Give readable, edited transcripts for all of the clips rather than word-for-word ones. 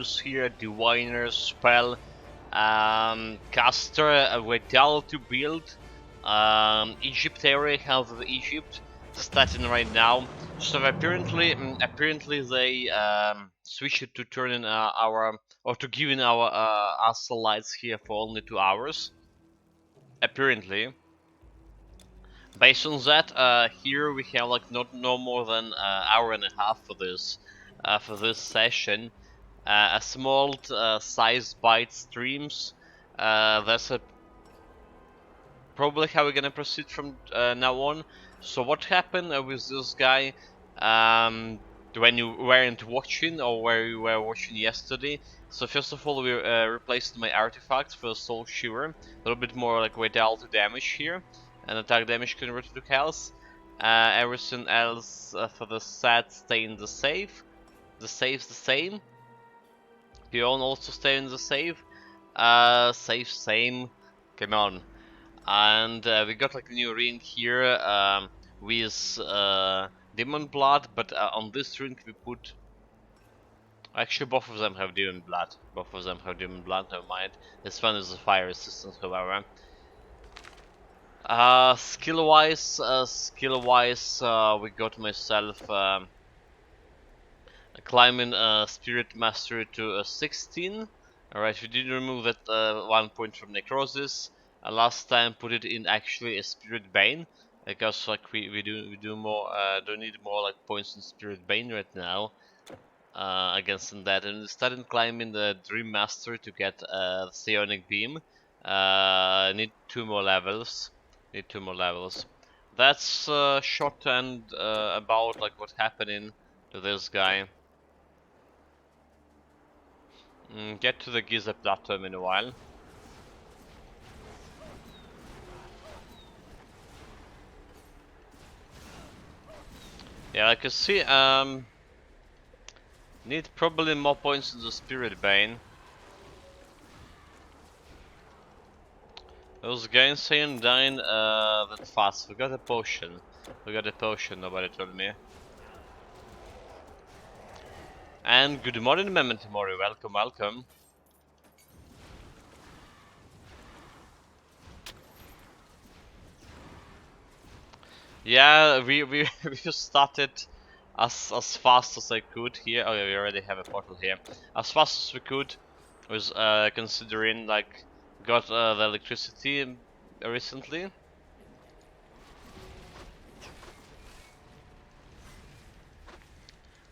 use here Diviner, Spell, Caster, Vital to build, Egyptary, Health of Egypt, starting right now. So apparently they switched it to turning our, or to giving our acolytes here for only 2 hours. Apparently. Based on that, here we have like no more than hour and a half for this session. A small size bite streams. That's probably how we're gonna proceed from now on. So what happened with this guy when you weren't watching, or where you were watching yesterday? So first of all, we replaced my artifacts for Soul Shiver, a little bit more like vitality damage here, and attack damage converted to health. Everything else for the set stay in the save. The save's the same. Pion also stay in the save. Save same. Come on. And we got like a new ring here with demon blood, but on this ring we put. Actually, both of them have demon blood. Both of them have demon blood. Never mind. This one is a fire resistance, however. Skill-wise, we got myself climbing Spirit Mastery to 16. Alright, we did remove that 1 point from Necrosis. Last time put it in actually a Spirit Bane, because like we do more don't need more like points in Spirit Bane right now against that, and we started climbing the Dream Mastery to get Psionic Beam. Need 2 more levels. That's short and about like what's happening to this guy. Get to the Giza Plateau in a while. Yeah, I can see, need probably more points in the Spirit Bane. Those guys ain't dying that fast. We got a potion. Nobody told me. And good morning, Memento Mori. Welcome. Yeah, we started as fast as I could here. Oh yeah, we already have a portal here. As fast as we could, was considering like got the electricity recently.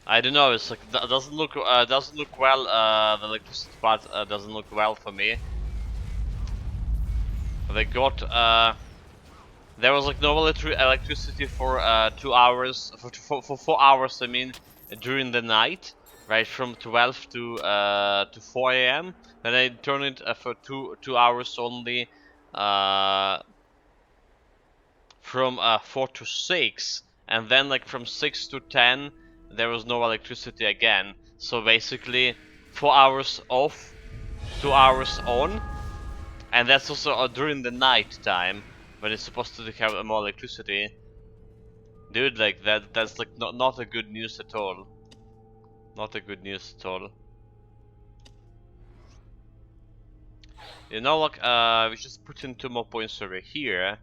I don't know. It's like doesn't look well. The electricity part doesn't look well for me. They got there was like no electricity for 2 hours, for 4 hours. I mean, during the night, right from 12 to 4 a.m. Then I turned it for two hours only, from 4 to 6, and then like from 6 to 10 there was no electricity again. So basically 4 hours off, 2 hours on, and that's also during the night time when it's supposed to have more electricity. Dude, like that's like not a good news at all. Not a good news at all. You know, like we just put in 2 more points over here.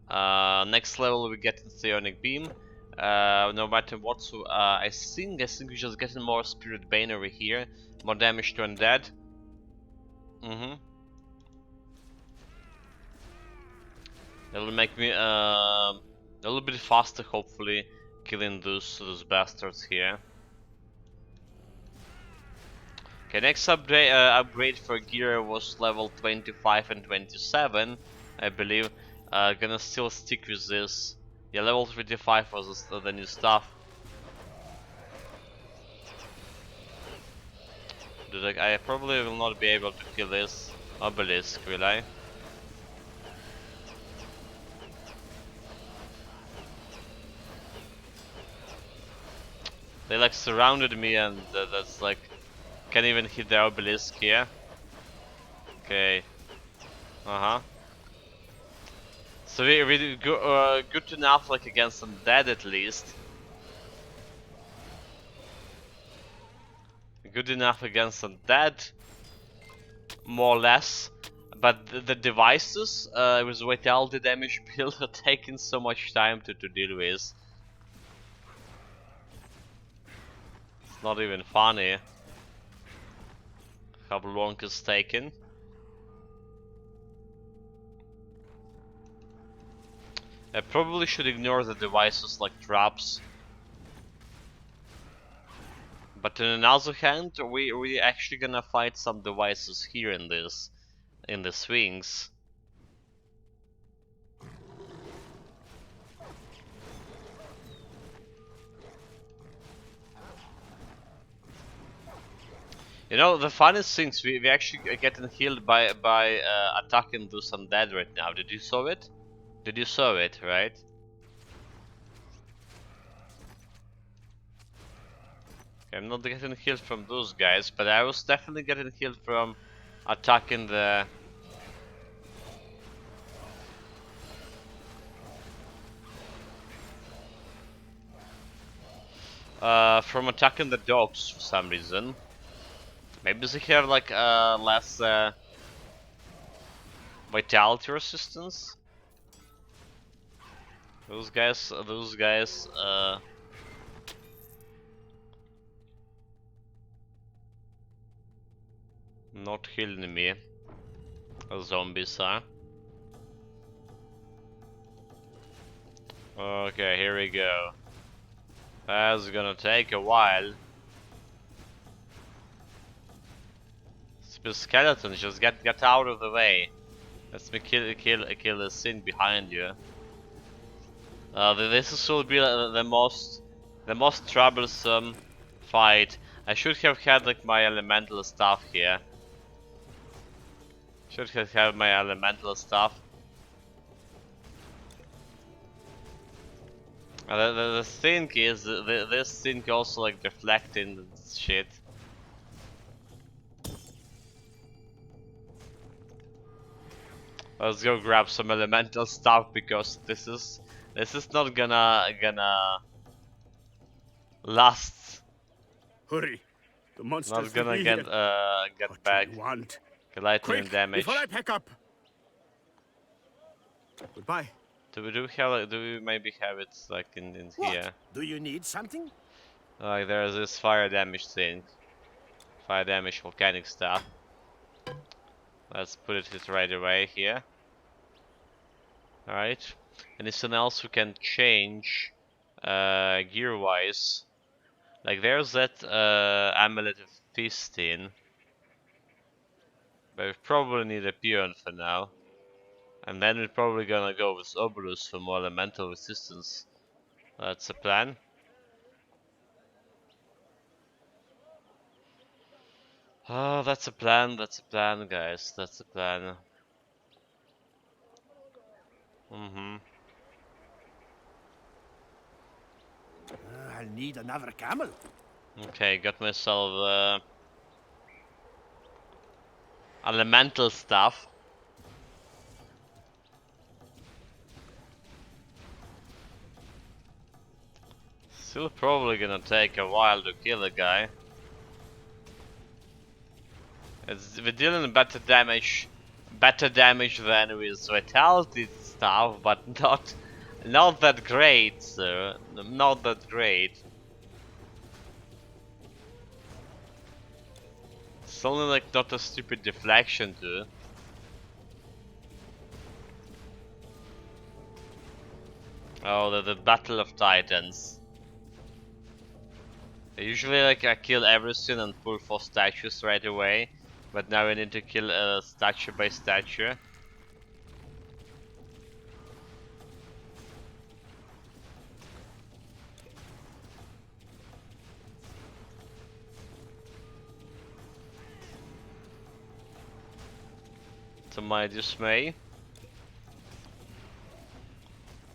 Next level we get the Psionic Beam. No matter what, so I think we're just getting more Spirit Bane over here, more damage to undead. That'll make me a little bit faster, hopefully, killing those bastards here. Okay, next upgrade for gear was level 25 and 27, I believe. Gonna still stick with this. Yeah, level 25 was the new stuff. Dude, like, I probably will not be able to kill this obelisk, will I? They like surrounded me, and that's like can't even hit the obelisk here. Okay. So we good enough like against some dead at least. good enough against undead, more or less. But the devices with vitality damage build are taking so much time to deal with. It's not even funny how long it's taken. I probably should ignore the devices like traps. But on another hand, we actually gonna fight some devices here in the swings. You know, the funniest things, we actually are getting healed by attacking those undead right now. Did you saw it? Did you saw it, right? I'm not getting healed from those guys, but I was definitely getting healed from attacking the... from attacking the dogs for some reason. Maybe they have like less vitality resistance. Those guys, not healing me. Zombies are. Okay, here we go. That's gonna take a while. The skeleton, just get out of the way. Let me kill the thing behind you. This will be the most troublesome fight. I should have had like my elemental stuff here. Should have had my elemental stuff. The thing is, this thing also like deflecting shit. Let's go grab some elemental stuff because this is not gonna last. Hurry! The monsters Not gonna will be get here. get What back. do you want? Lightning Quick, damage. before I pack up. Goodbye. Do we maybe have it like in What? here? Do you need something? Like there's this fire damage thing. Fire damage volcanic stuff. Let's put it right away here. Alright. Anything else we can change gear wise? Like there's that amulet of feasting. But we probably need a peon for now. And then we're probably gonna go with Obolus for more elemental resistance. That's the plan. Oh, that's a plan, guys. That's a plan. I'll need another camel. Okay, got myself elemental stuff. Still probably gonna take a while to kill a guy. We're dealing better damage than with vitality stuff, but not that great, sir. Not that great. It's only like not a stupid deflection too. Oh, the Battle of Titans. Usually like I kill everything and pull 4 statues right away, but now I need to kill statue by statue. To my dismay.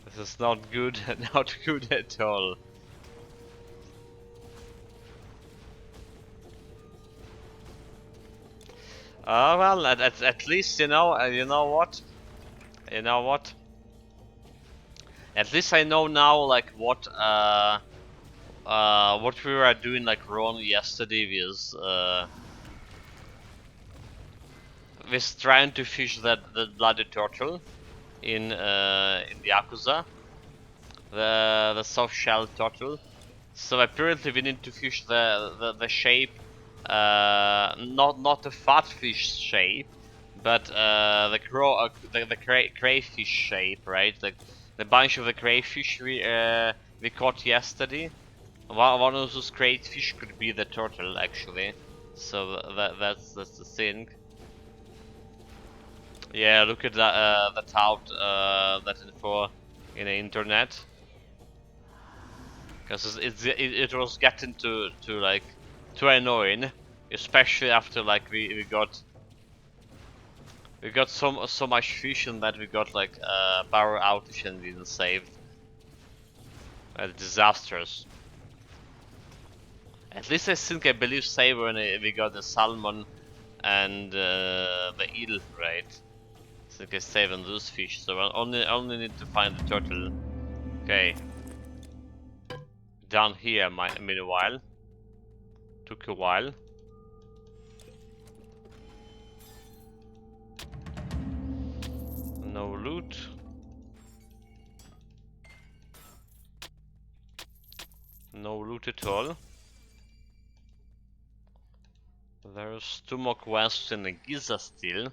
This is not good, not good at all. Well, at least you know what? You know what? At least I know now like what what we were doing like Ron yesterday was trying to fish that bloody turtle in the Yakuza, the soft shell turtle. So apparently we need to fish the shape, not the fat fish shape, but the crayfish shape, right? The bunch of the crayfish we caught yesterday. One of those crayfish could be the turtle actually. So that's the thing. Yeah, look at that out that info in the internet. Because it was getting to like too annoying, especially after like we got so much fish and that we got like power outage and we didn't save. Disastrous. At least I believe save when we got the salmon and the eel, right? I think I saved on those fish, so I only need to find the turtle. Okay. Down here, meanwhile. Took a while. No loot. No loot at all. There's 2 more quests in the Giza still.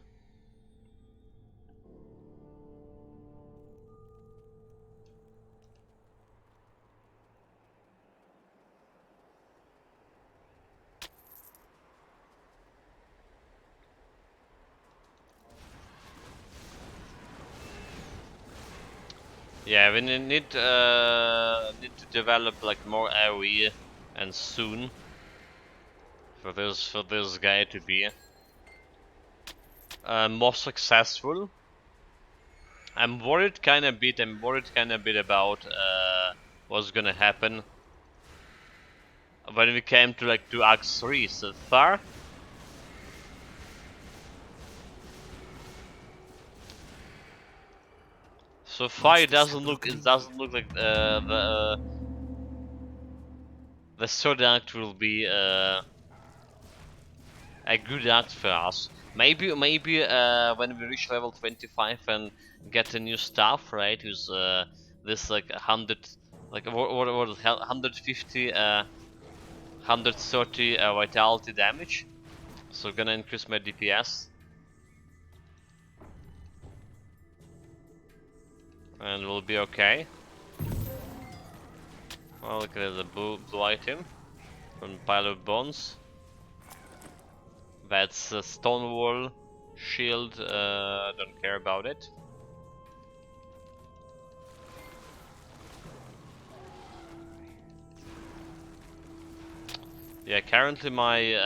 Yeah, we need to develop like more AoE and soon for this guy to be more successful. I'm worried kind of bit about what's gonna happen when we came to like to Act 3 so far. So far it doesn't look like the third act will be a good act for us. Maybe when we reach level 25 and get a new staff, right? Who's this like 100, like what 150, 130 vitality damage. So gonna increase my DPS. And we'll be okay. Well, look at the blue item from Pile of Bones. That's a stone wall shield. Don't care about it. Yeah, currently my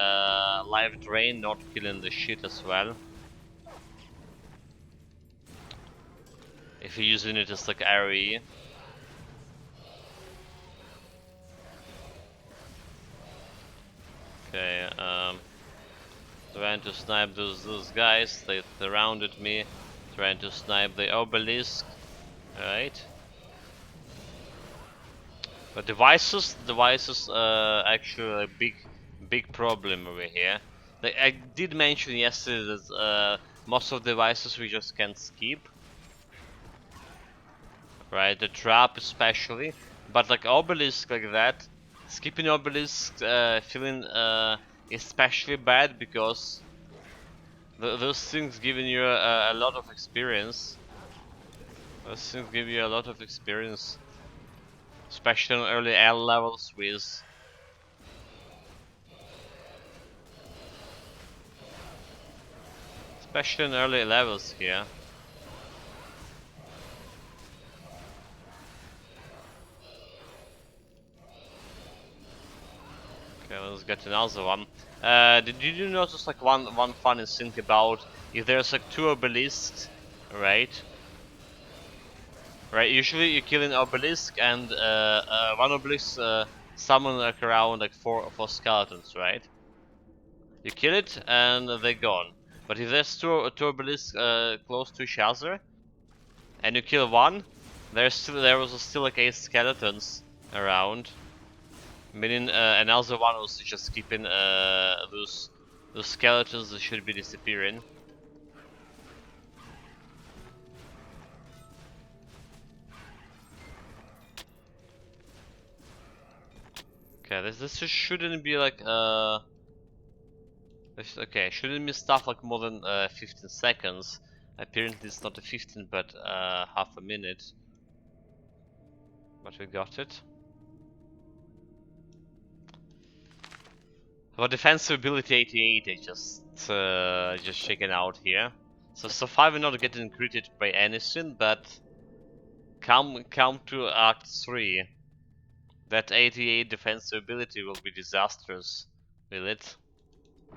life drain not killing the shit as well. If you're using it as like AoE. Okay, trying to snipe those guys. They surrounded me. Trying to snipe the obelisk. Alright. But devices actually a big problem over here. Like, I did mention yesterday that most of the devices we just can't skip. Right, the trap especially. But like obelisk like that, skipping obelisk feeling especially bad because those things giving you a lot of experience. Those things give you a lot of experience. Especially on early L levels with especially in early levels here. Okay, let's get another one. Did you notice like one funny thing about if there's like 2 obelisks, right? Right, usually you kill an obelisk and one obelisk summon like around like four skeletons, right? You kill it and they're gone. But if there's two obelisks close to each other and you kill one, there was still like 8 skeletons around. Meaning another one was just keeping those skeletons that should be disappearing. Okay, this shouldn't be like okay, shouldn't be stuff like more than 15 seconds. Apparently it's not a 15 but half a minute. But we got it. For defensive ability 88, I just checking out here. So far we're not getting critted by anything, but come to Act 3. That 88 defensive ability will be disastrous. Will it?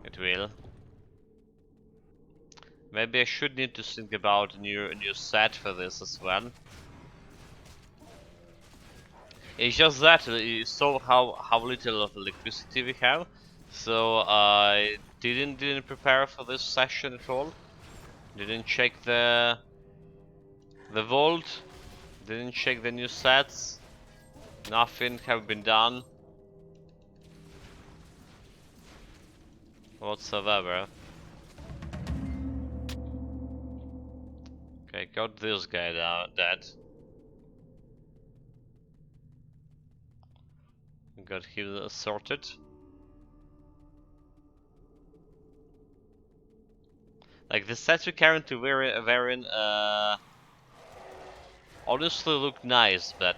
It will. Maybe I should need to think about a new set for this as well. It's just that you saw how little of electricity we have, so I didn't prepare for this session at all. Didn't check the vault. Didn't check the new sets. Nothing have been done whatsoever. Okay, got this guy dead. Got him sorted. Like the sets we currently wearing honestly look nice, but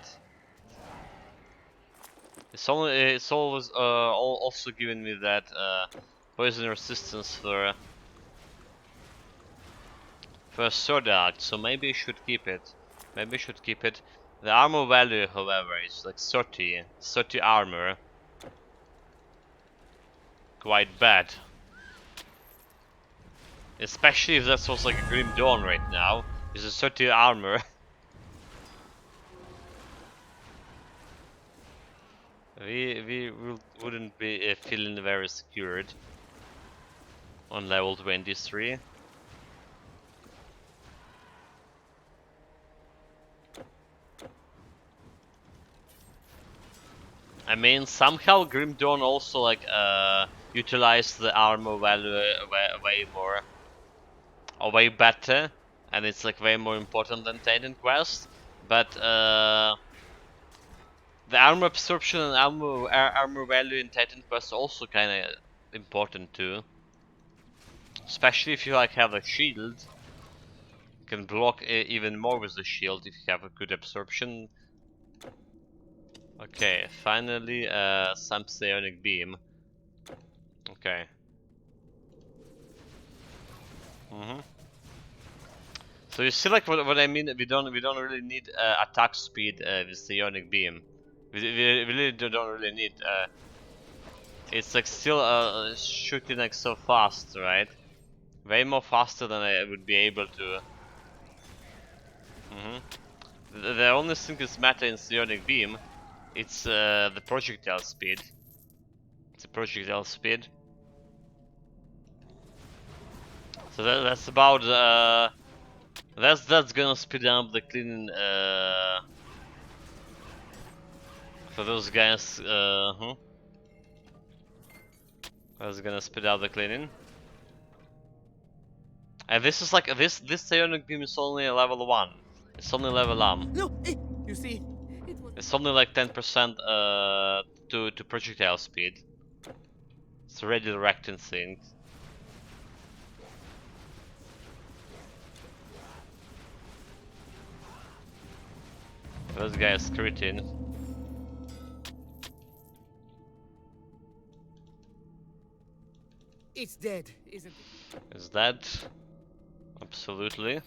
it's always also giving me that poison resistance for a sword act, so maybe I should keep it. Maybe I should keep it. The armor value, however, is like 30 armor. Quite bad. Especially if that's also like a Grim Dawn right now. Is a 30 armor. wouldn't be feeling very secured on level 23. I mean, somehow Grim Dawn also like utilized the armor value way more, or way better, and it's like way more important than Titan Quest. But the armor absorption and armor value in Titan Quest are also kind of important too. Especially if you like have a shield, you can block even more with the shield if you have a good absorption. Okay, finally some psionic beam. Okay. So you see like what I mean? We don't really need attack speed with psionic beam. We really don't really need. It's like still shooting like so fast, right? Way more faster than I would be able to. The only thing that's matter in psionic beam, it's the projectile speed. It's a projectile speed. So that's about that's gonna speed up the cleaning for those guys. That's gonna speed up the cleaning. And this is like this psionic beam is only a level 1. It's only level No, you see, it was... It's only like 10% to projectile speed. It's redirecting things. This guy is critting. It's dead, isn't it? Is that? Absolutely.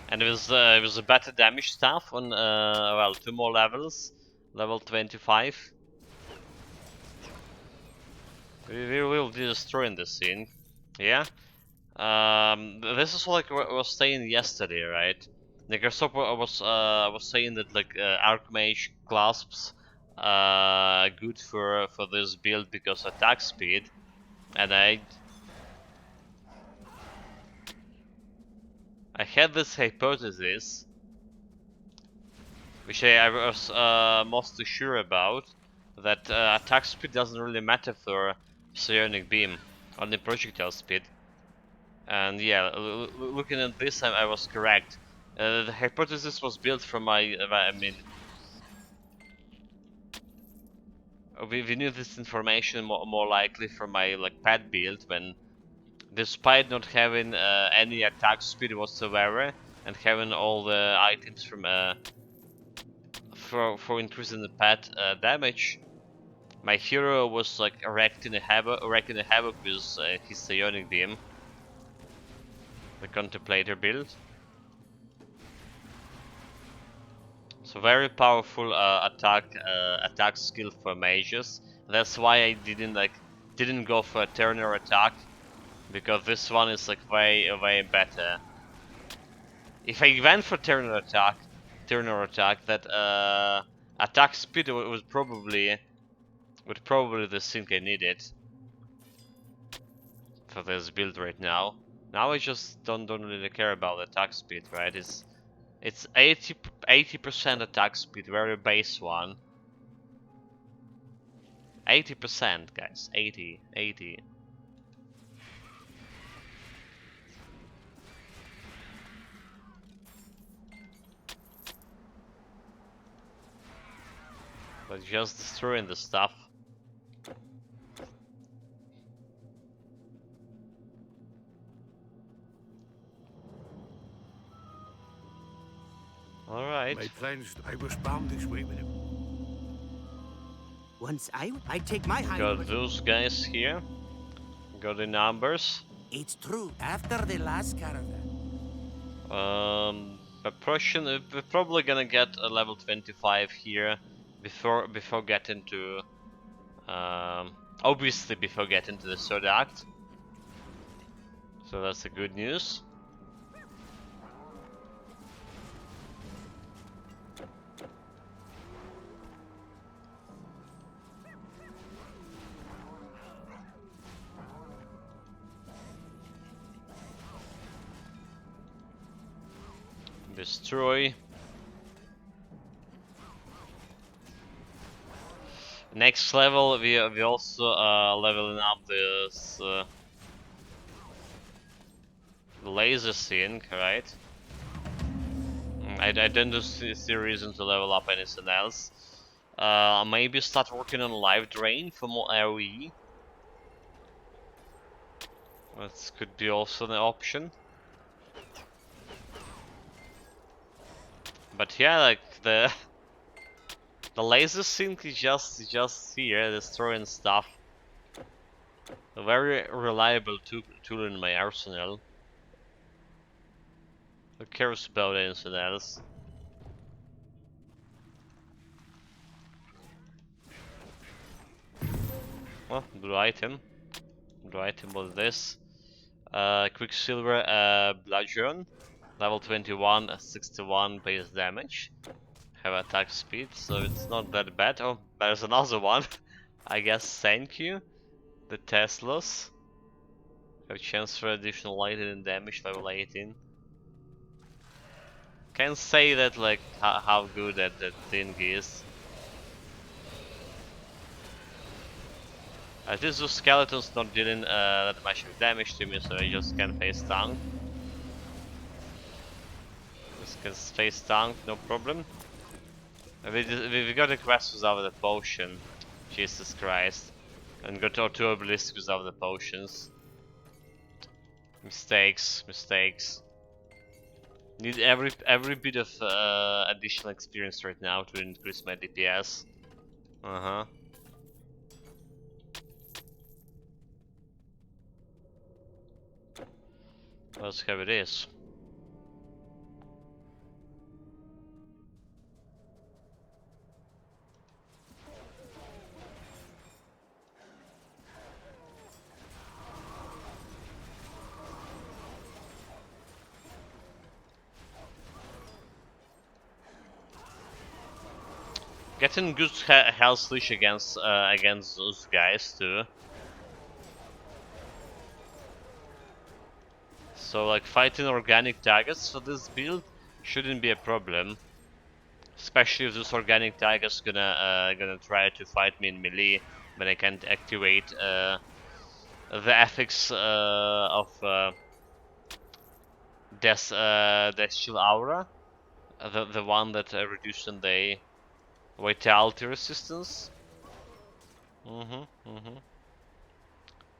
And it was a better damage stuff on well, 2 more levels, level 25. We will be destroying this scene, yeah. This is like what I was saying yesterday, right? Necrosop was saying that like Archmage clasps good for this build because attack speed, and I had this hypothesis, which I was mostly sure about, that attack speed doesn't really matter for psionic beam, only projectile speed. And yeah, looking at this, I was correct. The hypothesis was built from I mean, we knew this information more likely from my like pad build, when despite not having any attack speed whatsoever and having all the items from for increasing the pad damage, my hero was like wrecking a havoc with his psionic beam, the contemplator build. So very powerful attack skill for mages. That's why I didn't go for a Turner attack, because this one is like way better. If I went for Turner attack, that attack speed would probably the thing I needed for this build right now. Now I just don't really care about the attack speed, right? It's 80% attack speed, very base one. 80%, guys. 80. But just destroying the stuff. Alright. My plans, I was bound this way with him. Once I'd take my hind. Got those guys here. Got the numbers. It's true. After the last caravan. Prussian, we're probably gonna get a level 25 here before getting to obviously before getting to the third act. So that's the good news. Destroy. Next level, we also leveling up this laser thing, right? I don't see reason to level up anything else. Maybe start working on life drain for more AoE. That could be also an option. But yeah, like the laser sync is just here destroying stuff. A very reliable tool in my arsenal. Who cares about anything else? Well, blue item. Blue item was this. Quicksilver bludgeon. Level 21, 61 base damage. Have attack speed, so it's not that bad. Oh, there's another one. I guess thank you. The Teslas. Have chance for additional lightning damage, level 18. Can't say that like how good that thing is. At least those skeletons not dealing that much damage to me, so I just can face tank. Just can face tank, no problem. We got a quest without the potion. Jesus Christ. And got two obelisks without the potions. Mistakes. Need every bit of additional experience right now to increase my DPS. Let's have it is. Getting good health leash against those guys too. So like fighting organic targets for this build shouldn't be a problem. Especially if this organic tiger's gonna try to fight me in melee when I can't activate the affix of Death Chill Aura, the one that reduced the vitality resistance.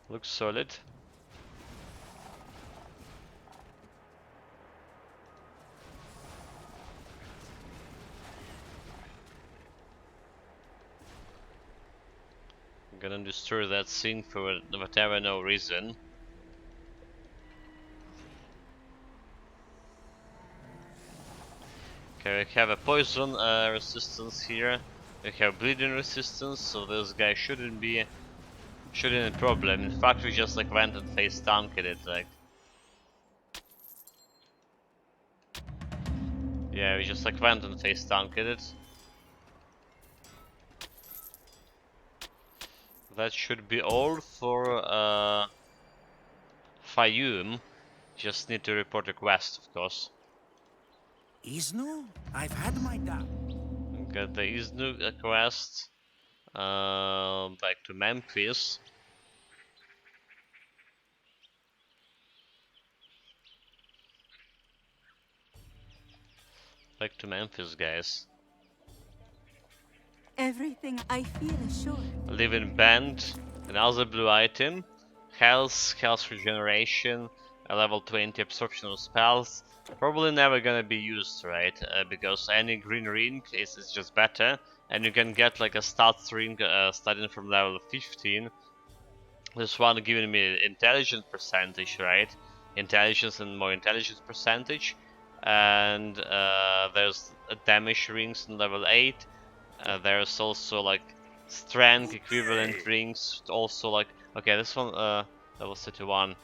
Looks solid. I'm gonna destroy that thing for whatever no reason. Okay, we have a poison resistance here. We have bleeding resistance, so this guy shouldn't be a problem. In fact, we just like went and face tanked it, like. Yeah, we just like went and face tanked it. That should be all for Fayum. Just need to report a quest, of course. Isnu? I've had my doubt. Got the Isnu quest. Back to Memphis. Back to Memphis, guys. Everything I feel is sure. Live in Band. Another blue item. Health regeneration. A level 20 absorption of spells. Probably never gonna be used, right? Because any green ring is just better. And you can get like a stats ring starting from level 15. This one giving me intelligence percentage, right? Intelligence and more intelligence percentage. And there's damage rings in level 8. There's also like strength equivalent rings. Also like, okay, this one level 31.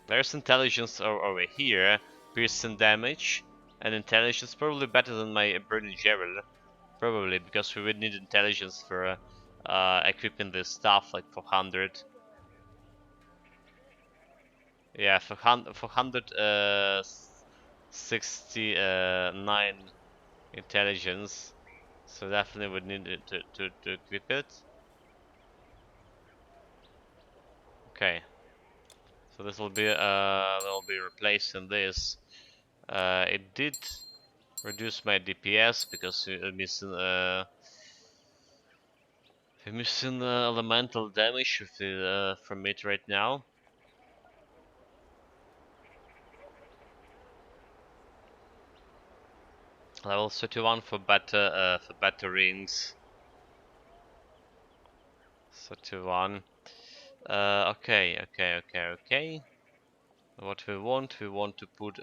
There's intelligence over here. Piercing damage and intelligence probably better than my Burning Javelin. Probably because we would need intelligence for equipping this stuff, like 400. Yeah, for 169 intelligence, so definitely would need it to equip it. Okay, so this will be replacing this. It did reduce my DPS because we're missing elemental damage with from it right now. Level 31 for better rings. 31. Okay. What we want to put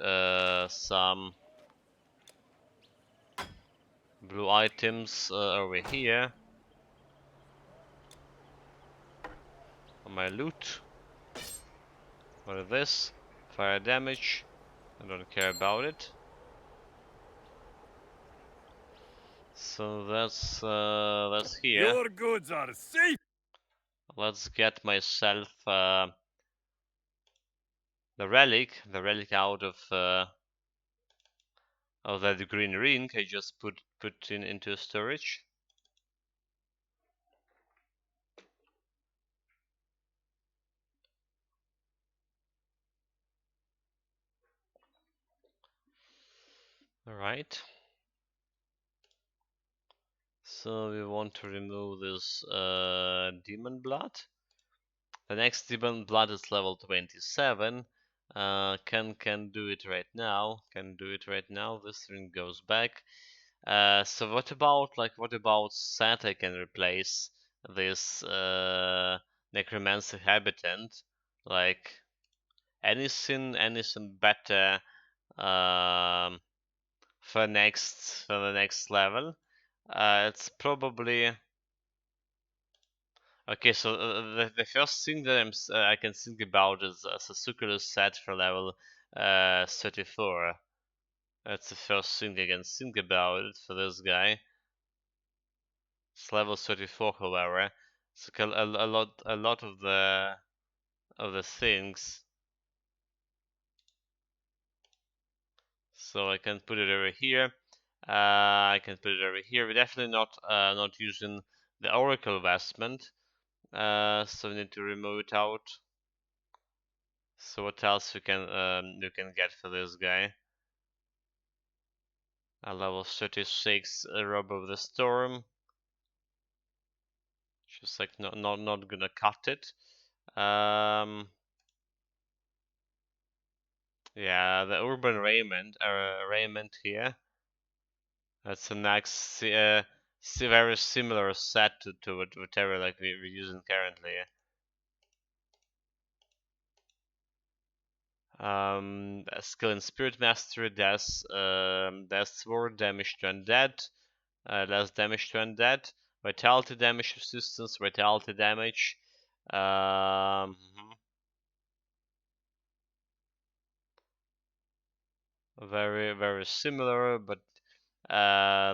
some blue items over here on my loot. What is this? Fire damage. I don't care about it. So that's here. Your goods are safe. Let's get myself the relic out of that green ring. I just put into storage. All right. So we want to remove this demon blood. The next demon blood is level 27. Can do it right now. This ring goes back. So what about Seth? I can replace this necromancer habitant. Like anything better for the next level. It's probably okay. So the first thing that I can think about is a Succubus set for level 34. That's the first thing I can think about it for this guy. It's level 34, however. So a lot of the of the things. So I can put it over here. I can put it over here. We're definitely not using the Oracle vestment. So we need to remove it out. So what else we can get for this guy? A level 36 Robe of the Storm. Just like not gonna cut it. Yeah, the Urban Raiment here. That's a next very similar set to whatever like we're using currently. A skill in Spirit Mastery, death sword, damage to undead, less damage to undead, vitality damage resistance, vitality damage. Very similar, but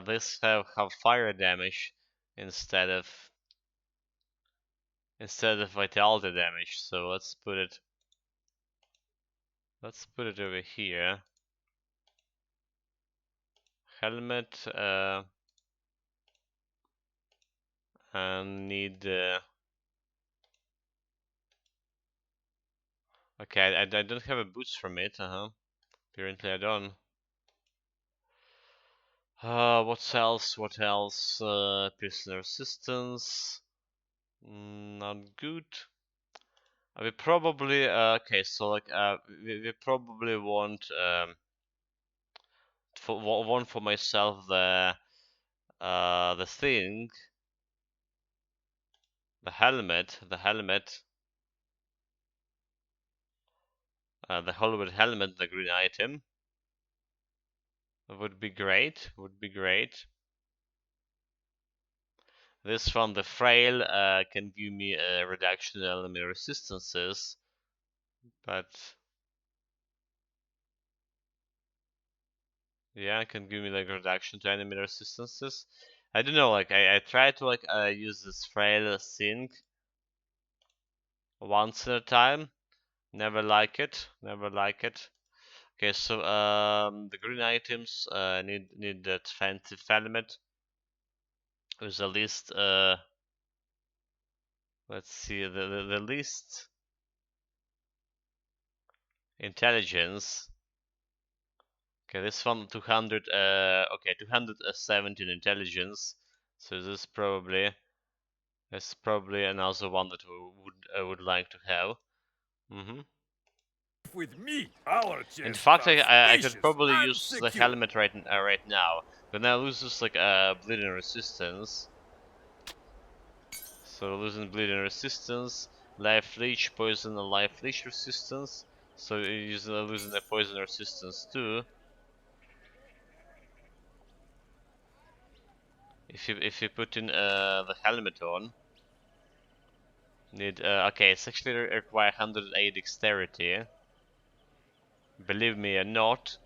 this have fire damage instead of vitality damage. So let's put it over here. Helmet and need okay, I don't have a boots from it, apparently I don't. What else? Piercing resistance. Not good. We probably okay. So like we probably want for one for myself the thing, the helmet, the Hollywood helmet, the green item. Would be great. This from the frail can give me a reduction in enemy resistances, but yeah, it can give me like reduction to enemy resistances. I don't know, like I try to like use this frail thing once at a time. Never like it. Okay, so the green items need that fancy helmet with the least let's see the least intelligence. Okay, this one 200 okay, 217 intelligence. So this probably that's probably another one that we would like to have. With me, our In fact, I could spacious probably and use the secure. helmet right now, but now loses like bleeding resistance. So losing bleeding resistance, life leech, poison, and life leech resistance. So you're losing the poison resistance too. If you put in the helmet on, need okay, it's actually require 108 dexterity. Believe me or not,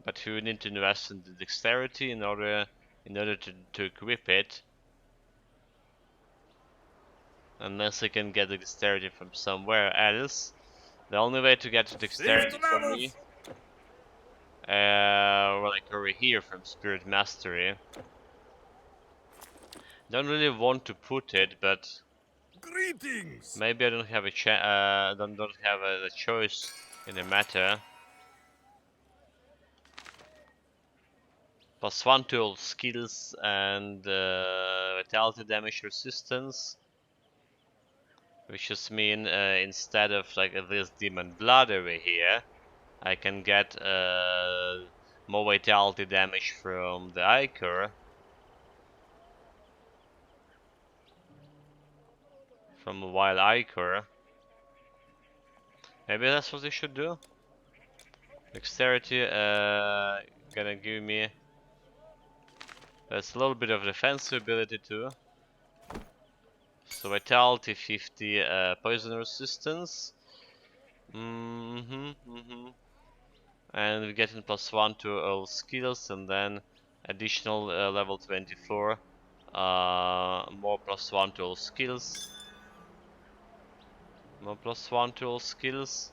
but you need to invest in the dexterity in order to equip it. Unless I can get the dexterity from somewhere else. The only way to get the dexterity for me, like over here from Spirit Mastery. Don't really want to put it, but Greetings. maybe I don't have a don't have a choice in the matter. +1 to all skills and vitality damage resistance, which just mean instead of like this demon blood over here, I can get more vitality damage from the Ichor. From a wild Ichor. Maybe that's what I should do. Dexterity gonna give me that's a little bit of defensive ability too. So vitality 50, poison resistance. And we're getting +1 to all skills, and then additional level 24, more +1 to all skills. No +1 to all skills.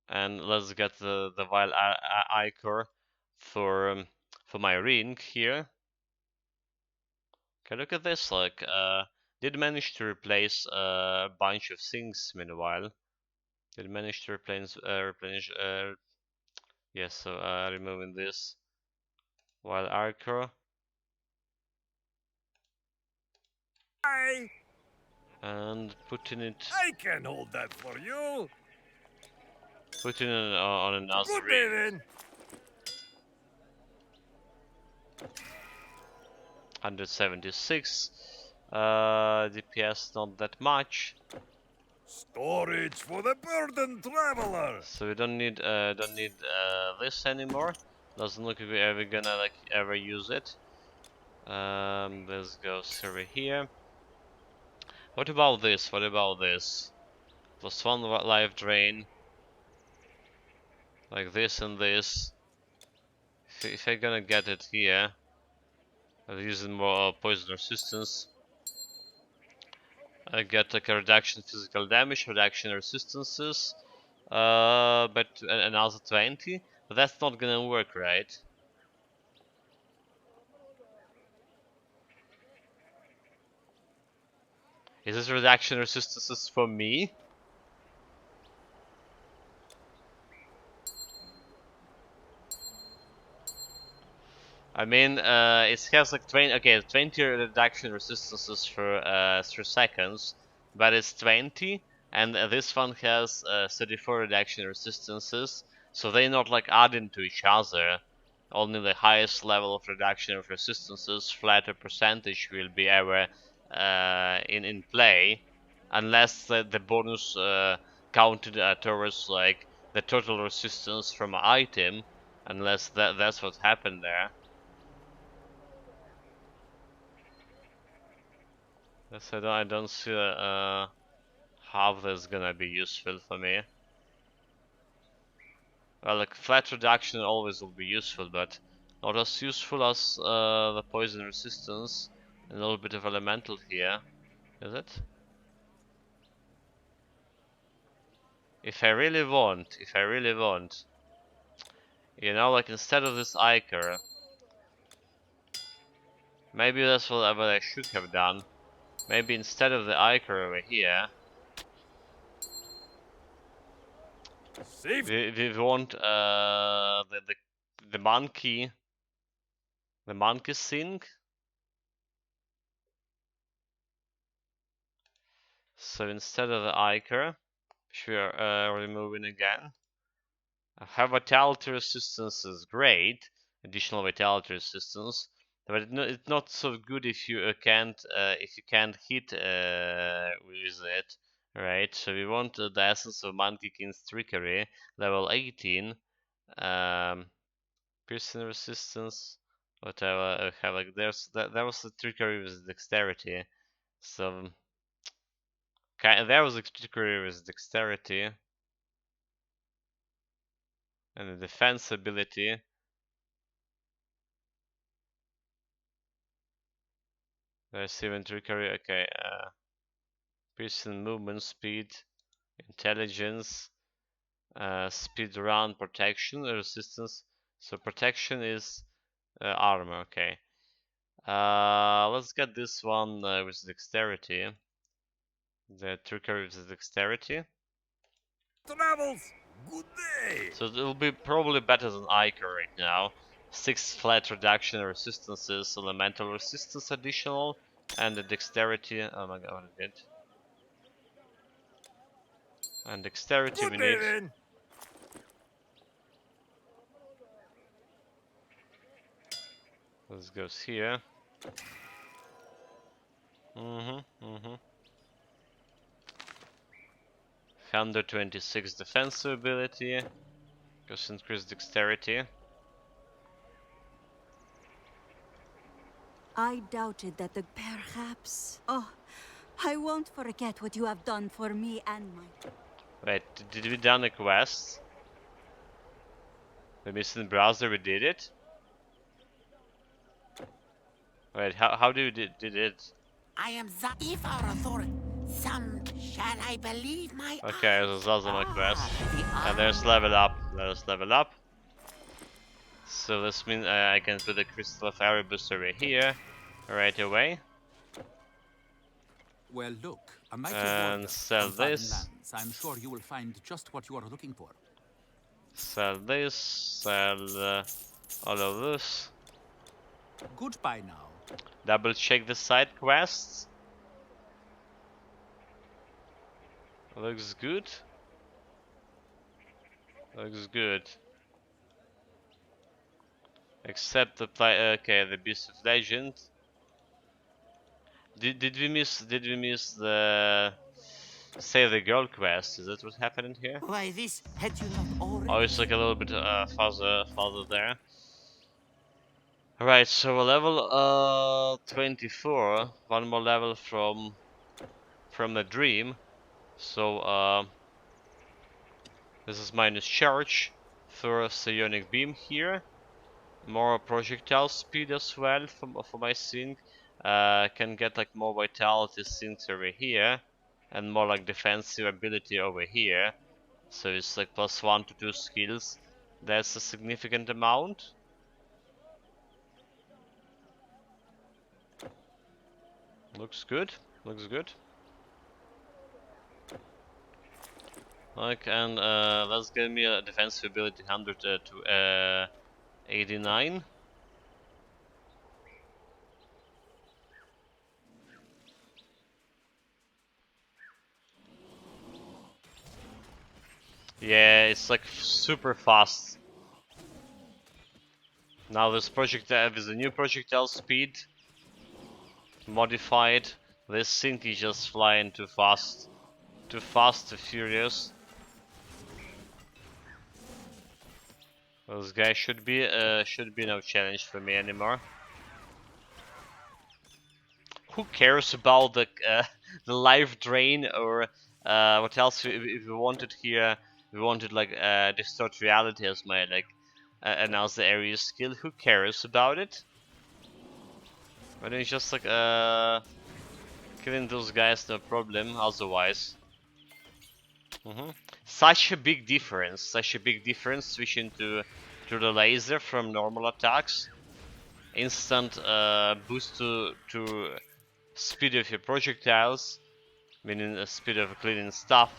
And let's get the Vile Ichor for my ring here. Okay, look at this. Like, did manage to replace a bunch of things. Meanwhile, did manage to replenish. Yes, so removing this Vile Ichor. And putting it. I can hold that for you. Putting it on another Good ring. day then. 176. DPS not that much. Storage for the burdened traveler. So we don't need this anymore. Doesn't look like we're ever gonna like ever use it. Let's go over here. What about this? What about this? +1 life drain. Like this and this. If I'm gonna get it here, I'll use more poison resistance. I get like a reduction in physical damage, reduction in resistances, but another 20. But that's not gonna work, right? Is this reduction in resistances for me? I mean, it has like 20. Okay, 20 reduction resistances for 3 seconds, but it's 20, and this one has 34 reduction resistances, so they're not like adding to each other. Only the highest level of reduction of resistances, flatter percentage, will be ever in play, unless the bonus counted towards like the total resistance from an item, unless that's what happened there. Yes, I don't see how that's gonna be useful for me. Well, like flat reduction always will be useful, but not as useful as the poison resistance and a little bit of elemental here, is it? If I really want, you know, like instead of this Ichor, maybe that's what I should have done. Maybe instead of the Ichor over here, we want the monkey thing. So instead of the Ichor, which we are removing again, have vitality resistance is great, additional vitality resistance, but it's not so good if you can't hit with it, right? So we want the essence of Monkeykin's trickery, level 18, piercing resistance, whatever. I have like there was the trickery with dexterity, so there was a trickery with dexterity. And the defense ability. There's even trickery. Okay, piercing movement speed, intelligence, speed run, protection, resistance. So protection is armor. Okay. Let's get this one with dexterity. The trickery with dexterity. Travels. Good day. So it will be probably better than Ichor right now. 6 flat reduction resistances, elemental resistance additional, and the dexterity. Oh my god, what is it? And dexterity Good we day need. then. This goes here. 126 defensive ability. Just increase dexterity. I doubted that the perhaps. Oh, I won't forget what you have done for me and my. Wait, did we done a quest? The missing browser, we did it? Wait, how do we did it? I am that if our authority. Some shall I believe my Okay, eyes? there's also my quest. The And there's level up. Let us level up. So this means I can put the Crystal of Erebus over here right away. Well, look, a mighty And warrior sell from foreign this. lands. I'm sure you will find just what you are looking for. Sell this. Sell all of this. Goodbye now. Double check the side quests. Looks good. Looks good. Except the okay, the Beast of Legend. Did we miss the Save the Girl quest? Is that what happened here? Why this had you not already? Oh, it's like a little bit farther there. Right, so level 24, one more level from the dream. So this is minus charge for psionic beam here. More projectile speed as well for my sync. Can get like more vitality syncs over here, and more like defensive ability over here. So it's like +1 to 2 skills. That's a significant amount. Looks good. Looks good. Like, and let's give me a defensive ability 100 to 89. Yeah, it's like super fast. Now this projectile with the new projectile speed modified, this thing is just flying too fast, too furious. This guy should be no challenge for me anymore. Who cares about the the life drain or what else? If we wanted here, we wanted like distort reality as my like announce the area skill. Who cares about it? But it's just like killing those guys, no problem. Otherwise, such a big difference. Such a big difference switching to the laser from normal attacks. Instant boost to speed of your projectiles, meaning the speed of cleaning stuff.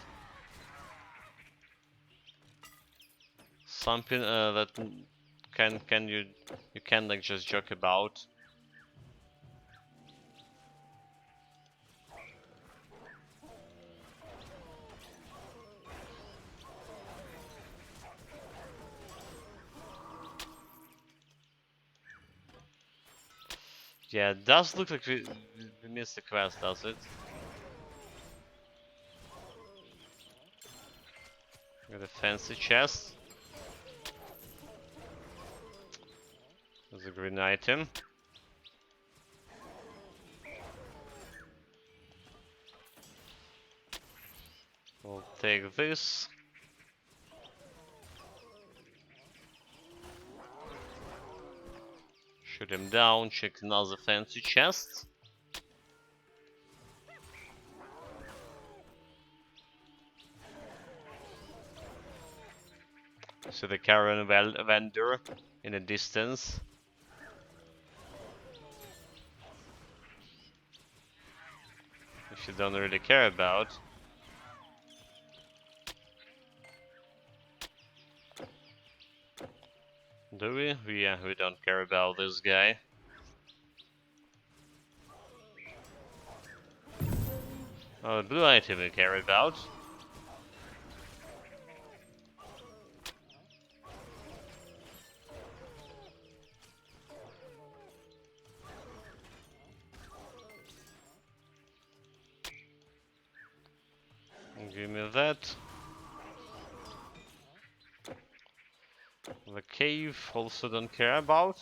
Something that can you can like just joke about. Yeah, it does look like we missed the quest, does it? Got a fancy chest. There's a green item. We'll take this. Shoot him down, check another fancy chest. So the caravan vendor in the distance. Which you don't really care about. Do we? Yeah, we don't care about this guy. Oh, the blue item we care about. Give me that. The cave also don't care about.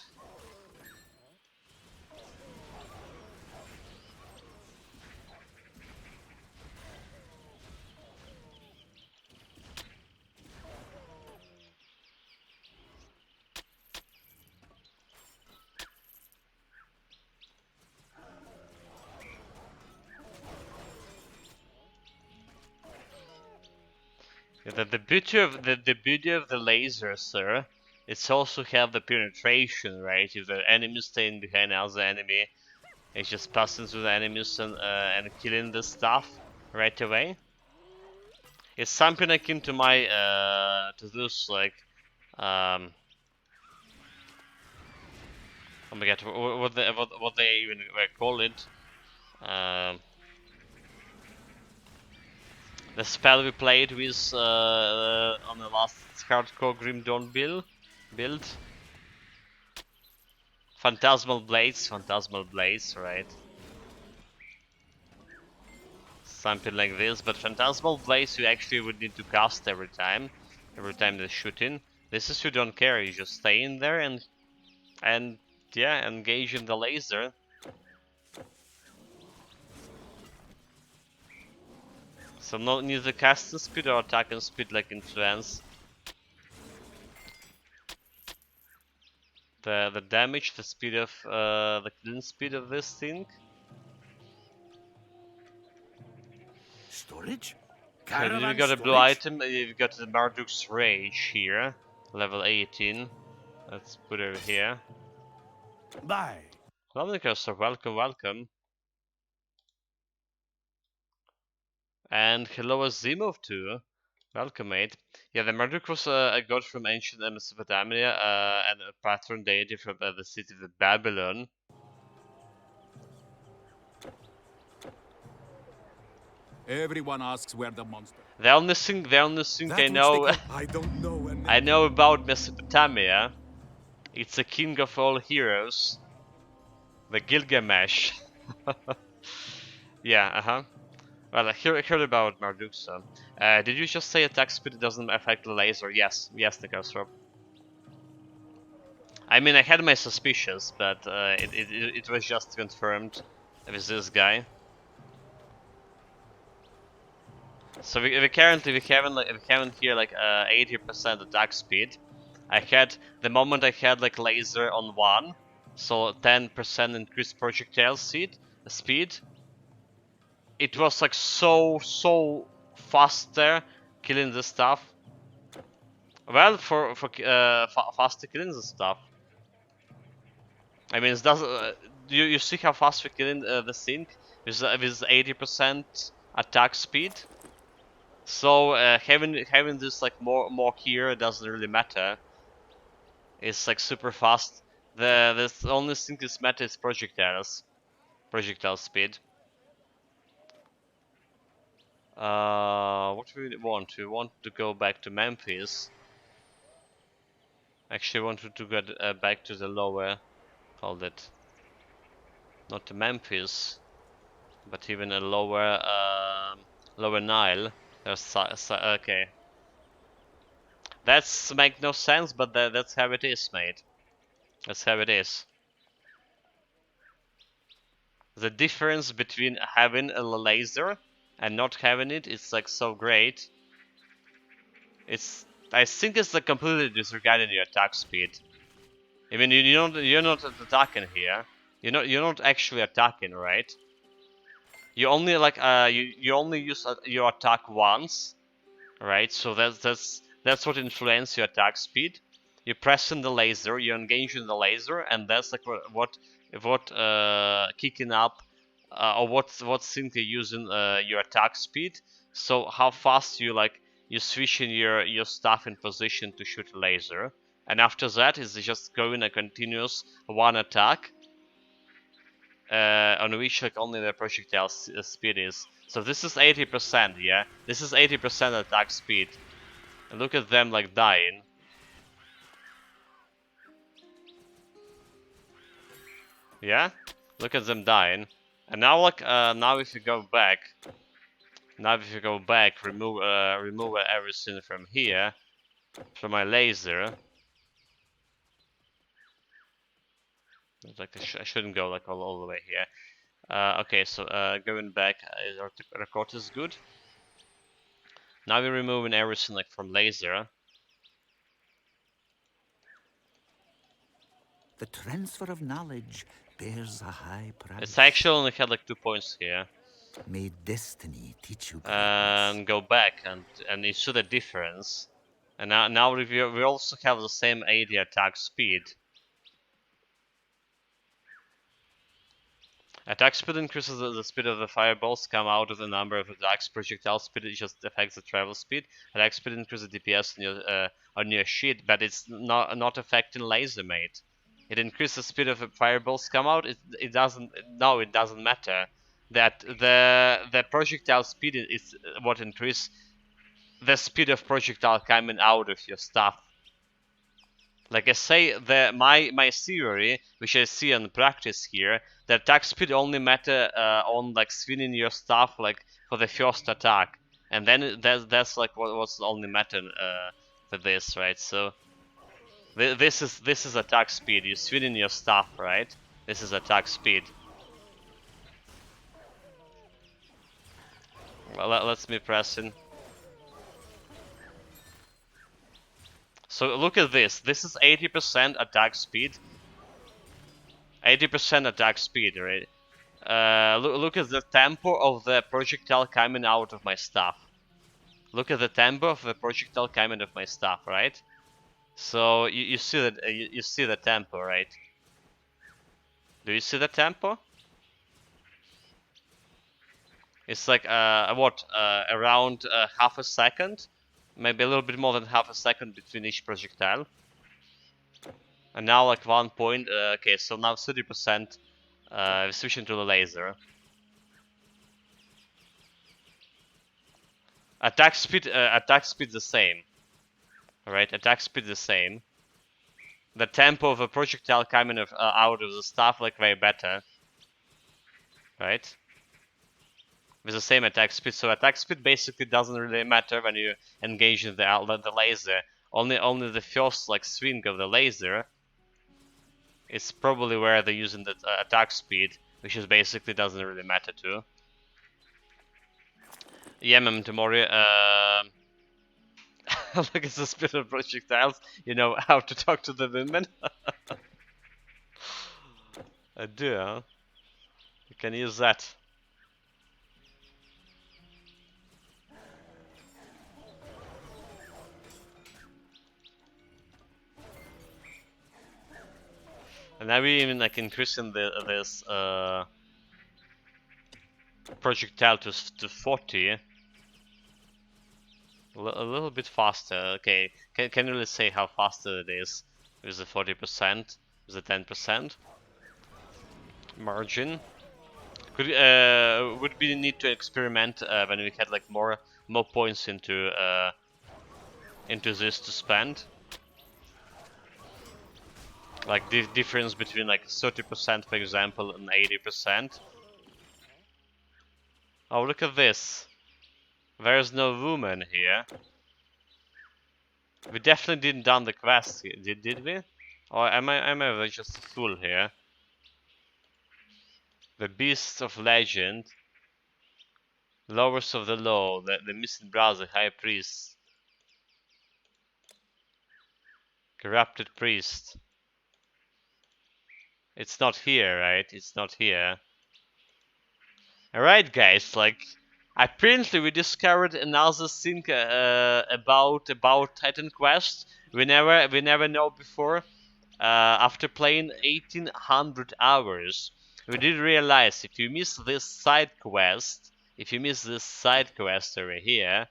The beauty of the laser, sir, it's also have the penetration, right? If the enemy staying behind other enemy, it's just passing through the enemies and killing the stuff right away. It's something akin to my to this like oh my god, what they even call it? The spell we played with on the last hardcore Grim Dawn build. Phantasmal Blades, right? Something like this, but Phantasmal Blades you actually would need to cast every time they're shooting. This is you don't care, you just stay in there and yeah, engage in the laser. So no neither casting speed or attacking speed like influence the damage, the speed of the killing speed of this thing. Storage? Okay, we Caravan got a blue storage? item. We've got the Marduk's Rage here, level 18. Let's put it here. Bye. Lovely cursor, welcome. And hello Azimov too. Welcome, mate. Yeah, the Marduk was a god from ancient Mesopotamia and a patron deity from the city of Babylon. Everyone asks where the monster. The only thing I know I don't know. I know about Mesopotamia, it's the king of all heroes, the Gilgamesh. Yeah, Well, I heard about Marduk, so. Did you just say attack speed doesn't affect the laser? Yes, Nikosrop. I mean, I had my suspicions, but it was just confirmed with this guy. So we haven't here like 80% attack speed. I had the moment I had like laser on 1, so 10% increased projectile speed. It was like so faster killing the stuff. Well, for faster killing the stuff. I mean, it does. You see how fast we're killing the thing with 80% attack speed. So having this like more here doesn't really matter. It's like super fast. The only thing that matters is projectile speed. What do we want? We want to go back to Memphis. Actually, I wanted to get back to the lower. Hold it. Not to Memphis, but even a lower Nile. There's okay. That's make no sense, but that's how it is, mate. That's how it is. The difference between having a laser and not having it is like so great. I think it's like completely disregarding your attack speed. I mean, you're not attacking here. You're not actually attacking, right? You only like you only use your attack once, right? So that's what influences your attack speed. You press in the laser, you engage in the laser, and that's like what kicking up or what thing you're using your attack speed. So how fast you switching your stuff in position to shoot a laser, and after that is just going a continuous one attack on which like only the projectile speed is. So this is 80%, yeah. This is 80% attack speed. And look at them like dying. Yeah, look at them dying. And now like now if you go back, remove everything from here, from my laser. Like I shouldn't go like all the way here. Okay, so going back, our record is good. Now we're removing everything like from laser. The transfer of knowledge bears a high price. It's actually only had like 2 points here. May destiny teach you and go back and you see the difference. And now we also have the same 80 attack speed. Attack speed increases the speed of the fireballs come out of the number of attacks. Projectile speed, it just affects the travel speed. Attack speed increases DPS on your sheet, but it's not affecting laser mate. It increases the speed of the fireballs come out. It doesn't. No, it doesn't matter. That the projectile speed is what increases the speed of projectile coming out of your stuff. Like I say, my theory, which I see in practice here, the attack speed only matter on like swinging your stuff like for the first attack, and then that's like what's only matter for this, right? So this is attack speed. You swinging your stuff, right? This is attack speed. Well, let's me pressing. So look at this. This is 80% attack speed. 80% attack speed, right? Look at the tempo of the projectile coming out of my stuff. Look at the tempo of the projectile coming of my stuff, right? So you see that you see the tempo, right? Do you see the tempo? It's like around half a second, maybe a little bit more than half a second between each projectile. And now like 1 point, okay, so now 30% switching to the laser. Attack speed the same. Right, attack speed the same. The tempo of a projectile coming out of the stuff like way better. Right? With the same attack speed, so attack speed basically doesn't really matter when you engage in the laser. Only the first like swing of the laser is probably where they're using the attack speed, which is basically doesn't really matter too. Yeah, Tomori, look at the speed of projectiles. You know how to talk to the women. I do, huh? You can use that. And now we even like increasing this projectile to 40. A little bit faster. Okay, can you really say how faster it is with the 40%, with the 10% margin? Would we need to experiment when we had like more points into this to spend? Like the difference between like 30% for example and 80%. Oh, look at this. There's no woman here. We definitely didn't done the quest here, did we? Or am I just a fool here? The Beasts of Legend. Lowers of the Law, the Missing Brother, High Priest. Corrupted Priest. It's not here, right? It's not here. Alright guys, like apparently we discovered another thing about Titan Quest. We never know before. After playing 1800 hours, we did realize if you miss this side quest, over here,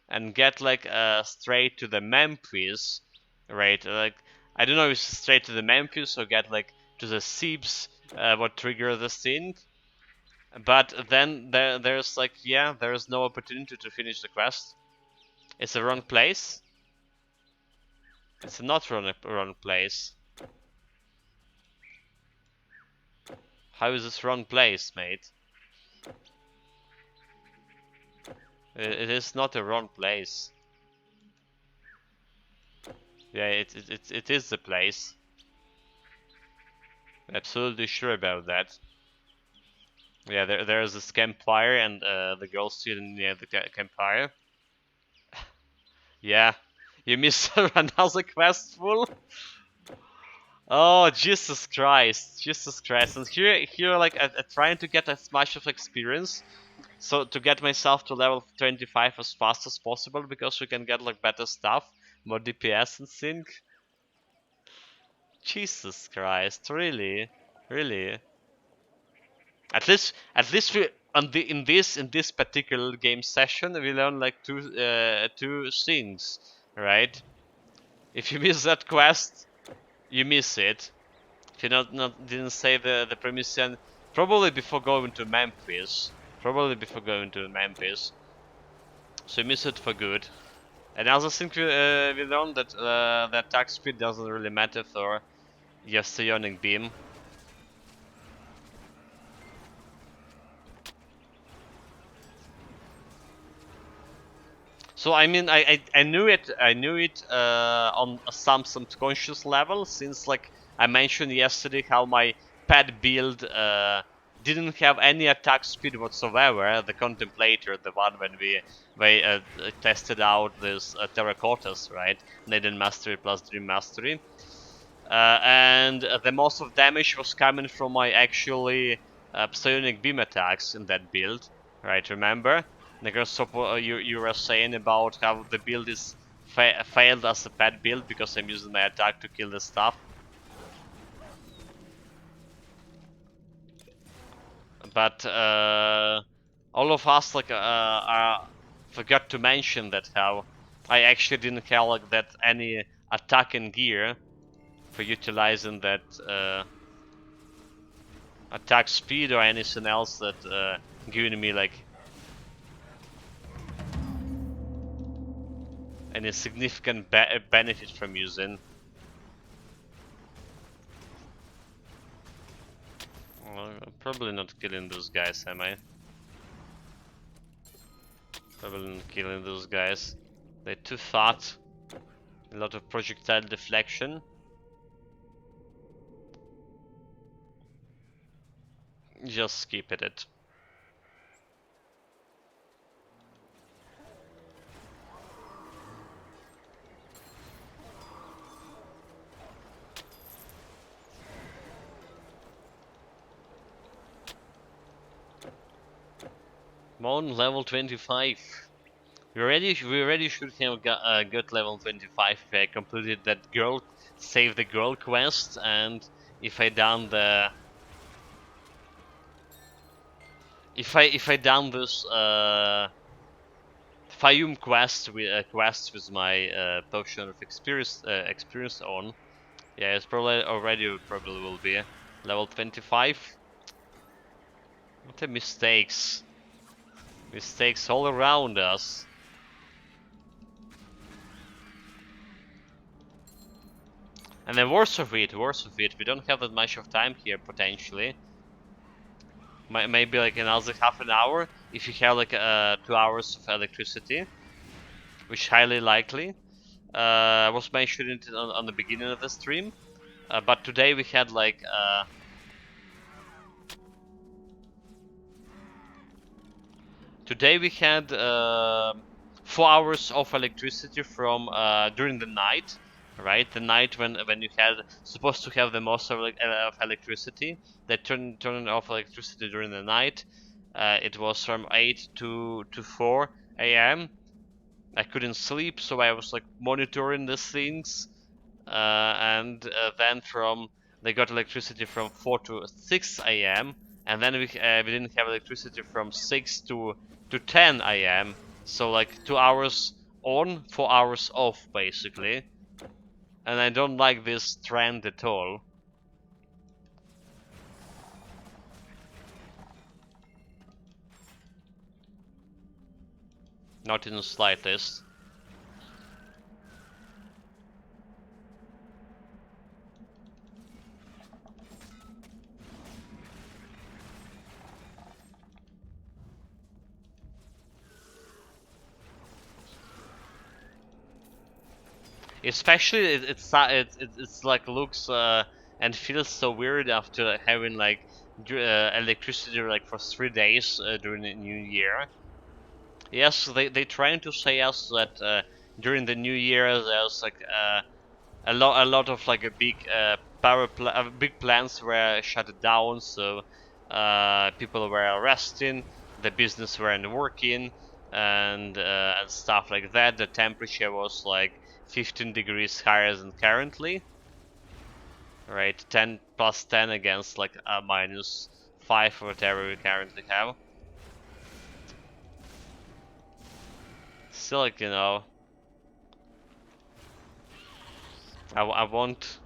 and get like straight to the Memphis, right? Like I don't know if it's straight to the Memphis or get like to the Seeps, what trigger this thing. But then there's like, yeah, there's no opportunity to finish the quest. It's the wrong place. It's not wrong place. How is this wrong place, mate? It is not a wrong place. Yeah, it is the place. Absolutely sure about that. Yeah, there's this campfire and the girl sitting near the campfire. Yeah, you missed another quest full. Oh, Jesus Christ, Jesus Christ! And here, like, trying to get as much of experience so to get myself to level 25 as fast as possible, because we can get like better stuff, more DPS and sync. Jesus Christ, really, really. At least we in this particular game session we learn like two things, right? If you miss that quest, you miss it. If you didn't save the Promethean, probably before going to Memphis. So you miss it for good. And I also think we learned that the attack speed doesn't really matter for your Psionic Beam. So I mean, I knew it on some subconscious level, since like I mentioned yesterday how my pet build didn't have any attack speed whatsoever. The Contemplator, the one when we tested out this Terracottas, right? Naden Mastery plus Dream Mastery, and the most of damage was coming from my actually Psionic Beam attacks in that build, right? Remember? You were saying about how the build is failed as a pet build because I'm using my attack to kill the stuff. But all of us like forgot to mention that how I actually didn't have like that any attacking gear for utilizing that attack speed or anything else that giving me like any significant benefit from using. Well, I'm probably not killing those guys, am I? Probably not killing those guys. They're too fat. A lot of projectile deflection. Just skip it. Mon level 25. We already should have got level 25 if I completed that girl, save the girl quest, and if I done the if I done this Fayum quest with my potion of experience on. Yeah, it's probably will be level 25. What a mistakes all around us. And then worse of it, we don't have that much of time here potentially. Maybe like another half an hour if you have like 2 hours of electricity, which highly likely. I was mentioning it on the beginning of the stream, but today we had like today we had 4 hours of electricity from during the night, right? The night when you had supposed to have the most of electricity. They turned off electricity during the night. It was from 8 to 4 a.m. I couldn't sleep, so I was like monitoring these things, and then they got electricity from 4 to 6 a.m. and then we didn't have electricity from 6 to 10 a.m. So like 2 hours on, 4 hours off basically, and I don't like this trend at all. Not in the slightest. Especially it's like looks and feels so weird after having like electricity like for 3 days during the New Year. Yes, they trying to say us that during the New Year there's like a lot of like a big big plants were shut down, so people were resting, the business weren't working and stuff like that. The temperature was like 15 degrees higher than currently. Right, 10 plus 10 against like a minus 5 or whatever we currently have. Still, like, you know, I want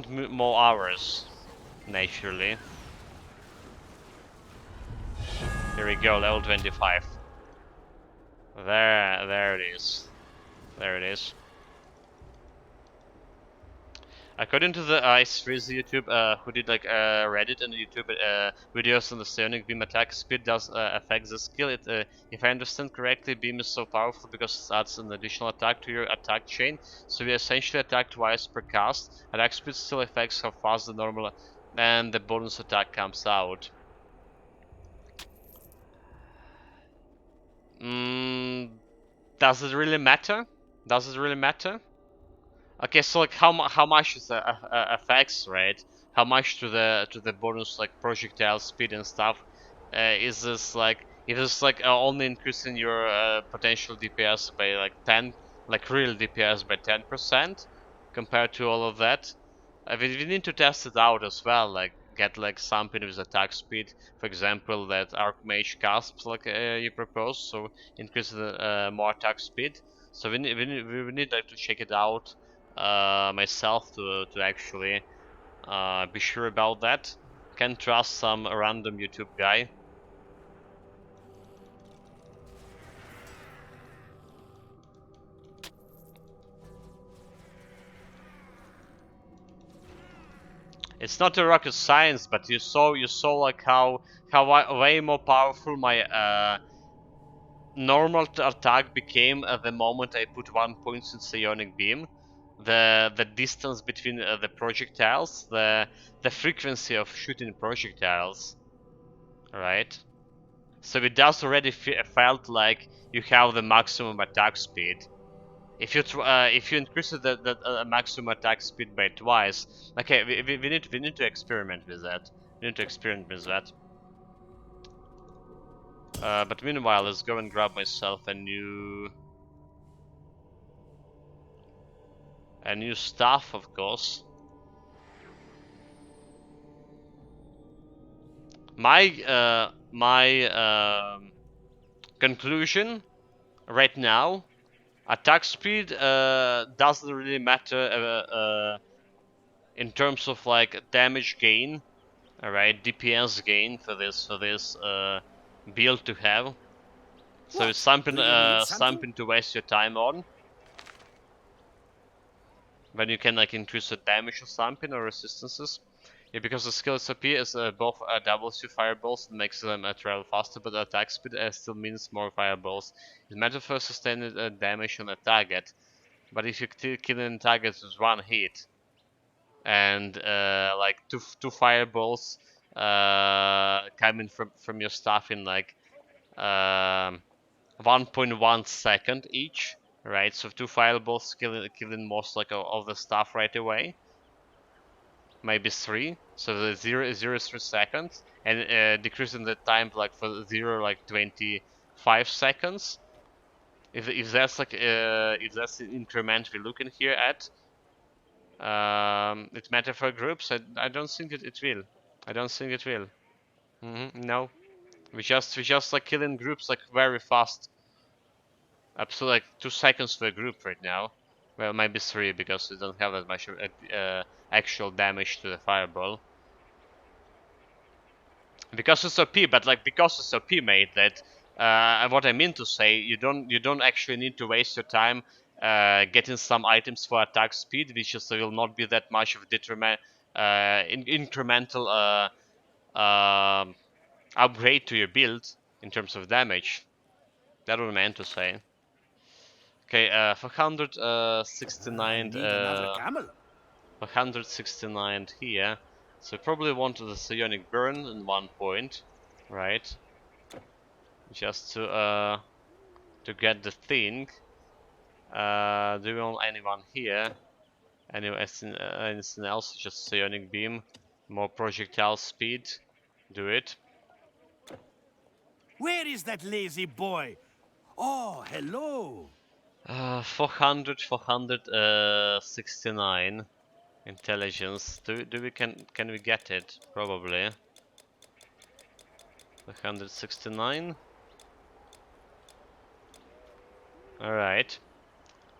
more hours, naturally. Here we go, level 25. There it is. There it is. According to the Ice Freeze YouTube, who did like Reddit and YouTube videos on the Psionic Beam attack, speed does affect the skill. If I understand correctly, Beam is so powerful because it adds an additional attack to your attack chain. So we essentially attack twice per cast. Attack speed still affects how fast the normal and the bonus attack comes out. Does it really matter? Does it really matter? Okay, so like how much is the effects, right? How much to the bonus like projectile speed and stuff? Is this like if it's like only increasing your potential DPS by like 10, like real DPS by 10% compared to all of that? We need to test it out as well, like get like something with attack speed, for example, that Archmage casts like you propose, so increase the more attack speed. So we need like to check it out myself to actually be sure about that. Can't trust some random YouTube guy. It's not a rocket science, but you saw like how way more powerful my normal attack became at the moment I put 1 point in Psionic Beam. The distance between the projectiles, the frequency of shooting projectiles, right? So it does already felt like you have the maximum attack speed. If you increase the maximum attack speed by twice, okay, we need to experiment with that. We need to experiment with that. But meanwhile, let's go and grab myself a new staff, of course. My conclusion right now: attack speed doesn't really matter in terms of like damage gain, alright, DPS gain for this build to have. So it's something something to waste your time on. When you can like increase the damage or something or resistances. Yeah, because the skill SOP is both doubles your fireballs and makes them travel faster, but attack speed still means more fireballs. It matters for sustained damage on a target, but if you kill a target with one hit and like two fireballs coming from your stuff in like 1.1 second each, right? So two fireballs killing most like of the stuff right away. Maybe 3, so the 0 is 3 seconds, and decreasing the time like for 0 like 25 seconds. If that's like if that's the increment we're looking here at, it matter for groups. I don't think it will. I don't think it will. No, we just like killing groups like very fast. Up to like 2 seconds per group right now. Well, maybe 3 because we don't have that much actual damage to the fireball. Because it's OP, but like because it's OP, mate, that what I mean to say, you don't actually need to waste your time getting some items for attack speed, which just will not be that much of a incremental upgrade to your build in terms of damage. That what I meant to say. Okay, 469. 469 here. So probably want the Psionic Burn in 1 point, right? Just to get the thing. Do we want anyone here? Anything else? Just Psionic Beam, more projectile speed. Do it. Where is that lazy boy? Oh, hello. 69 intelligence. Can we get it? Probably. 169. All right.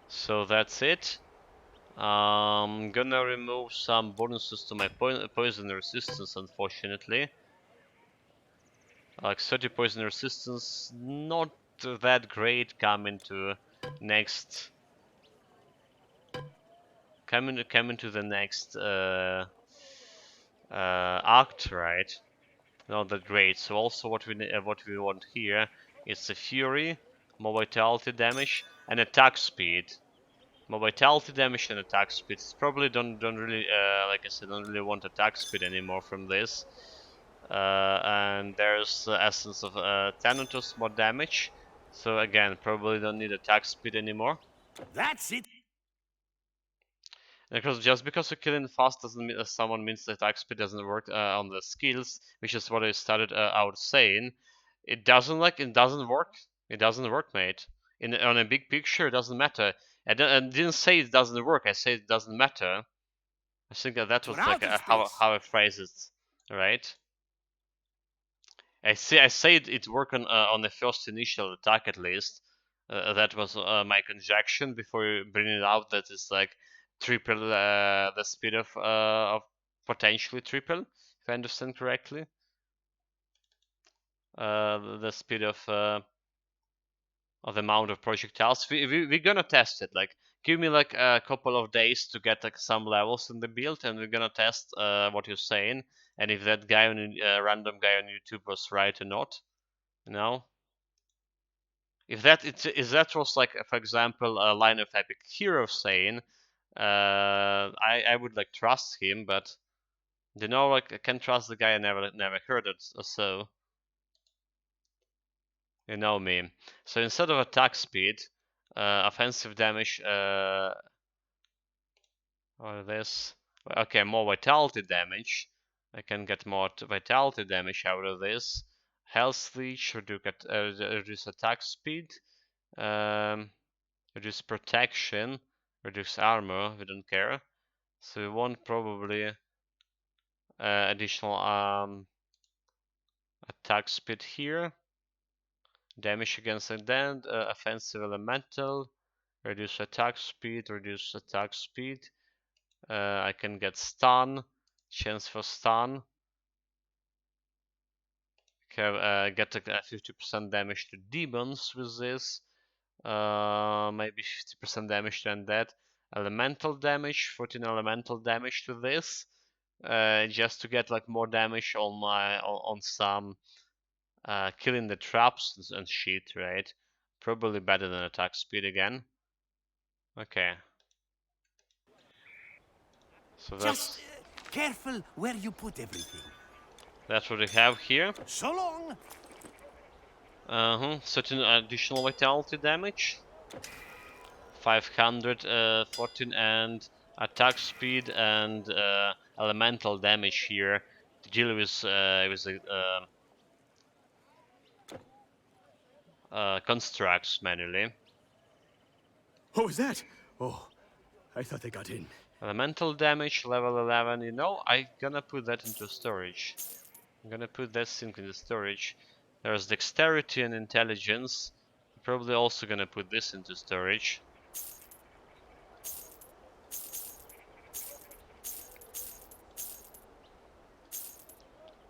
So that's it. Gonna remove some bonuses to my poison resistance, unfortunately. Like 30 poison resistance, not that great coming to next. Coming to the next act, right? Not that great. So also what we want here is the fury, more vitality damage, and attack speed. More vitality damage and attack speed. Probably don't really like I said, don't really want attack speed anymore from this. And there's the essence of Thanatos, more damage. So again, probably don't need attack speed anymore. That's it. Because just because you're killing fast doesn't mean someone means that attack speed doesn't work on the skills, which is what I started out saying. It doesn't work. It doesn't work, mate. On a big picture, it doesn't matter. I didn't say it doesn't work. I said it doesn't matter. I think that was like how I phrase it, right? I said it worked on the first initial attack at least. That was my conjecture before bringing it out that it's like triple the speed of potentially triple, if I understand correctly. The speed of the amount of projectiles. We're gonna test it. Like, give me like a couple of days to get like some levels in the build, and we're gonna test what you're saying, and if that guy on random guy on YouTube was right or not. You know, if that was like, for example, a line of epic hero saying, I would like trust him, but you know, like I can't trust the guy I never heard it. So you know me. So instead of attack speed, offensive damage, or this. Okay, more vitality damage. I can get more vitality damage out of this. Health leech, reduce attack speed, reduce protection, reduce armor. We don't care. So we want probably additional attack speed here. Damage against the dead, offensive elemental, reduce attack speed, I can get stun, chance for stun. Okay, get a 50% damage to demons with this. Maybe 50% damage to undead. Elemental damage, 14 elemental damage to this. Just to get like more damage on on some killing the traps and shit, right? Probably better than attack speed again. Okay. So that's Just careful where you put everything. That's what we have here. So long. Certain additional vitality damage. 514 and attack speed and elemental damage here to deal with constructs manually. What was that? Oh, I thought they got in. Elemental damage, level 11. You know, I'm gonna put that into storage. I'm gonna put that thing into storage. There's dexterity and intelligence. Probably also gonna put this into storage.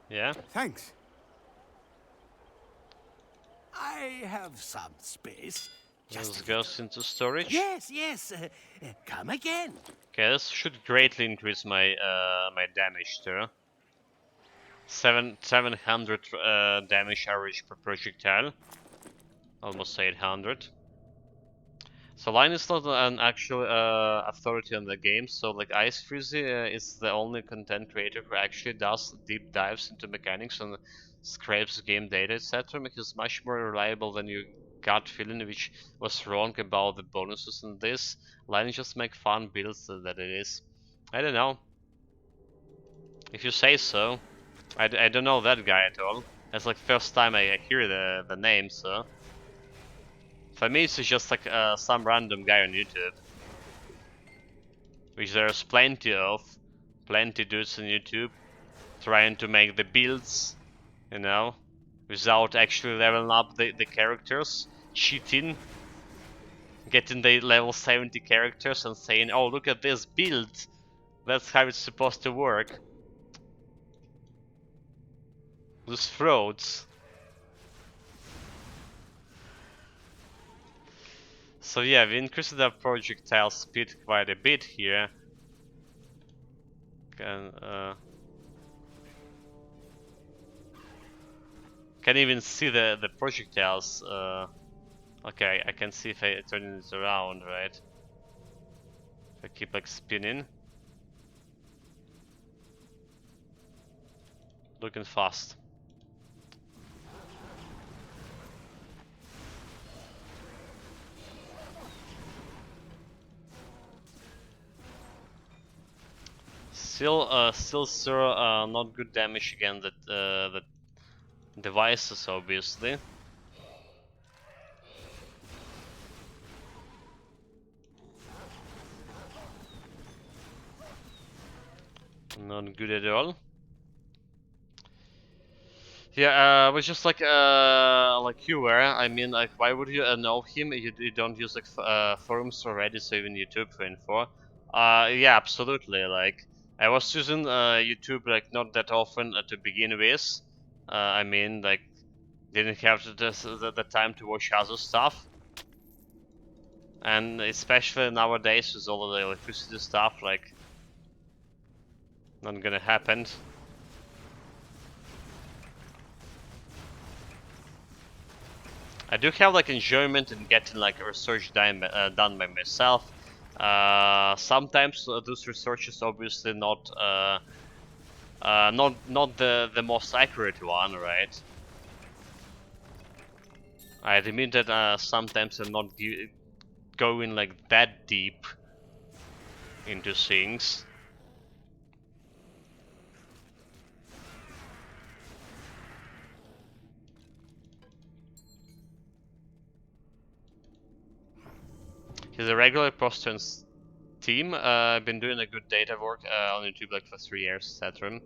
Yeah. Thanks. I have some space. This goes into storage. Yes. Come again. Okay, this should greatly increase my my damage too. 700 damage average per projectile. Almost 800. So Line is not an actual authority on the game, so like Ice Freezy is the only content creator who actually does deep dives into mechanics and scrapes game data, etc. Make it much more reliable than your gut feeling, which was wrong about the bonuses in this. Line just make fun builds that it is. I don't know. If you say so. I don't know that guy at all. That's like first time I hear the name, so for me it's just like some random guy on YouTube, which there's plenty dudes on YouTube trying to make the builds, you know, without actually leveling up the characters, cheating, getting the level 70 characters and saying, oh, look at this build, that's how it's supposed to work. Those frauds. So yeah, we increased our projectile speed quite a bit here. Can even see the projectiles. Okay, I can see if I turn it around, right? If I keep like spinning. Looking fast. Still, sir, not good damage against the devices, obviously. Not good at all. Yeah, I was just like you were. I mean, like, why would you know him? You don't use like forums already, so even YouTube for info. Yeah, absolutely. Like, I was using YouTube like not that often to begin with. I mean, like, didn't have the time to watch other stuff, and especially nowadays with all of the electricity stuff, like, not gonna happen. I do have like enjoyment in getting like research done by myself. Sometimes those researches obviously not the most accurate one, right? I admit that sometimes I'm not going like that deep into things. He's a regular poster on Steam. I've been doing a good data work on YouTube like for 3 years, etc.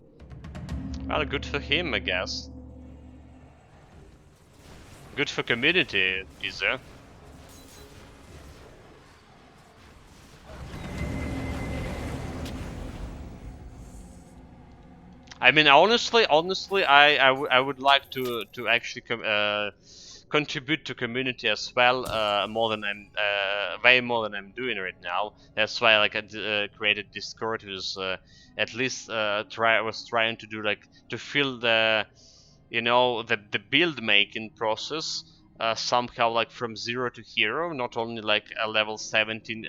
Well, good for him, I guess. Good for community, is there? I mean, honestly, I would like to actually contribute to community as well, more than I'm way more than I'm doing right now. That's why like I created Discord, was at least was trying to do like to feel the, you know, the build making process somehow like from 0 to hero, not only like a level 17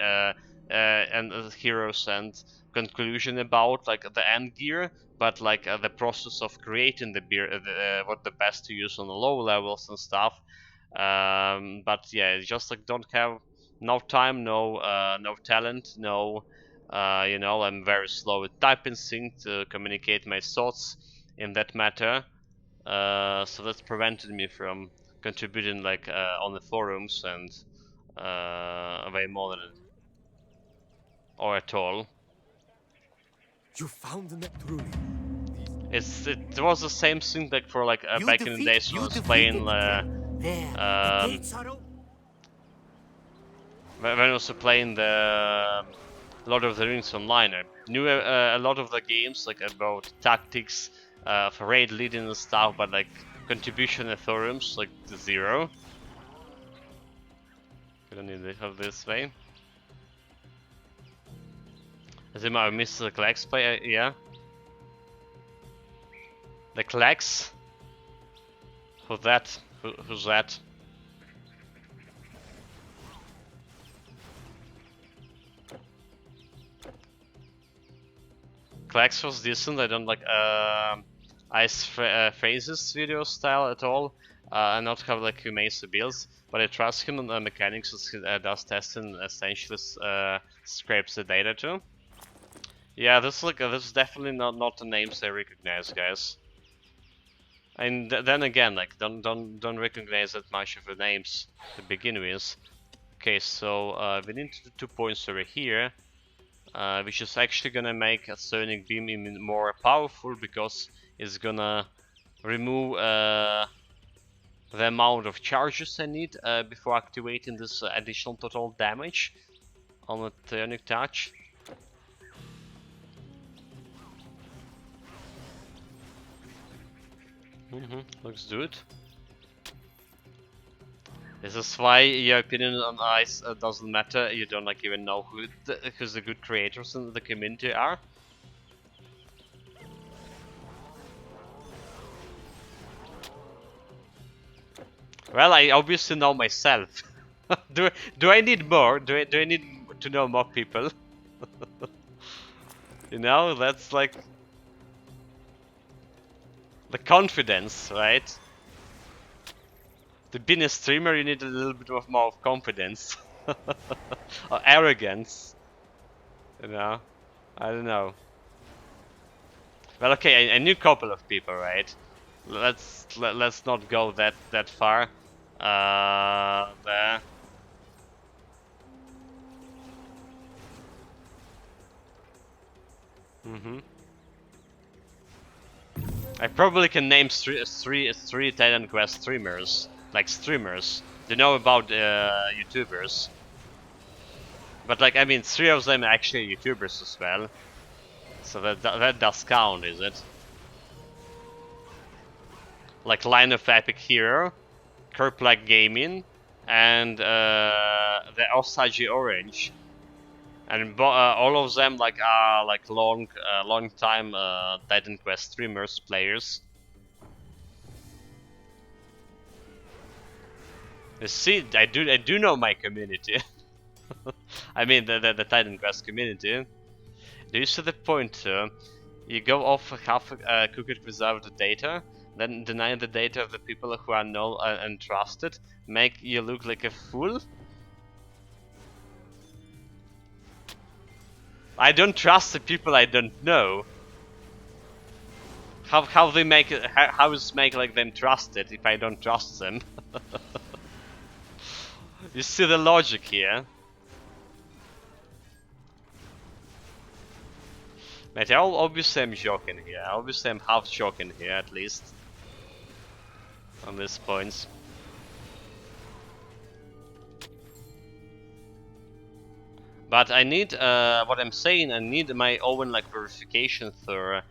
and heroes and conclusion about like the end gear, but like the process of creating the beer, what the best to use on the low levels and stuff. But yeah, just like don't have no time, no talent, no you know, I'm very slow at typing sync to communicate my thoughts in that matter. So that's prevented me from contributing like on the forums and way more than it, or at all. You found the truly. It was the same thing like for like back in the days when I was playing when I was playing the Lord of the Rings Online. I knew a lot of the games like about tactics for raid leading and stuff, but like contribution in forums like 0. I don't need to have this way. As in I missed the Klax play, yeah. The Klax? Who's that? Who's that? Klax was decent. I don't like Ice Phases video style at all. I not have like Humasa builds, but I trust him on the mechanics as he does testing and essentially scrapes the data too. Yeah, this is definitely not the names I recognize, guys. And then again, like don't recognize that much of the names to begin with. Okay, so we need 2 points over here, which is actually gonna make a Sonic Beam even more powerful because it's gonna remove the amount of charges I need before activating this additional total damage on the Psionic Touch. Looks good. This is why your opinion on Ice doesn't matter. You don't like even know who the good creators in the community are. Well, I obviously know myself. do I need more? Do I need to know more people? You know, that's like the confidence, right? To be a streamer, you need a little bit of more of confidence or arrogance. You know, I don't know. Well, okay, I knew a couple of people, right? Let's not go that far. There. I probably can name three Titan Quest streamers, like streamers. They know about YouTubers. But like, I mean, 3 of them are actually YouTubers as well. So that does count, is it? Like Line of Epic Hero, Kerplak Gaming, and the Osage Orange. And all of them like are like long time Titan Quest streamers, players. You see, I do know my community. I mean the Titan Quest community. Do you see the point? You go off half cooked without the data, then deny the data of the people who are known and trusted, make you look like a fool? I don't trust the people I don't know. How they make it? How is make like them trusted if I don't trust them? You see the logic here? Mate, obviously I'm joking here. Obviously I'm half joking here at least. On these points. But I need, what I'm saying, I need my own like verification for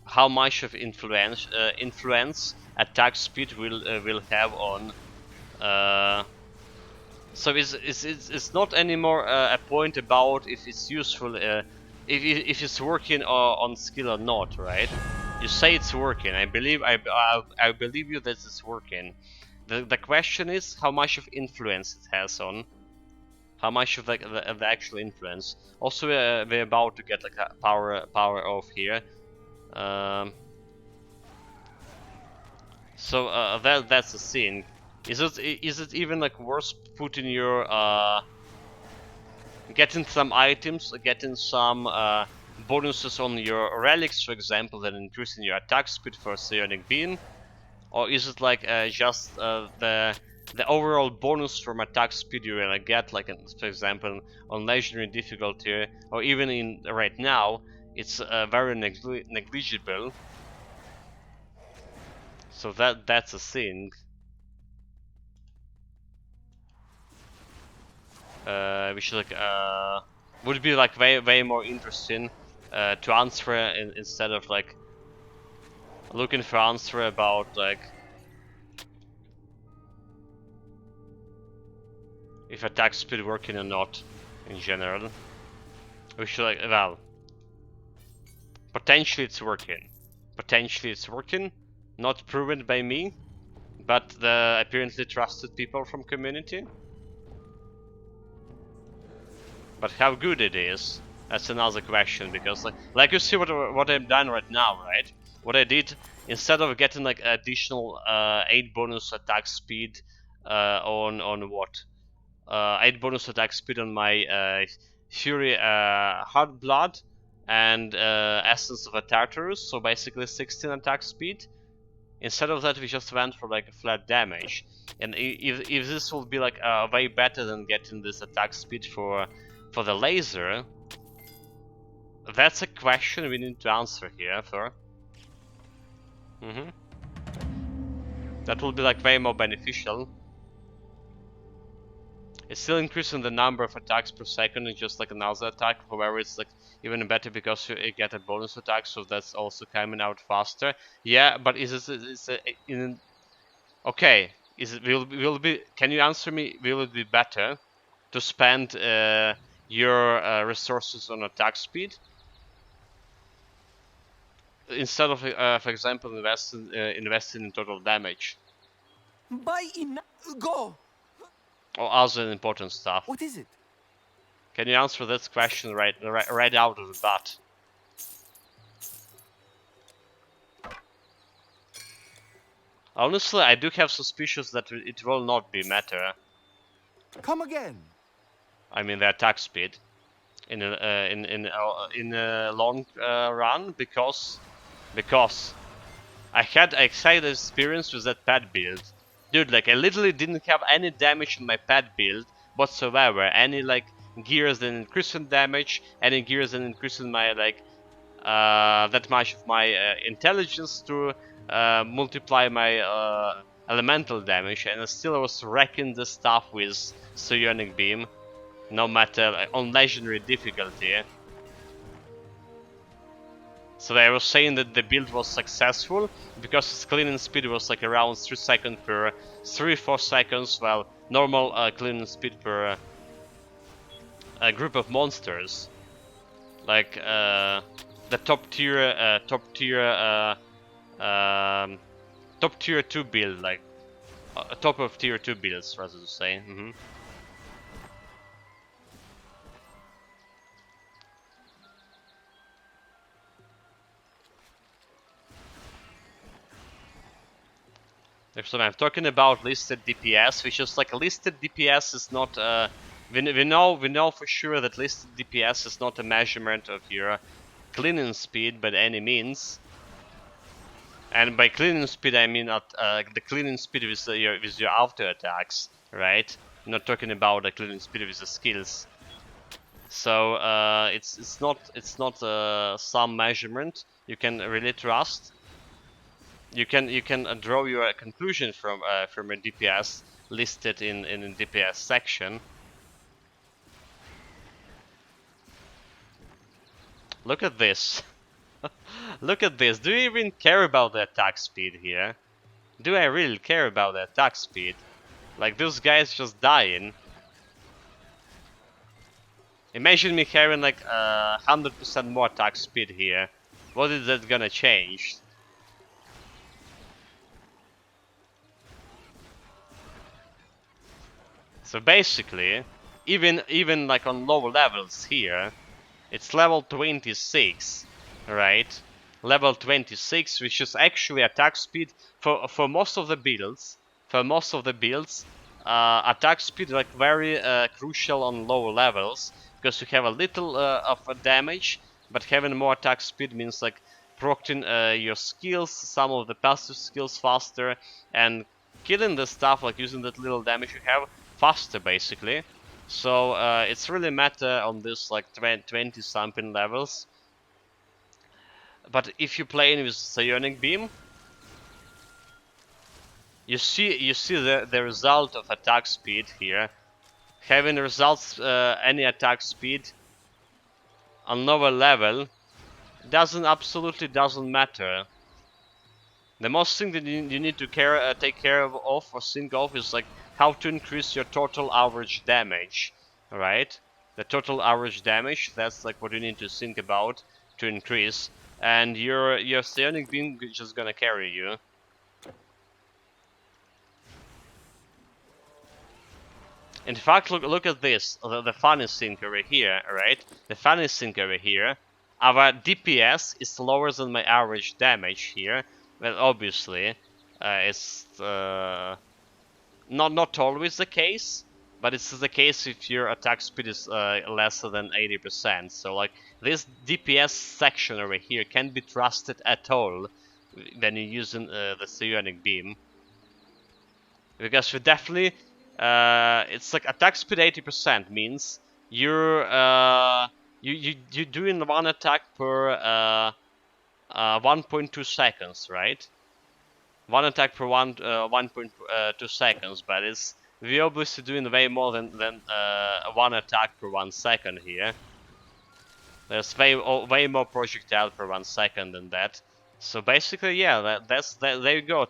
how much of influence attack speed will have on. So it's not anymore a point about if it's useful, if it's working on skill or not, right? You say it's working. I believe you that it's working. The question is how much of influence it has on. How much of the actual influence? Also, we're about to get like a power off here. So that's the thing. Is it even like worth putting your getting some items, getting some bonuses on your relics, for example, than increasing your attack speed for Psionic Beam, or is it like just the overall bonus from attack speed you're gonna get, like for example on legendary difficulty, or even in right now, it's very negligible. So that's a thing. Which like would be like way more interesting to answer instead of like looking for answer about like if attack speed working or not in general. We should like, well, potentially it's working. Potentially it's working. Not proven by me, but the apparently trusted people from community. But how good it is, that's another question, because like you see what I've done right now, right? What I did, instead of getting like additional 8 bonus attack speed on what? 8 bonus attack speed on my Fury Hard Blood and Essence of a Tartarus, so basically 16 attack speed. Instead of that, we just went for like a flat damage. And if this will be like way better than getting this attack speed for the laser, that's a question we need to answer here. For that will be like way more beneficial. It's still increasing the number of attacks per second, and just like another attack. However, it's like even better because you get a bonus attack, so that's also coming out faster. Yeah, but okay? Is it will be? Can you answer me? Will it be better to spend your resources on attack speed instead of, for example, investing in total damage Go! or other important stuff? What is it? Can you answer this question right out of the bat? Honestly, I do have suspicions that it will not be matter. Come again. I mean, the attack speed in a long run, because I had a excited experience with that pad build. Dude, like I literally didn't have any damage in my pad build whatsoever. Any like gears that increasing damage, any gears that increasing my like that much of my intelligence to multiply my elemental damage, and I still was wrecking the stuff with Psionic Beam, no matter on legendary difficulty. So I was saying that the build was successful because its cleaning speed was like around 3 seconds per 3-4 seconds, while normal cleaning speed per a group of monsters, like the top tier 2 build, like top of tier 2 builds, rather to say. So I'm talking about listed DPS, which is like listed DPS is not. We know for sure that listed DPS is not a measurement of your cleaning speed by any means. And by cleaning speed, I mean the cleaning speed with your auto attacks, right? I'm not talking about the cleaning speed with the skills. So it's not some measurement you can really trust. You can draw your conclusion from a DPS listed in the DPS section. Look at this. Look at this. Do you even care about the attack speed here? Do I really care about the attack speed? Like, this guy is just dying. Imagine me having like 100% more attack speed here. What is that gonna change? So basically, even like on lower levels here, it's level 26, right? Level 26, which is actually attack speed for most of the builds. For most of the builds, attack speed like very crucial on lower levels, because you have a little of a damage, but having more attack speed means like procting your skills, some of the passive skills faster, and killing the stuff like using that little damage you have faster, basically. So it's really matter on this like 20 something levels. But if you play with Psionic Beam, you see the result of attack speed here. Having results any attack speed on lower level absolutely doesn't matter. The most thing that you need to take care of or think of is like how to increase your total average damage, right? The total average damage, that's like what you need to think about to increase, and your Psionic Beam is just gonna carry you. In fact, look at this, the funny thing over here, right? The funny thing over here, our DPS is lower than my average damage here. Well, obviously, it's not always the case, but it's the case if your attack speed is lesser than 80%. So like this DPS section over here can't be trusted at all, when you're using the psionic beam, because we definitely it's like attack speed 80% means you're you're doing one attack per 1.2 seconds, right? One attack per 1.2 seconds, but we're obviously doing way more than one attack per 1 second here. There's way more projectile per 1 second than that. So basically, yeah, there you go.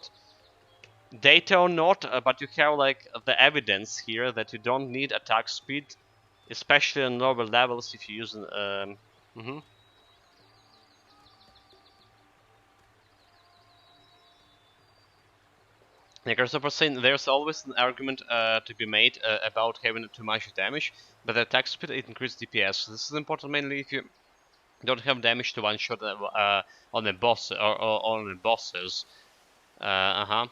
Data or not, but you have like the evidence here that you don't need attack speed, especially on lower levels if you're using. Like Christopher saying, there's always an argument to be made about having too much damage, but the attack speed it increases DPS. This is important mainly if you don't have damage to one shot on the boss or on the bosses. Well,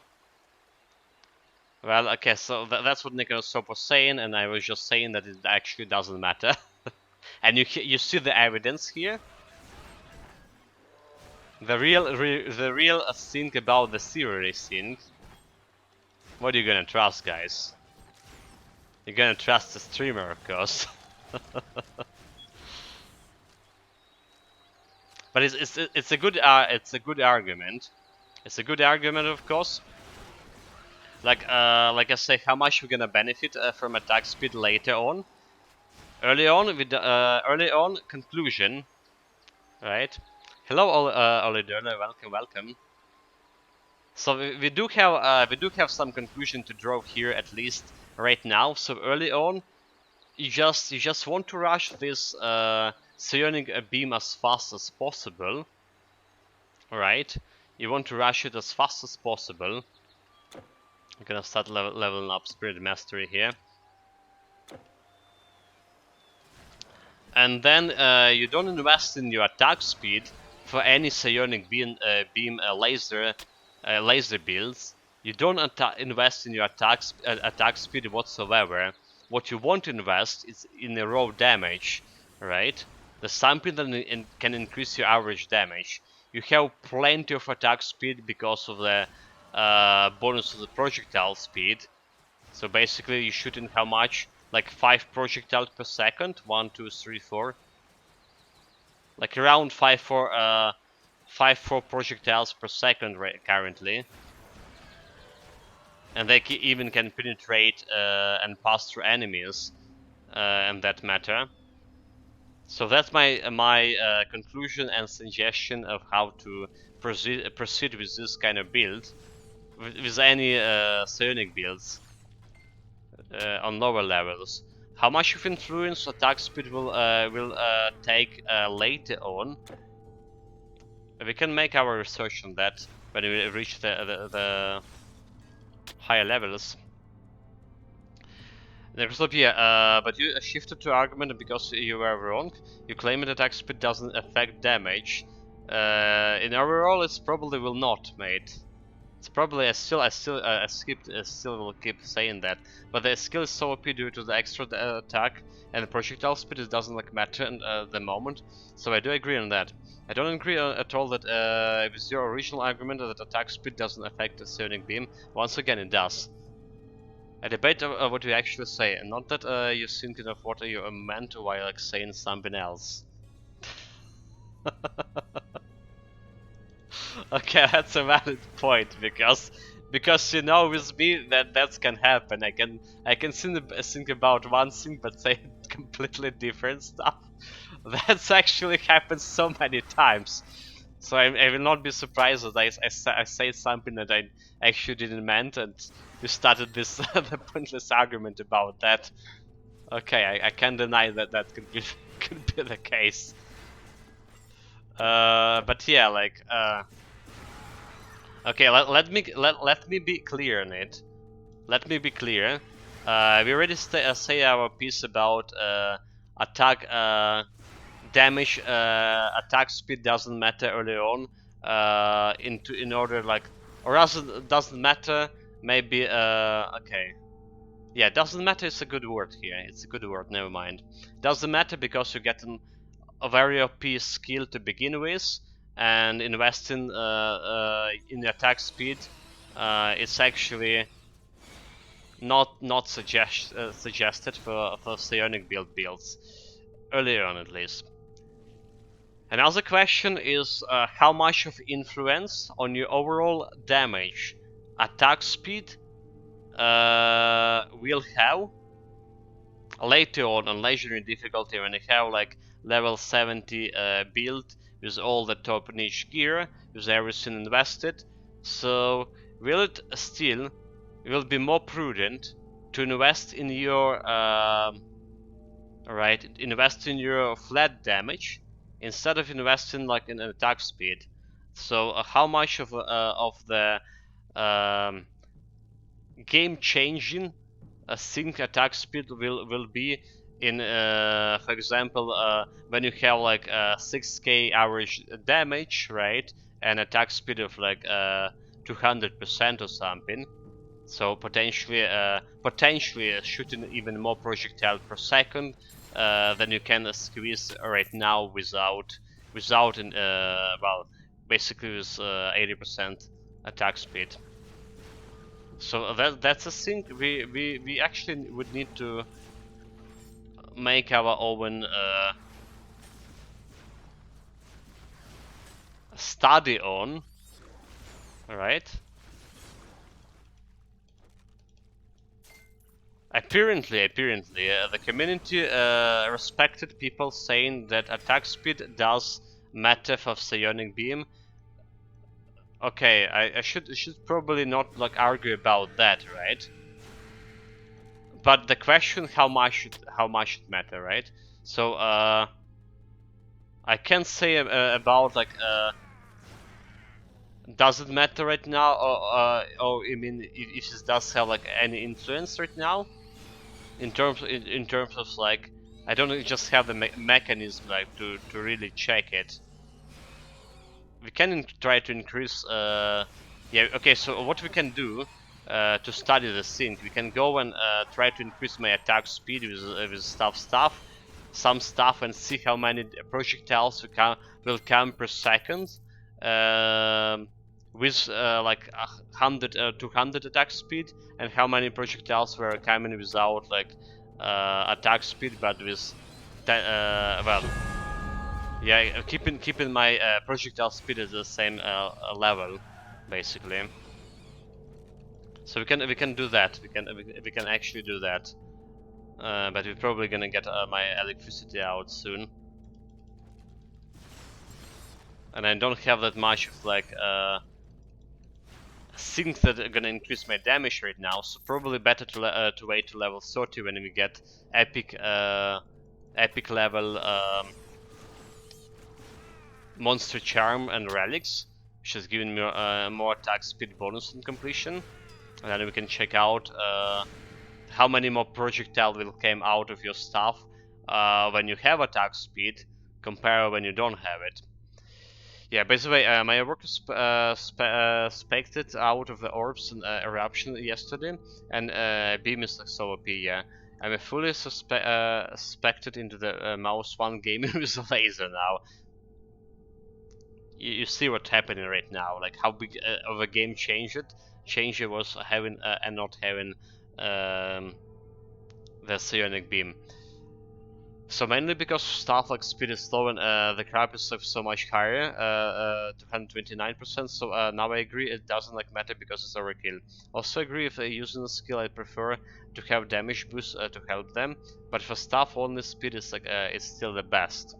okay, so that's what Nikolosop was saying, and I was just saying that it actually doesn't matter. And you see the evidence here. The real thing about the theory thing. What are you gonna trust, guys? You're gonna trust the streamer, of course. But it's a good argument. It's a good argument, of course. Like I say, how much we're gonna benefit from attack speed later on. Early on, conclusion, right? Hello, Olidurner, welcome. So we do have some conclusion to draw here, at least right now. So early on, you just want to rush this psionic beam as fast as possible, right? You want to rush it as fast as possible. I'm gonna start leveling up Spirit Mastery here. And then you don't invest in your attack speed for any psionic beam laser builds. You don't invest in your attack speed whatsoever. What you want to invest is in the raw damage, right? The something that can increase your average damage. You have plenty of attack speed because of the bonus of the projectile speed. So basically, you shoot in how much? Like 5 projectiles per second. 1, 2, 3, 4. Like around 5-4 projectiles per second currently. And they even can penetrate and pass through enemies in that matter. So that's my conclusion and suggestion of how to proceed with this kind of build, with any psionic builds on lower levels. How much of influence attack speed will take later on? We can make our research on that when we reach the higher levels. Necrosopia, but you shifted to argument because you were wrong. You claim that attack speed doesn't affect damage. In overall, it probably will not, mate. It's probably I still will keep saying that. But the skill is so OP due to the extra attack and the projectile speed. It doesn't like matter at the moment. So I do agree on that. I don't agree at all that with your original argument that attack speed doesn't affect the psionic beam. Once again, it does. I debate what you actually say, and not that you're thinking of what you meant while like saying something else. Okay, that's a valid point because you know with me that can happen. I can think about one thing but say completely different stuff. That's actually happened so many times. So I will not be surprised that I say something that I actually didn't meant, and you started this the pointless argument about that. Okay, I can't deny that could be the case. But yeah, like okay, let me be clear on it. Let me be clear. We already say our piece about attack damage, attack speed doesn't matter early on. In order like, or else it doesn't matter. Maybe okay. Yeah, doesn't matter. It's a good word here. It's a good word. Never mind. Doesn't matter because you're getting a very OP skill to begin with, and investing in attack speed, it's actually not suggested for psionic builds, earlier on at least. Another question is how much of influence on your overall damage attack speed will have later on legendary difficulty, when you have like level 70 build with all the top niche gear, with everything invested. So will it still be more prudent to invest in your invest in your flat damage instead of investing like in attack speed? So how much of the game changing sync attack speed will be in for example when you have like 6k average damage, right, and attack speed of like 200% or something, so potentially shooting even more projectile per second than you can squeeze right now without well, basically with 80% attack speed. So that's a thing we actually would need to make our own study on, right? Apparently, the community respected people saying that attack speed does matter for Psionic Beam. Okay, I should probably not like argue about that, right? But the question, how much it matter, right? So I can say about like does it matter right now, or I mean if it does have like any influence right now in terms of like I don't just have the mechanism like to really check it. We can try to increase yeah, okay, so what we can do to study the sync, we can go and try to increase my attack speed with some stuff and see how many projectiles will come per second with like 200 attack speed, and how many projectiles were coming without like attack speed but with well, yeah, keeping my projectile speed at the same level, basically. So we can do that. We can actually do that. But we're probably gonna get my electricity out soon, and I don't have that much of like things that are gonna increase my damage right now. So probably better to wait to level 30 when we get epic level. Monster Charm and Relics, which is giving me more attack speed bonus on completion, and then we can check out how many more projectile will come out of your stuff when you have attack speed compared when you don't have it. Yeah, by the way, my work spected out of the orbs and eruption yesterday, and beam is like so OP, yeah. I'm fully suspected into the mouse one game with a laser now. You see what's happening right now, like how big of a game changer was having and not having the psionic beam. So mainly because stuff like speed is slow and the crap is so much higher, 229%. So now I agree it doesn't like matter because it's overkill. Also agree if using the skill I prefer to have damage boost to help them, but for stuff only speed is like it's still the best.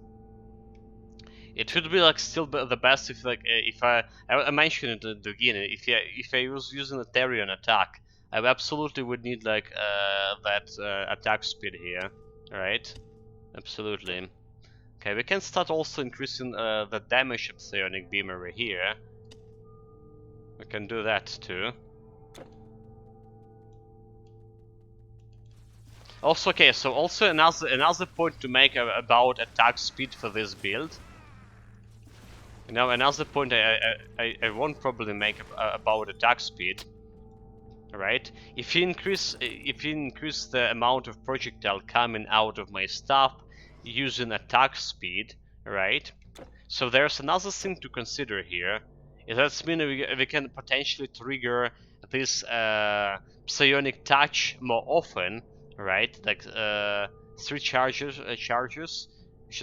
It should be like still the best if like if I mentioned it at the beginning, if I was using a Therion attack, I absolutely would need like that attack speed here, right? Absolutely. Okay, we can start also increasing the damage of Psionic Beam over here. We can do that too. Also, okay, so also another point to make about attack speed for this build. Now another point I won't probably make about attack speed, right? If you increase the amount of projectile coming out of my stuff using attack speed, right? So there's another thing to consider here. It does mean we can potentially trigger this psionic touch more often, right? Like 3 charges, which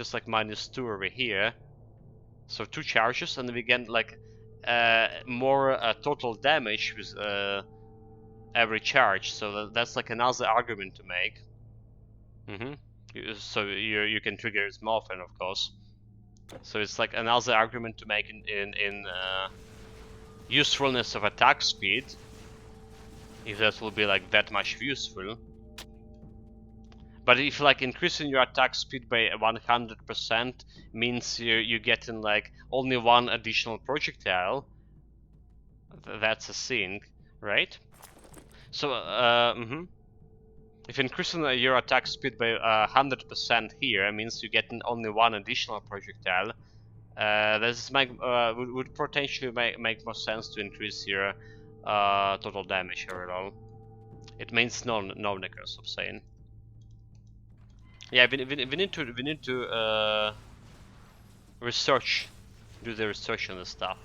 is like -2 over here. So 2 charges, and we get like more total damage with every charge. So that's like another argument to make. So you can trigger it more often, of course. So it's like another argument to make in usefulness of attack speed, if that will be like that much useful. But if like increasing your attack speed by 100% means you're getting like only 1 additional projectile, that's a thing, right? So if increasing your attack speed by 100% here means you're getting only 1 additional projectile, this would potentially make more sense to increase your total damage overall. It means no niggers, I'm saying. Yeah, we need to research, do the research on this stuff.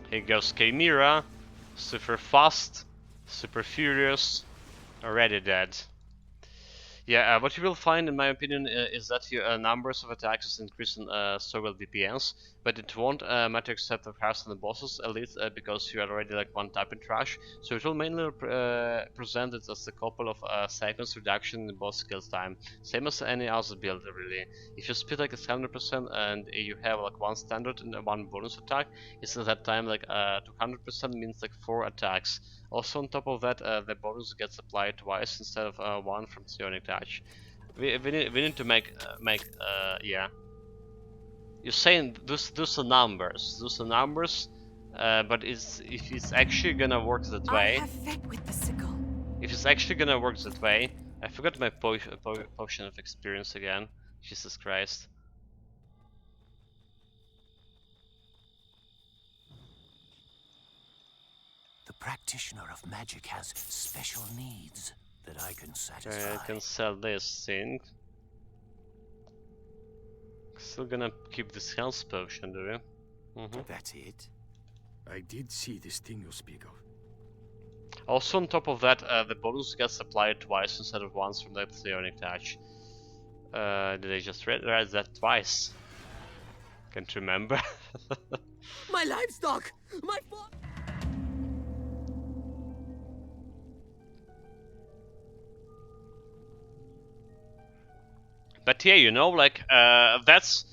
Here goes Chimera, super fast, super furious, already dead. Yeah, what you will find, in my opinion, is that your numbers of attacks is increasing several DPS, but it won't matter except for cars and the bosses, at least because you are already like 1 type in trash. So it will mainly present it as a couple of seconds reduction in the boss skills time, same as any other build really. If you speed like 100% and you have like 1 standard and 1 bonus attack, it's at that time like 200% means like 4 attacks. Also on top of that, the bonus gets applied twice instead of 1 from psionic touch. We need to make yeah. You're saying those are numbers, but if it's actually gonna work that way. I have fed with the sickle. If it's actually gonna work that way, I forgot my potion of experience again. Jesus Christ. The practitioner of magic has special needs that I can satisfy. I can sell this thing. Still gonna keep this health potion, do we? That's it? I did see this thing you speak of. Also on top of that, the bonus gets applied twice instead of once from that psionic touch. Did I just read that twice? Can't remember. My livestock! My farm! But yeah, you know, like that's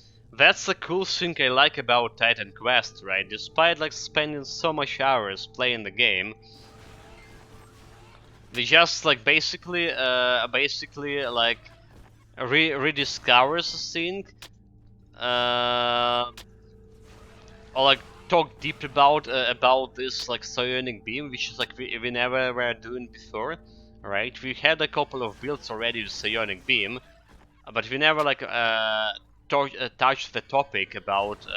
the cool thing I like about Titan Quest, right? Despite like spending so much hours playing the game, they just like basically like rediscovers the thing, or like talk deep about this like psionic beam, which is like we never were doing before, right? We had a couple of builds already with psionic beam, but we never like touched the topic about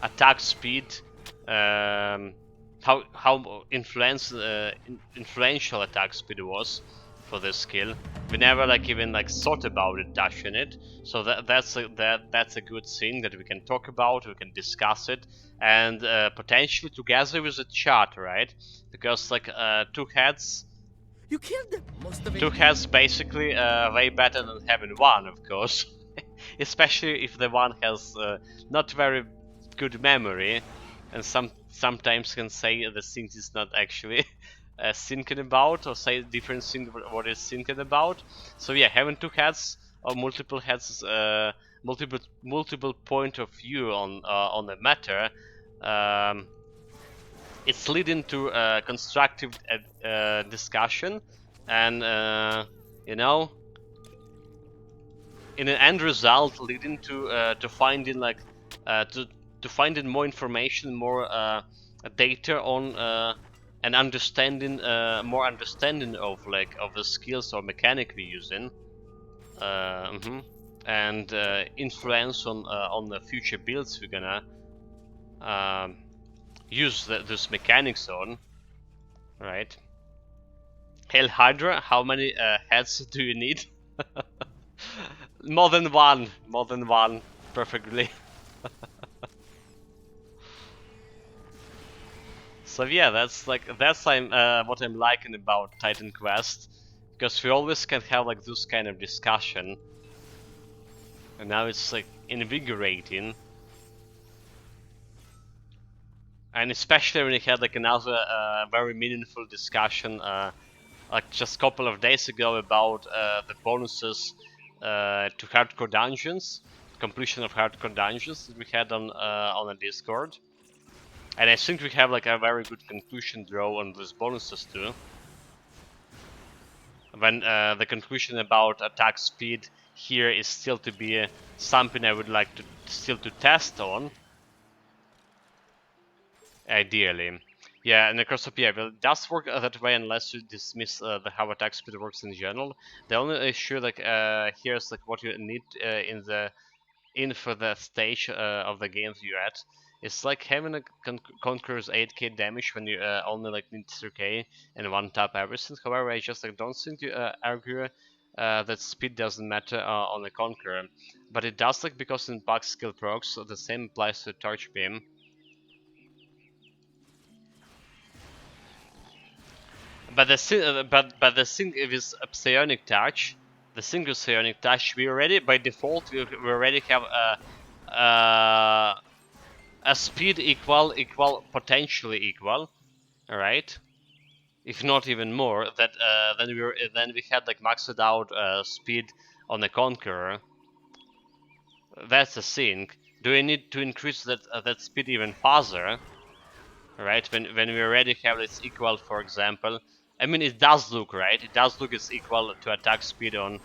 attack speed, how influential attack speed was for this skill. We never like even like thought about it, touching it. So that's a good thing that we can talk about, we can discuss it, and potentially together with the chat, right? Because like 2 heads. You killed them! Most of it. 2 heads basically way better than having 1, of course. Especially if the one has not very good memory, and sometimes can say the thing is not actually thinking about, or say different thing what it's thinking about. So yeah, having 2 heads or multiple heads, multiple point of view on the matter, it's leading to constructive discussion, and you know, in an end result leading to finding like to finding more information, more data on and understanding, more understanding of like of the skills or mechanic we're using, and influence on the future builds we're gonna use this mechanics on, right? Hail Hydra, how many heads do you need? More than one, perfectly. So yeah, that's what I'm liking about Titan Quest, because we always can have like this kind of discussion, and now it's like invigorating, and especially when we had like another very meaningful discussion like just a couple of days ago about the bonuses to hardcore dungeons, completion of hardcore dungeons that we had on a Discord. And I think we have like a very good conclusion draw on these bonuses too. When the conclusion about attack speed here is still to be something I would like to still to test on. Ideally. Yeah, and Necrosopia, well, it does work that way unless you dismiss how attack speed works in general. The only issue like here's like what you need for the stage of the game that you're at. It's like having a Conqueror's 8k damage when you only like need 3k and one tap everything. However, I just like don't think you argue that speed doesn't matter on a Conqueror, but it does like because in bug skill procs, so the same applies to Torch Beam. But the thing is Psionic Touch, the single Psionic Touch, we already by default we already have a speed equal potentially equal, alright? If not even more. That then we had like maxed out speed on the Conqueror. That's the thing. Do we need to increase that speed even further? Right? When we already have this equal, for example. I mean, it does look, right? It does look it's equal to attack speed on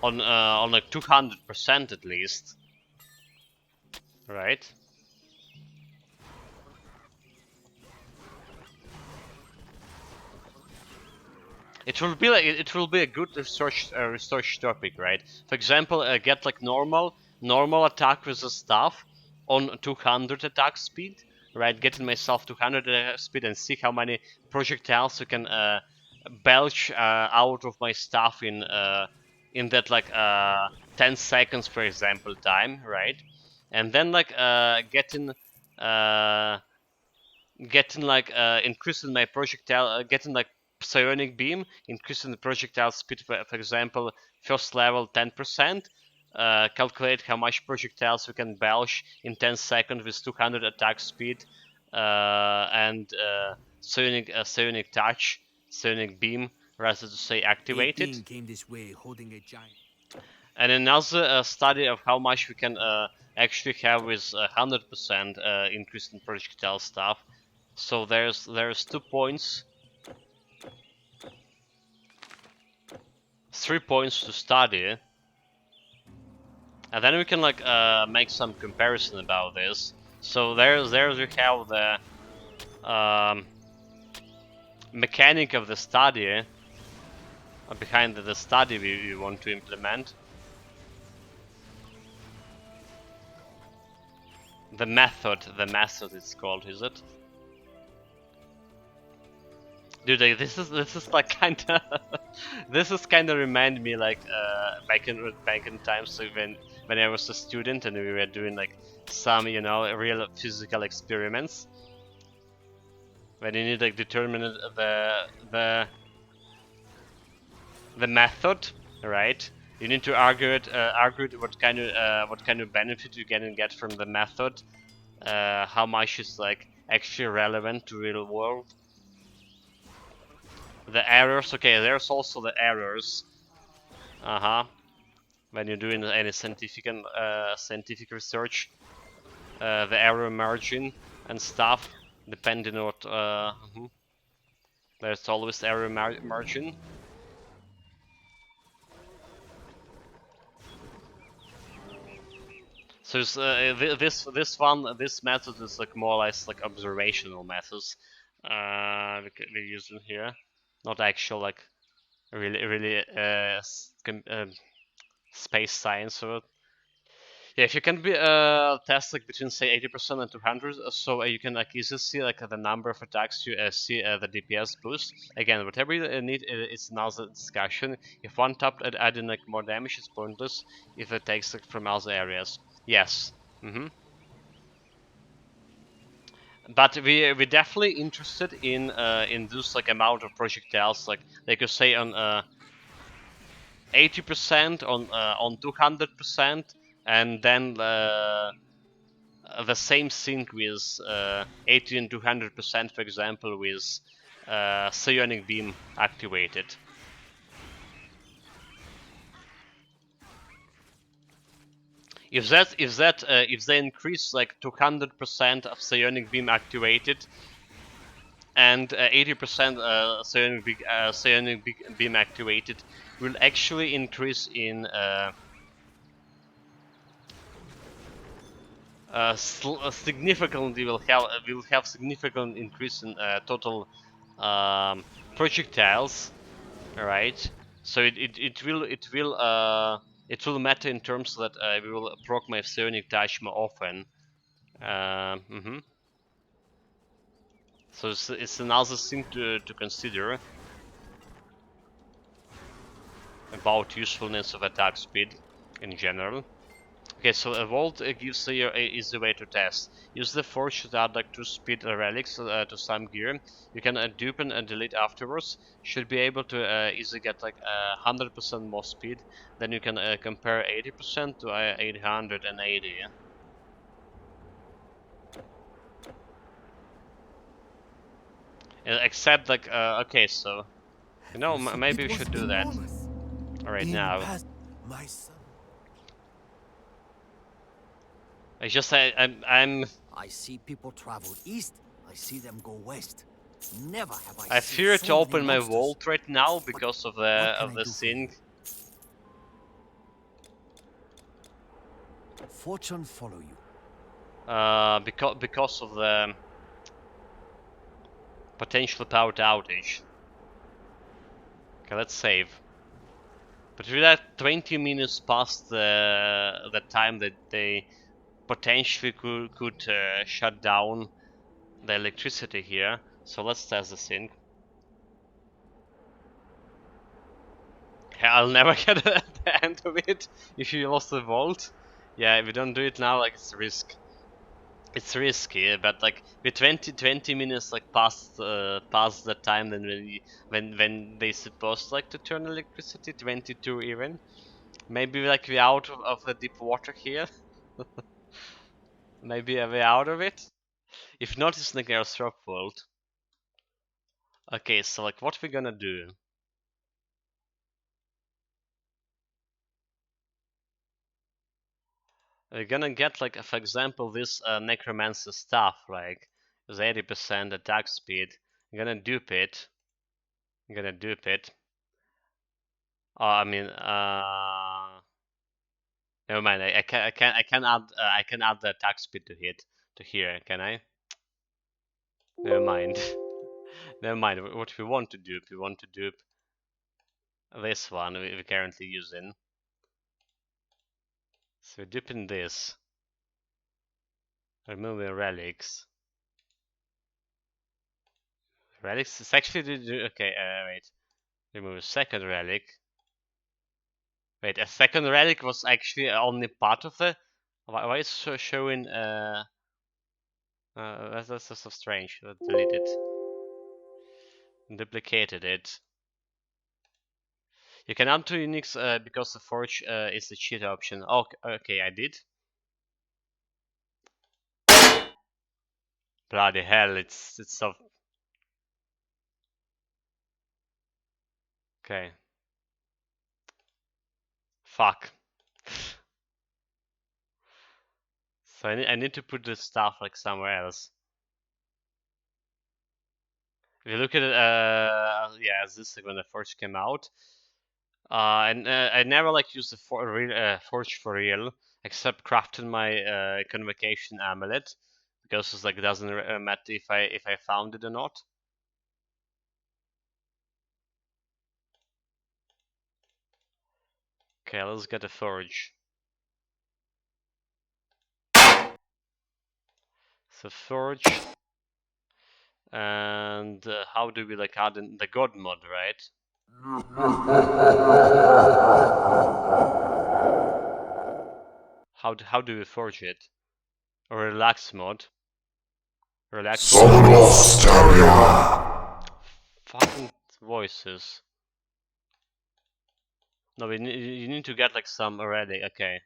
like 200% at least, right? It will be a good research topic, right? For example, get like normal attack with the staff on 200 attack speed, right? Getting myself 200 speed and see how many projectiles you can belch out of my staff in that like 10 seconds, for example, time, right? And then like getting like increasing my projectile, getting like psionic beam, increasing the projectile speed, for example, first level 10%. Calculate how much projectiles we can belch in 10 seconds with 200 attack speed, and psionic touch, psionic beam, rather to say activated. 18 came this way holding a giant. And another study of how much we can actually have with 100% increase in projectile stuff. So there's 2 points, 3 points to study, and then we can like make some comparison about this. So there we have the mechanic of the study behind the study we want to implement. The method it's called, is it? Dude, this is like kinda this is kinda remind me like back in times when I was a student and we were doing like some real physical experiments. When you need like determine the method, right? You need to argue what kind of benefit you can get from the method, how much is like actually relevant to real world. The errors, okay, there's also the errors. When you're doing any scientific research, the error margin and stuff, depending on what. There's always error margin. So this method is like more or less like observational methods we're using here, not actual like really space science. Or Yeah, if you can be test like between say 80% and 200, so you can like easily see like the number of attacks you see the DPS boost. Again, whatever you need is another discussion. If one tap at adding like more damage, it's pointless if it takes like from other areas. Yes. But we're definitely interested in this like amount of projectiles, like you say on 80% on 200%, and then the same thing with 80 and 200%, for example, with psionic beam activated. If they increase like 200% of psionic beam activated and 80% psionic beam activated, will actually increase in significantly will have significant increase in total projectiles, right? So it will matter in terms that we will proc my psionic touch more often. So it's another thing to consider about usefulness of attack speed in general. Okay, so a vault gives you a easy way to test. Use the forge to add like 2 speed relics to some gear. You can dupe and delete afterwards. Should be able to easily get like 100% more speed. Then you can compare 80% to 880. Except like okay, so you know maybe we should do that right now. My son. I just I'm I see people travel east, I see them go west. Never have I seen fear so to open many my monsters. vault right now But because of what can I the do for you? thing. Fortune follow you. Because of the potential power outage. Okay, let's save. But we're at 20 minutes past the time that they potentially could shut down the electricity here. So let's test this thing. I'll never get the end of it if you lost the vault. Yeah, if we don't do it now, like it's a risk. It's risky, but like we're 20 minutes like past the time then when they supposed like to turn electricity, 22 even. Maybe like we're out of the deep water here. Maybe we're out of it. If not, it's like our swap world. Okay, so like what we're gonna do? We're gonna get like for example this necromancer stuff, like with 80% attack speed. I'm gonna dupe it. Oh, I mean, never mind. I can add the attack speed to here. Can I? Never mind. Never mind. What we want to dupe? We want to dupe this one we're currently using. So we're duping this. Removing relics. Relics is actually okay. Wait. Remove a second relic. Wait, a second relic was actually only part of the. Why is it showing? That's so strange. Delete it. Duplicated it. You can add to Unix because the forge is the cheat option. Okay, I did. Bloody hell! It's so. Okay. Fuck. So I need to put this stuff like somewhere else. If you look at it, yeah, as this like when the Forge came out, and I never like used the Forge for real, except crafting my Convocation Amulet, because it's like it doesn't matter if I found it or not. Okay, let's get a Forge. So forge. And how do we like add in the god mod, right? How do we forge it? Or relax mod? Relax. Fucking voices. No, you need to get like some already. Okay.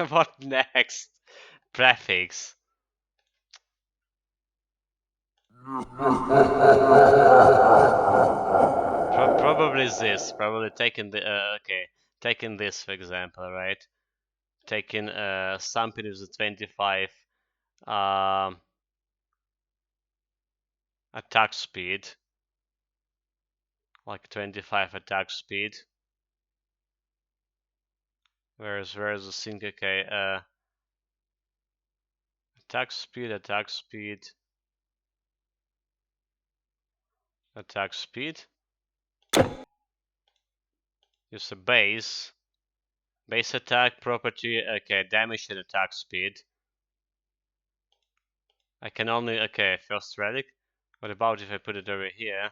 What next? Prefix. Probably this. Probably taking the okay. Taking this for example, right? Taking something with a 25 attack speed. Like 25 attack speed. Where's the sync? Okay, attack speed, attack speed, attack speed. Use a base attack property. Okay, damage and attack speed. I can only first relic. What about if I put it over here?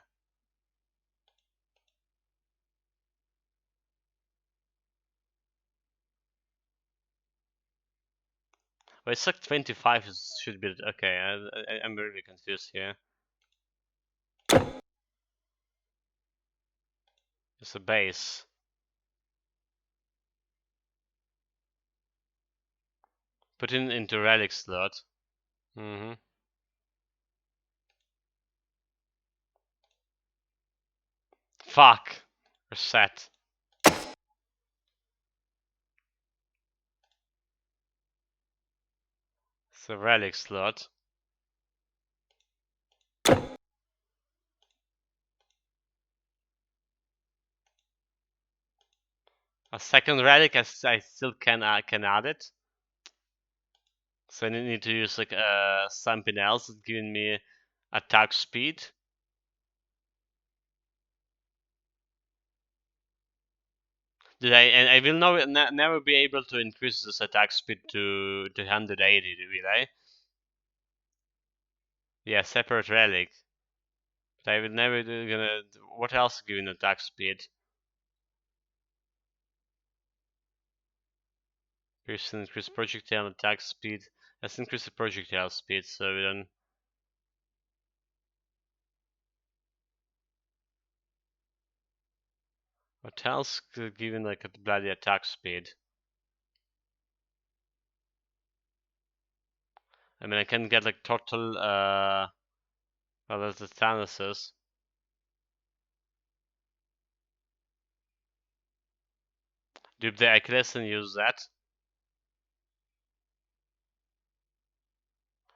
Well, it's like 25 should be okay. I'm really confused here. It's a base. Put in into relic slot. Fuck. Reset. It's a relic slot. A second relic, I still can add it. So I need to use like something else that's giving me attack speed. And I will never be able to increase this attack speed to 180, will I? Yeah, separate relic. But I will never gonna. What else giving attack speed? Increase projectile attack speed. Let's increase the projectile speed so we don't. What else giving like a bloody attack speed? I mean, I can get like total. Well, there's the Thanoses. Dupe the Achilles and use that.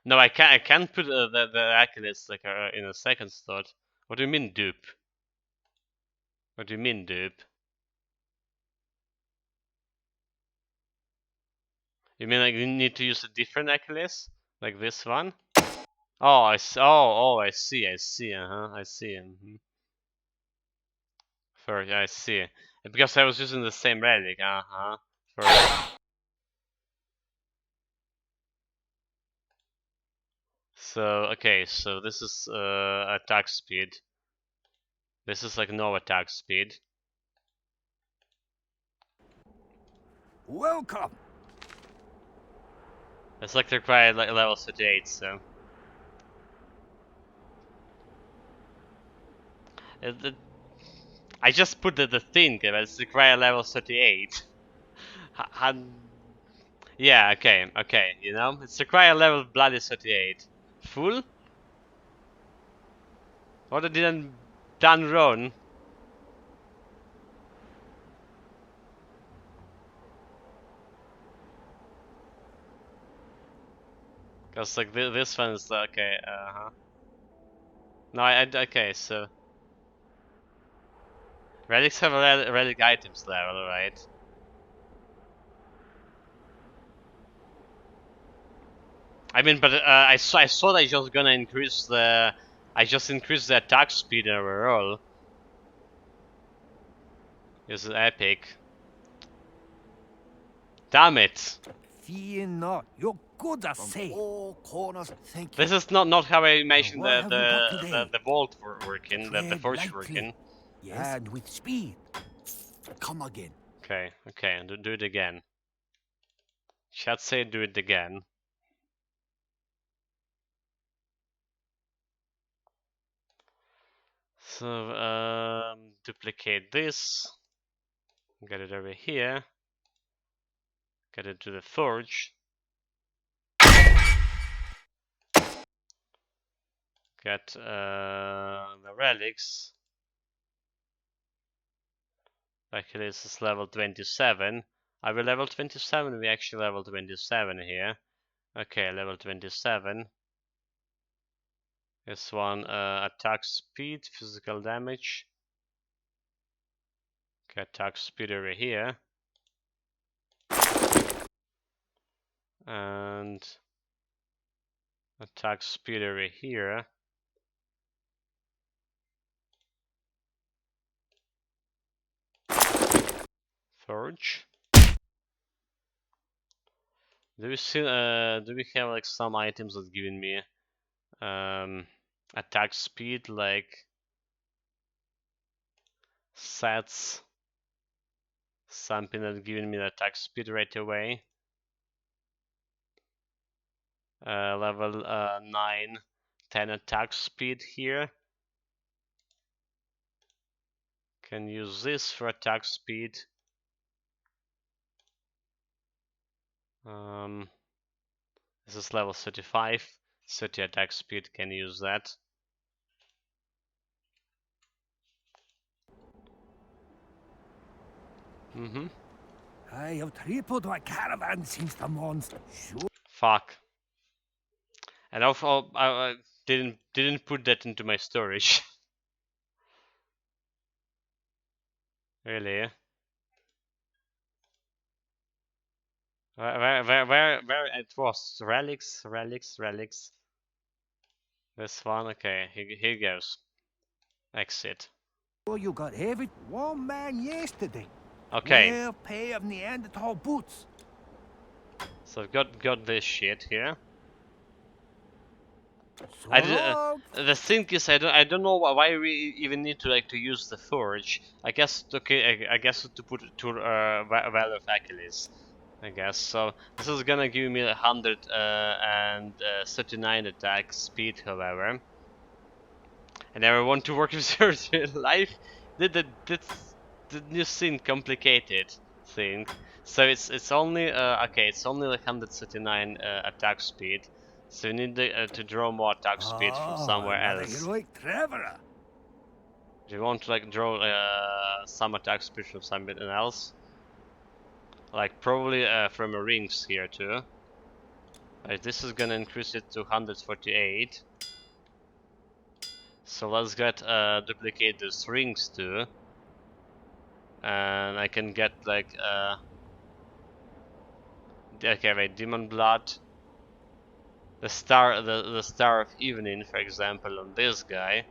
No, I can't put the Achilles like in a second slot. What do you mean dupe? What do you mean dupe? You mean like you need to use a different Achilles, like this one? Oh, I see. Oh, I see. I see. I see. Sorry, I see. Because I was using the same relic. First. So okay, so this is attack speed. This is like no attack speed. Welcome. It's like required like level 38, so. I just put the thing, but it's required level 38. Yeah, okay, you know? It's required level bloody 38. Full? What I didn't done wrong? Cause like this one is okay, No, okay, so relics have a relic items level, right? I mean, but I thought I just gonna increase the. I just increased the attack speed overall. This is epic. Damn it! Fear not, you're good as From safe. all corners, thank you. This is not how I imagined what have we got today? the vault working, the Tread forge lightly. working. Yes? And with speed. Come again. Okay, okay, do it again. Chat say do it again. So duplicate this. Get it over here. Get it to the forge. Get the relics. Actually, this is level 27. Are we level 27? We actually level 27 here. Okay, level 27. This one, attack speed, physical damage. Okay, attack speed over here. And attack speed over here. Forge. Do we see? Do we have like some items that giving me attack speed, like sets? Something that's giving me the attack speed right away. Level 9, 10 attack speed here. Can use this for attack speed. This is level 35, 30 attack speed, can use that. I have tripled my caravan since the monster. Sure. Fuck. And also, I didn't put that into my storage. Really? Where it was? Relics. This one, okay, here goes. Exit. Oh, you got every one man yesterday. Okay, Well, pair of Neanderthal boots. so I've got this shit here. So I did, long. the thing is, I don't know why we even need to use the forge. I guess okay, I guess to put it to Valor of Achilles. I guess so. This is gonna give me 139 attack speed, however. I never want to work with Surgery Life. That's the new thing, complicated thing. So it's only okay. It's only like 139 attack speed. So you need to draw more attack speed from somewhere another else. heroic traveler. Do you want to like draw some attack speed from something else? Like probably from a rings here too. Right, this is gonna increase it to 148. So let's get duplicate these rings too. And I can get like okay, wait, demon blood. The star of evening, for example, on this guy.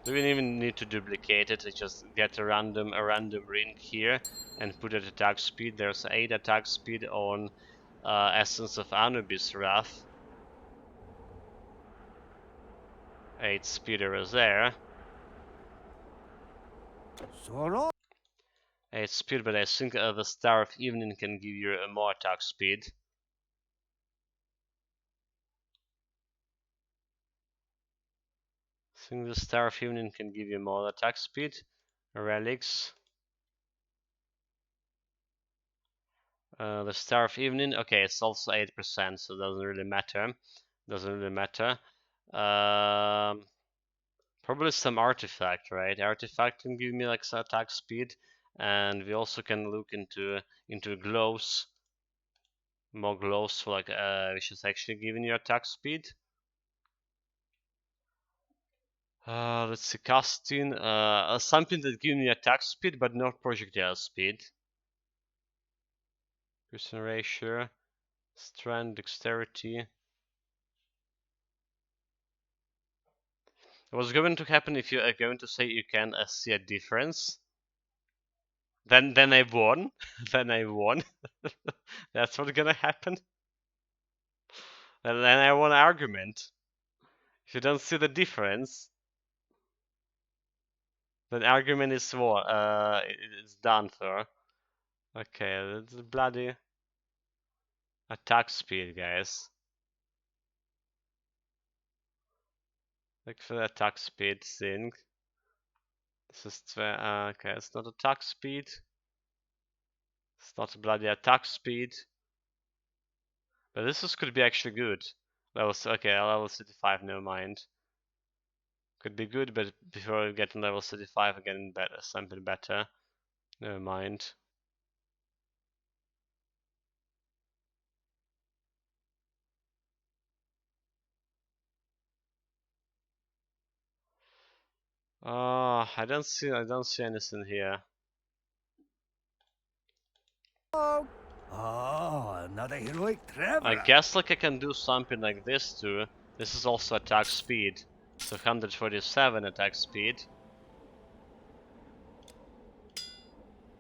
Do we even need to duplicate it? I just get a random ring here and put it at attack speed. There's 8 attack speed on Essence of Anubis Wrath. 8 speeder is there. So long. 8 speed, but I think the Star of Evening can give you more attack speed. I think the Star of Evening can give you more attack speed. Relics. The Star of Evening, okay, it's also 8%, so it doesn't really matter. Probably some artifact, right? Artifact can give me like some attack speed, and we also can look into glows. More glows for like which is actually giving you attack speed. Let's see, casting something that gives me attack speed but not projectile speed. Precision ratio, strength, dexterity. What's going to happen if you are going to say you can see a difference? Then I won. Then I won. That's what's gonna happen. And then I won argument. If you don't see the difference, then argument is what? It's done for. Okay, that's bloody attack speed, guys. Look for the attack speed thing. This is okay. It's not attack speed. It's not bloody attack speed. But this could be actually good. Okay, level 35. Never mind. Could be good, but before we get to level 35 again, better something better. Never mind. I don't see anything here. Oh, another heroic traveler. I guess like I can do something like this too. This is also attack speed. So 147 attack speed.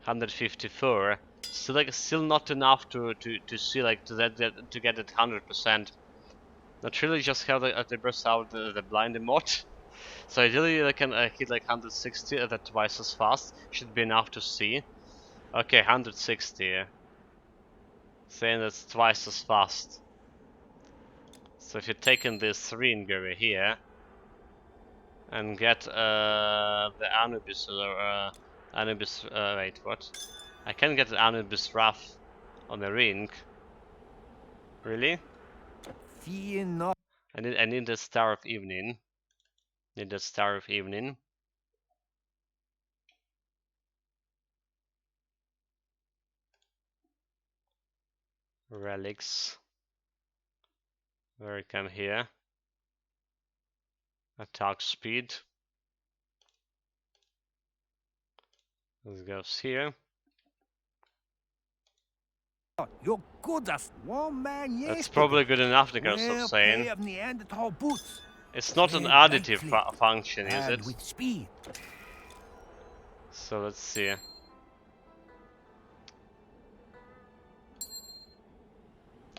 154. Still not enough to see like to get it 100%. Not really just how they burst out the blind mod. So ideally I can hit like 160 that twice as fast. Should be enough to see. Okay, 160. Saying that's twice as fast. So if you're taking this ring over here and get the Anubis or Anubis, wait, what? I can get the Anubis Wrath on the ring. Really? Fear not. I need the Star of Evening. Need the Star of Evening. Relics. Where it come here? Attack speed. This goes here. You're good as one man yesterday. That's probably good enough, the girls Well, are saying. pair of Neanderthal boots. It's not an Very additive lightly function, is and it? with speed. So let's see.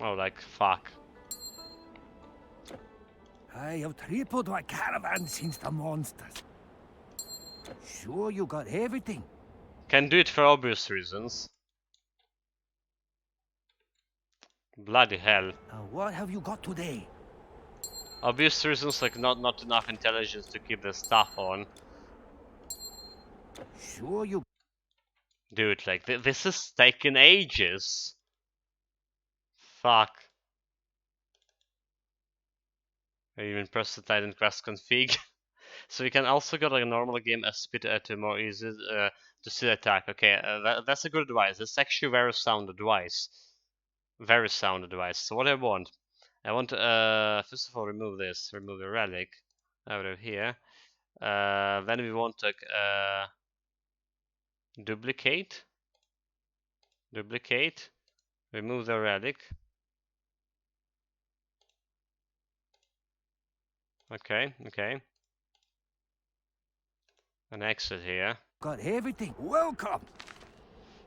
Oh, like fuck. I have tripled my caravan since the monsters. Sure you got everything? Can do it for obvious reasons. Bloody hell. What have you got today? Obvious reasons like not enough intelligence to keep the stuff on. Sure you... Dude, like this is taking ages. Fuck. I even press the Titan Quest config. So we can also go like a normal game a bit to more easy to see the attack. Okay, that's a good advice. It's actually very sound advice. Very sound advice. So what I want first of all remove this, remove the relic out of here. Then we want like duplicate, remove the relic. Okay. And exit here. Got everything. Welcome.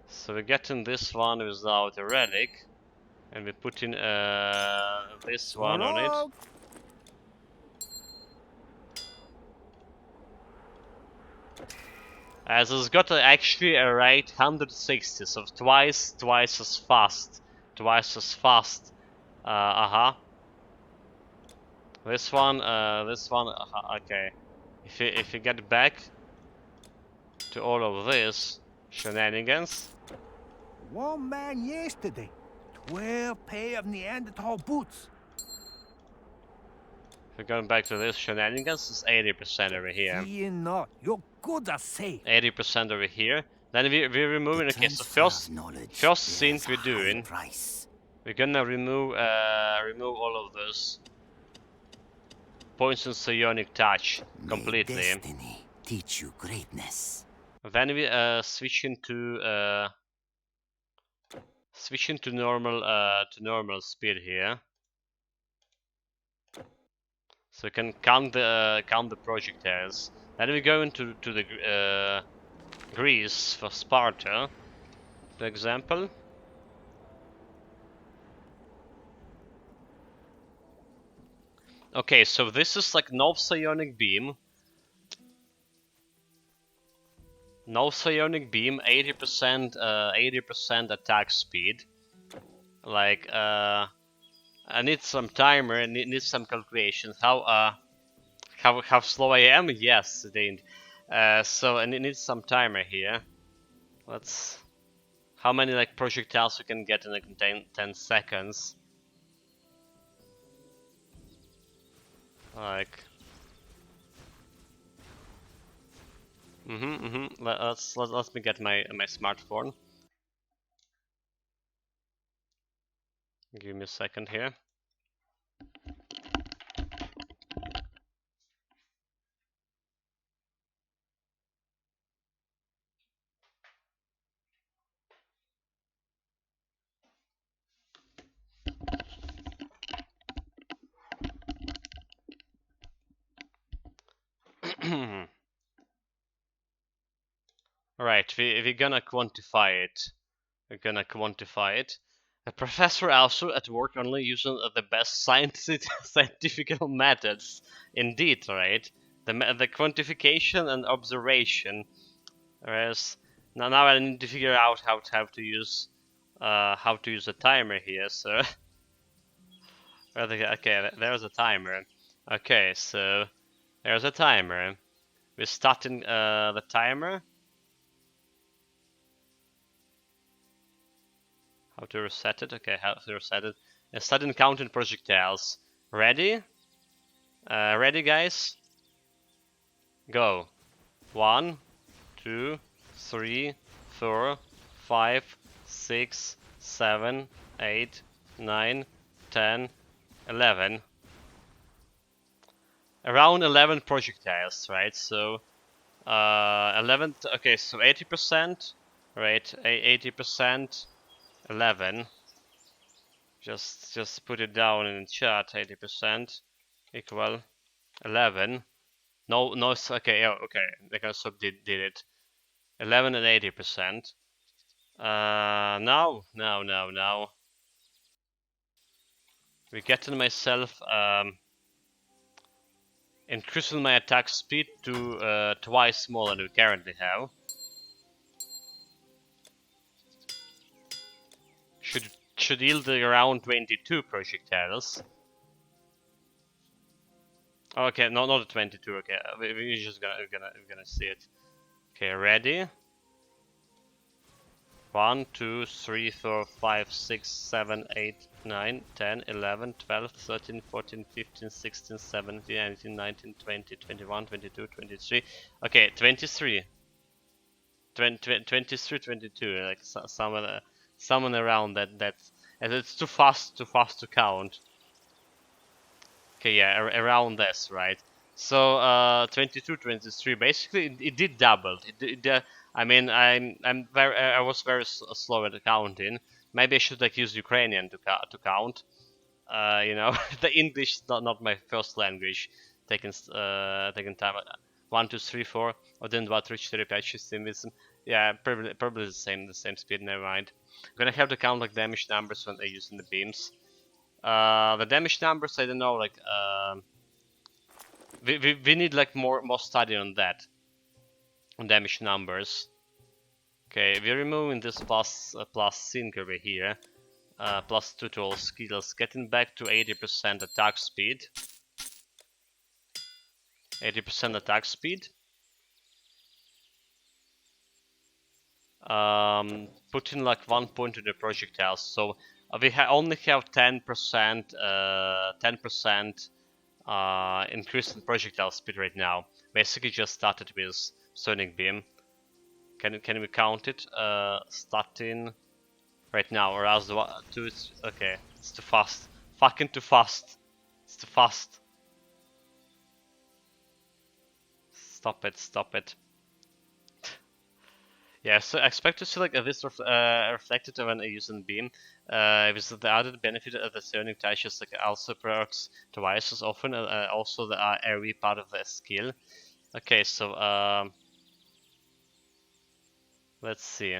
So we're getting this one without a relic, and we put in this one on it. As it's got actually a rate 160, so twice as fast. This one, okay. If you get back to all of this shenanigans. One man yesterday. 12 pair of Neanderthal boots. If you're going back to this shenanigans, it's 80% over here. Fear not. You're good as safe. 80% over here. Then we're removing. Okay, so first thing we're doing, we're gonna remove all of those points and psionic touch completely. May destiny teach you greatness. Then we switch into normal speed here. So we can count the projectiles. Then we go into the Greece for Sparta, for example. Okay, so this is like no psionic beam. No psionic beam, 80% attack speed. Like I need some timer and need some calculations. How slow I am? Yes, indeed. So I need some timer here. Let's. How many like projectiles we can get in like 10 seconds? Like. Let me get my smartphone. Give me a second here. Right, we're gonna quantify it. We're gonna quantify it. The professor also at work only using the best scientific methods. Indeed, right? The quantification and observation. Whereas now I need to figure out how to use a timer here. So okay, there's a timer. Okay, so there's a timer. We're starting the timer. How to reset it? Okay, how to reset it. And starting counting projectiles. Ready? Ready, guys? Go. 1, 2, 3, 4, 5, 6, 7, 8, 9, 10, 11. Around 11 projectiles, right? So 11. Okay, so 80%, right? 80%. 11. Just put it down in the chat. 80% equal 11. No. Okay. Yeah. Okay. The console did it. 11 and 80%. Now. We getting myself increasing my attack speed to twice more than we currently have. Should yield around 22 projectiles. Okay, no, not 22. Okay, we're just gonna see it. Okay, ready? 1, 2, 3, 4, 5, 6, 7, 8, 9, 10, 11, 12, 13, 14, 15, 16, 17, 18, 19, 20, 21, 22, 23. Okay, 23. 23, 22. Like someone around that. And it's too fast to count. Okay, yeah, around this, right? So 22, 23. Basically, it did double. I mean, I was very slow at counting. Maybe I should like use Ukrainian to count. You know, the English is not my first language. Taking time. 1, 2, 3, 4. 1, 2, 3, 4, 5, 6, 7, 8. Yeah, probably the same speed. Never mind. I'm gonna have to count like damage numbers when they're using the beams. The damage numbers, I don't know. Like we need like more study on that. On damage numbers. Okay, we're removing this plus sync over here. Plus 2 to all skills, getting back to 80% attack speed. 80% attack speed. Putting like 1 point to the projectiles, so we only have 10% increase in projectile speed right now. Basically, just started with Sonic Beam. Can we count it? Starting right now, or else okay, it's too fast. Fucking too fast. It's too fast. Stop it. Yeah, so I expect to see like this reflected when using beam. With the added benefit of the turning touches, like also perks twice as often. Also the AoE part of the skill. Okay, so let's see.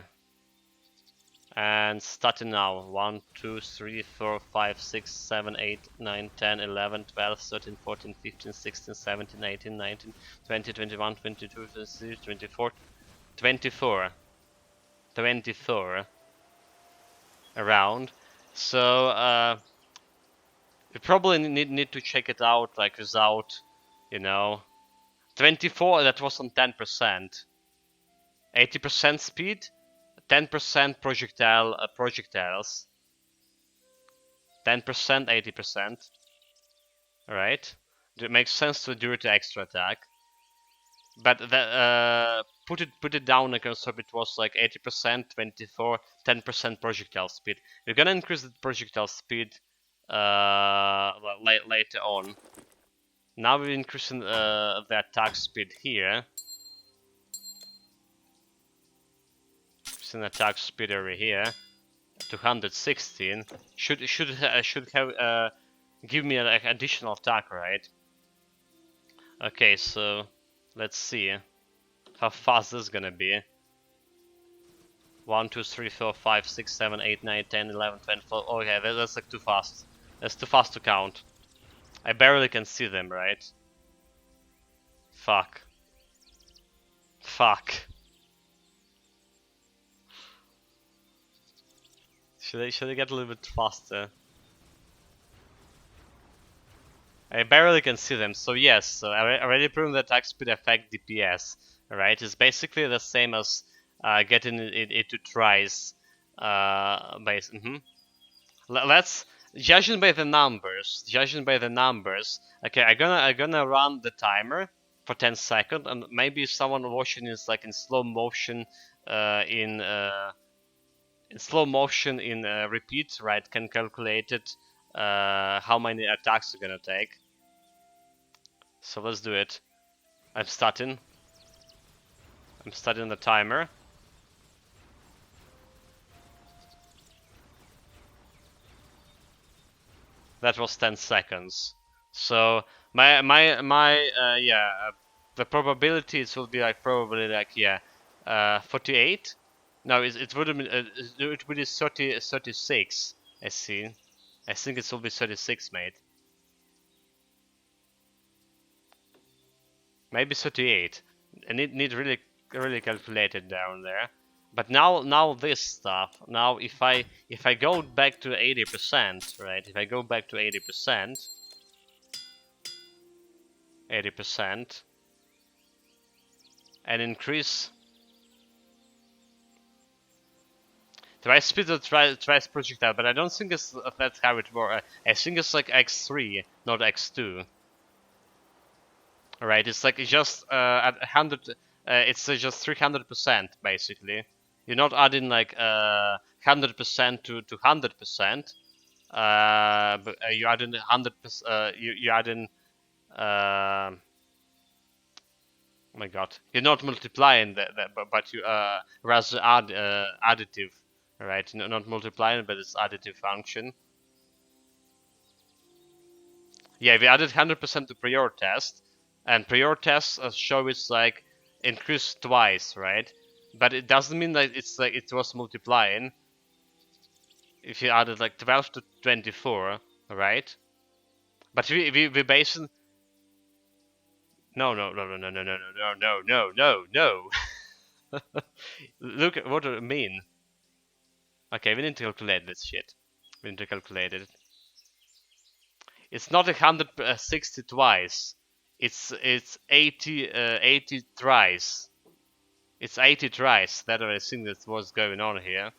And starting now. 1, 2, 3, 4, 5, 6, 7, 8, 9, 10, 11, 12, 13, 14, 15, 16, 17, 18, 19, 20, 21, 22, 23, 24, 24 around. So we probably need to check it out like without, you know, 24. That was on 10%, 80% speed, 10% projectiles, 10%, 80%. All right, it makes sense to do it to extra attack. But put it down again, so it was like 80%, 24, 10% projectile speed. We're gonna increase the projectile speed later on. Now we're increasing the attack speed here. Increasing attack speed over here to 116. Should have give me an additional attack, right? Okay, so let's see how fast this is gonna be. 1, 2, 3, 4, 5, 6, 7, 8, 9, 10, 11, 12, 14. Okay, that's like too fast. That's too fast to count. I barely can see them, right? Fuck. Fuck. Should I get a little bit faster? I barely can see them, so yes, so I already proven that attack speed affect DPS, right? It's basically the same as getting it to tries. Let's judging by the numbers. Okay, I'm gonna run the timer for 10 seconds, and maybe someone watching is like in slow motion, in slow motion in repeat, right? Can calculate it. How many attacks are gonna take. So let's do it. I'm starting the timer. That was 10 seconds. So the probabilities will be like probably like 48. No, it would have been it would be 36. I see. I think it will be 36, mate. Maybe 38. I need really calculate it down there. But now this stuff. Now if I go back to 80%, right? If I go back to 80%, and increase try speed or try projectile, but I don't think that's how it works. I think it's like X3, not X2. Right, it's like just at 100. It's just 300% basically. You're not adding like 100% to 100%. But you're adding 100%. You're adding. Oh my god, you're not multiplying but you rather add additive, right? Not multiplying, but it's additive function. Yeah, we added 100% to prior test. And prior tests show it's like increased twice, right? But it doesn't mean that it's like it was multiplying. If you added like 12 to 24, right? But we basing. No. Look at what I mean. Okay, we need to calculate this shit. We need to calculate it. It's not 160 twice. It's 80 tries. It's 80 tries. That I think that's what's going on here.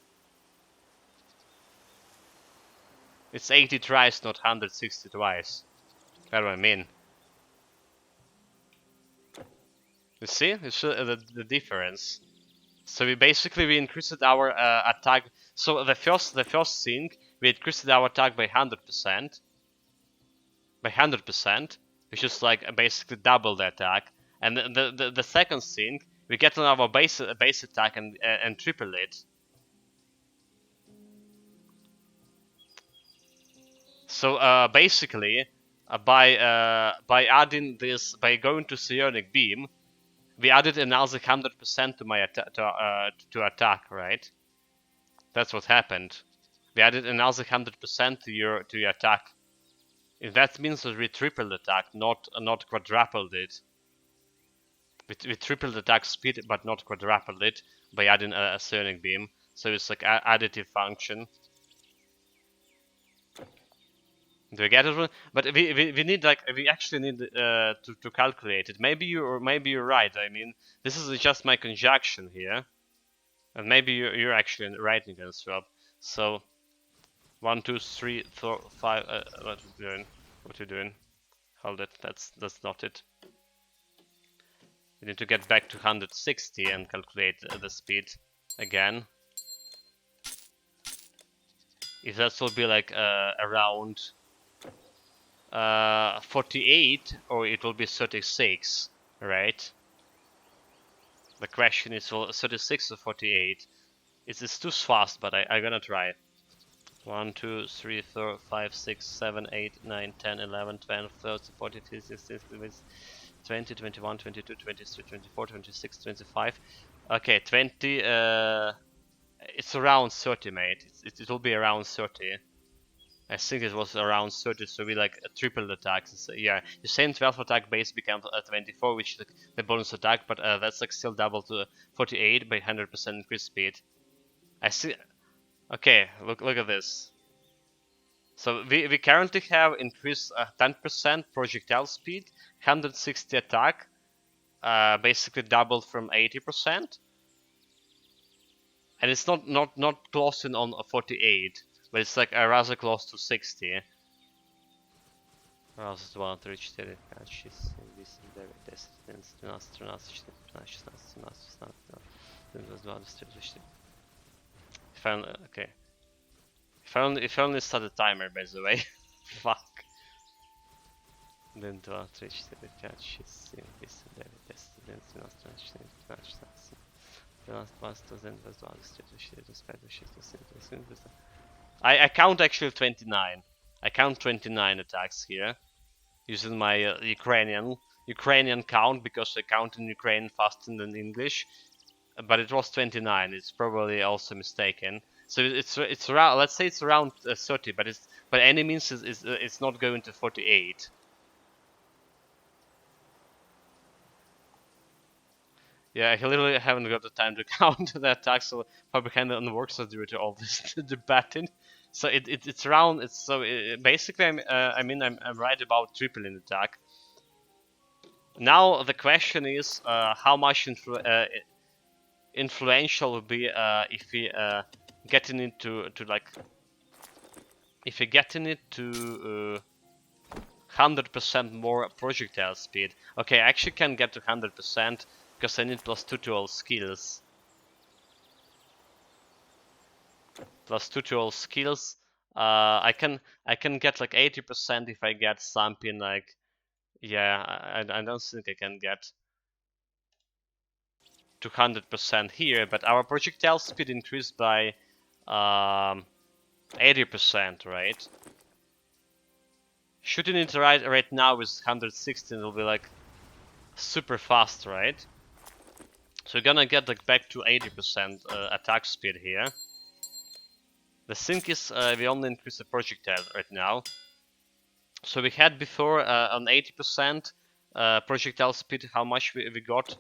It's 80 tries, not 160 twice. That's what I mean. You see? You see the difference. So we increased our attack. So the first thing, we increased our attack by 100%. By 100%. Which is like basically double the attack. And the second thing, we get on our base attack and triple it. So basically, by adding this, by going to Psionic Beam, we added another 100% to my to attack, right? That's what happened. We added another 100% to your attack. And that means that we tripled attack, not quadrupled it. We tripled attack speed, but not quadrupled it by adding a Psionic Beam. So it's like additive function. Do you get it? But we need like we actually need to calculate it. Maybe you're right. I mean, this is just my conjecture here, and maybe you're actually right against Rob. So 1, 2, 3, 4, 5. What are you doing? What are you doing? Hold it. That's not it. We need to get back to 160 and calculate the speed again. If that will be like around 48, or it will be 36, right? The question is, well, 36 or 48? It's too fast, but I'm gonna try. 1, 2, 3, 4, 5, 6, 7, 8, 9, 10, 11, 12, 13, 14, 15, 16, 20, 21, 22, 23, 24, 26, 25. Okay, 20. It's around 30, mate. It will be around 30. I think it was around 30, so we like tripled attacks. So, yeah, the same 12 attack base becomes 24, which is the bonus attack, but that's like still double to 48 by 100% increased speed. I see. Okay, look at this. So we currently have increased 10% projectile speed, 160 attack, basically doubled from 80%, and it's not closing on 48. But it's like rather close to 60. Раз, два, три, четыре, пять, шесть, семь, восемь, девять, десять, одиннадцать, двенадцать, тринадцать, четырнадцать, пятнадцать, шестнадцать, семнадцать, восемнадцать, девятнадцать, двадцать, двадцать три, 24. Okay. If I only start a timer, by the way. Fuck. 1, 2, 3, 4, 5, 6, 7, 8, 9, 10, 11, 12, 13, 14, 15, 16, 17, 18, 19, 20, 21, 22, 23, 24, 25, 26, 27, 28, 29. I count actually 29. I count 29 attacks here, using my Ukrainian count, because I count in Ukrainian faster than English. But it was 29. It's probably also mistaken. So it's around. Let's say it's around 30, but it's by any means it's not going to 48. Yeah, I literally haven't got the time to count the attacks, so probably kind of on the works due to all this debating. So it's around. It's so basically I'm right about tripling attack. Now the question is how much influential will be if we getting it to like if we getting it to 100% more projectile speed. Okay, I actually can get to 100% because I need +2 to all skills. +2 to all skills. I can get like 80% if I get something like, yeah, I don't think I can get 200% here, but our projectile speed increased by 80%, right? Shooting it right now with 116 will be like super fast, right? So we're gonna get like back to 80% attack speed here. The thing is, we only increase the projectile right now. So we had before on 80% projectile speed, how much we got,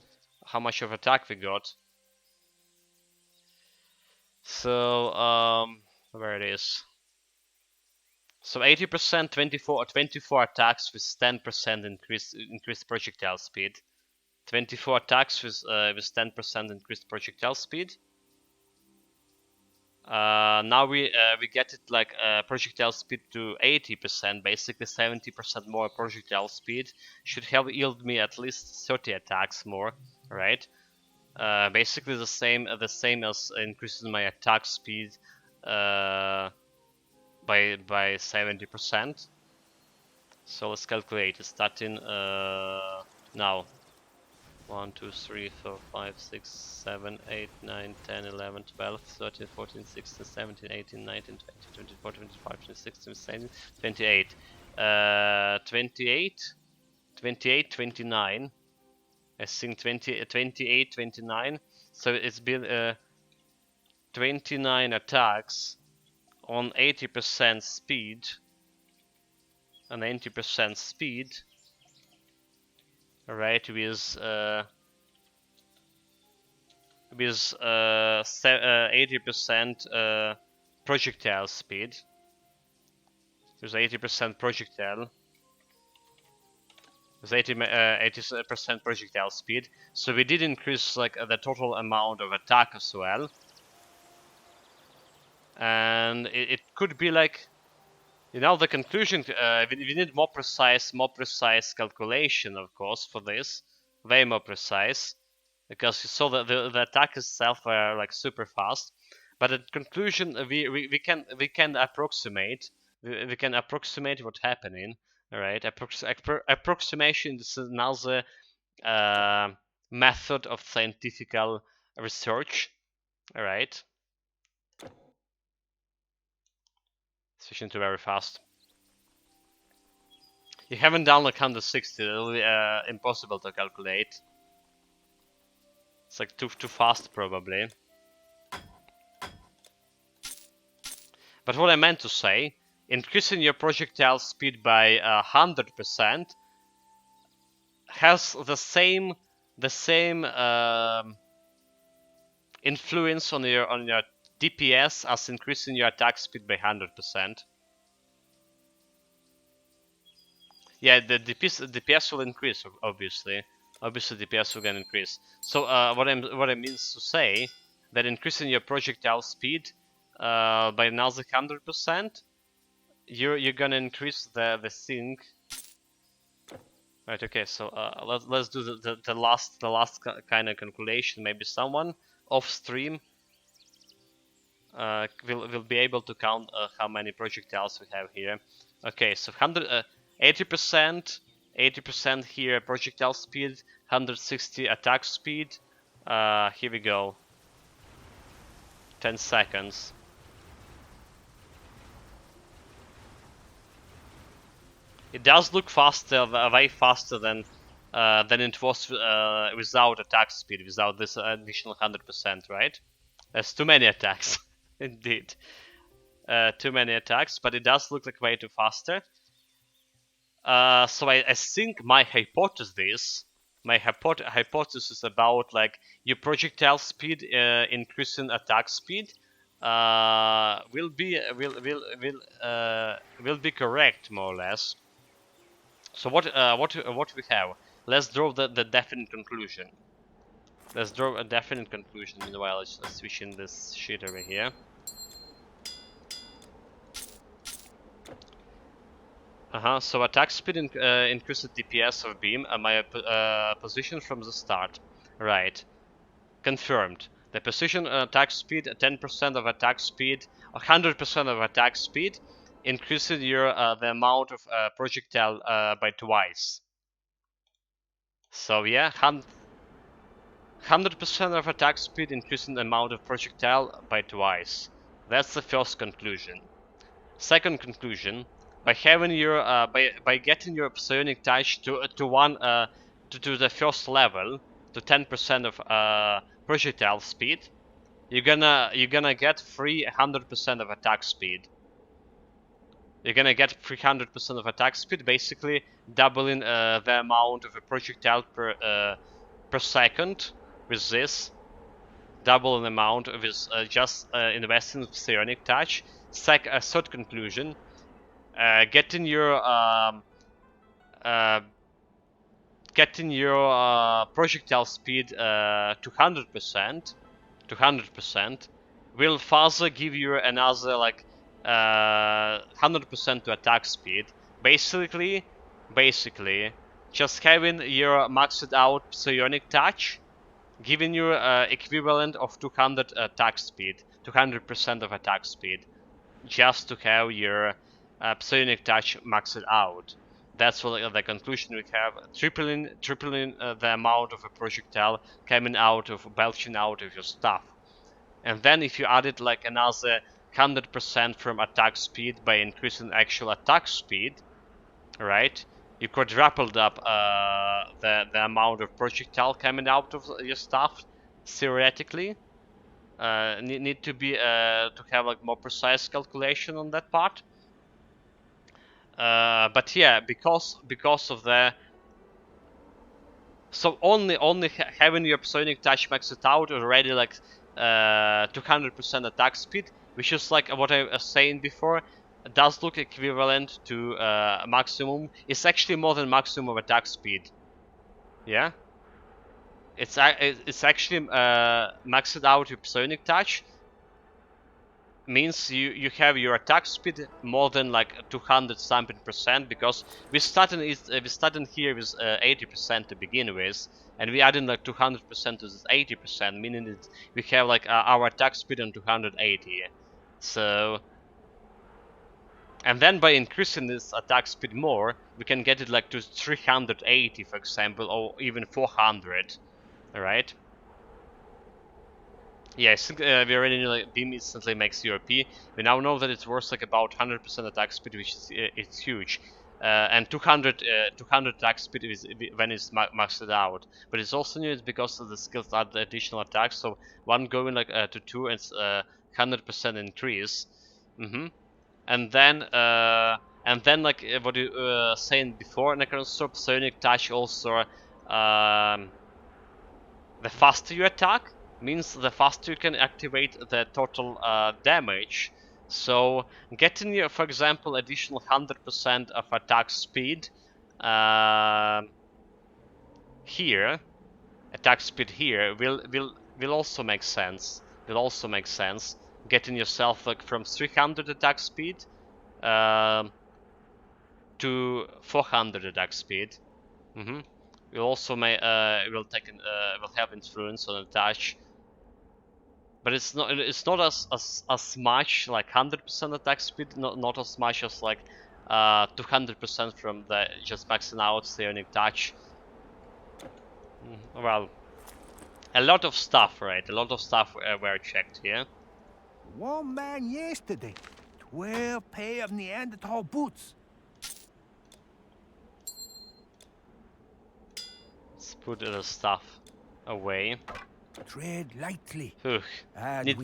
how much of attack we got. So where it is. So 80%, 24 attacks with 10% increased projectile speed. 24 attacks with 10% increased projectile speed. Now we get it like projectile speed to 80%, basically 70% more projectile speed should have yielded me at least 30 attacks more, right? Basically the same as increasing my attack speed by 70%. So let's calculate. Starting now. 1, 2, 3, 4, 5, 6, 7, 8, 9, 10, 11, 12, 13, 14, 16, 17, 18, 19, 20, 24, 25, 26, 27, 28. 28, 28, 29. I think 28, 29. So it's been 29 attacks on 80% speed. On 80% speed. Right, with 80% projectile speed. There's 80% projectile. There's 80% projectile speed. So we did increase like the total amount of attack as well. And it could be like, you know, the conclusion. We need more precise calculation, of course, for this. Way more precise, because you saw that the attack itself were like super fast. But at conclusion, we can approximate. We can approximate what's happening. All right, approximation is another method of scientific research. All right. Switching to very fast. You haven't done like 160. It'll be impossible to calculate. It's like too fast probably. But what I meant to say, increasing your projectile speed by 100% has the same influence on your DPS as increasing your attack speed by 100%. Yeah, the DPS will increase, obviously. Obviously, DPS will increase. So what I mean to say, that increasing your projectile speed by another 100%, you're gonna increase the thing. Right. Okay. So let's do the last kind of calculation. Maybe someone off stream will be able to count how many projectiles we have here. Okay. So 80% here projectile speed, 160 attack speed. Here we go. 10 seconds. It does look faster, way faster than it was without attack speed, without this additional 100%, right? There's too many attacks, indeed. Too many attacks, but it does look like way too faster. So I think my hypothesis about like your projectile speed increasing attack speed will be correct, more or less. So what we have? Let's draw the definite conclusion. Let's draw a definite conclusion. Meanwhile, let's switch in this sheet over here. So attack speed increases DPS of beam. My position from the start. Right. Confirmed. The precision attack speed, 10% of attack speed, 100% of attack speed, increases your the amount of projectile by twice. So yeah, 100% of attack speed increasing the amount of projectile by twice. That's the first conclusion. Second conclusion: by having your by getting your psionic touch to the first level, to 10% of projectile speed, you're gonna get 300% of attack speed. You're gonna get 300% of attack speed, basically doubling the amount of a projectile per second with this. Double the amount with just investing in psionic touch. Third conclusion: getting your projectile speed to 100% will further give you another like 100% to attack speed. Basically, just having your maxed out psionic touch, giving you equivalent of 200 attack speed, 200% of attack speed, just to have your psionic touch maxed out. That's what the conclusion we have. Tripling the amount of a projectile coming out of, belching out of your stuff. And then if you added like another 100% from attack speed by increasing actual attack speed, right? You quadrupled up the amount of projectile coming out of your stuff, theoretically. Need to be to have like more precise calculation on that part. But yeah, because of the so only having your psionic touch maxed out already like 200% attack speed, which is like what I was saying before, does look equivalent to maximum. It's actually more than maximum attack speed. Yeah, it's actually maxed out your psionic touch. Means you have your attack speed more than like 200 something percent, because we started here with 80% to begin with, and we added like 200% to this 80%, meaning that we have like our attack speed on 280. So, and then by increasing this attack speed more, we can get it like to 380, for example, or even 400. All right. Yeah, I think we already knew like beam instantly makes you OP. We now know that it's worth like about 100% attack speed, which is it's huge. And 200 attack speed is when it's maxed out. But it's also new because of the skills add the additional attacks. So one going like to 2, and it's 100% increase. And then like what you were saying before, Necrostorm, Psionic Touch also the faster you attack, means the faster you can activate the total damage. So getting you, for example, additional 100% of attack speed here, will also make sense. Getting yourself like from 300 attack speed to 400 attack speed. Will also will have influence on attach. But it's not as much like 100% attack speed, not as much as like 200% from the just maxing out psionic touch. Well, a lot of stuff, right? A lot of stuff were checked here. One man yesterday, 12 pair of Neanderthal boots. Let's put the stuff away. Tread lightly.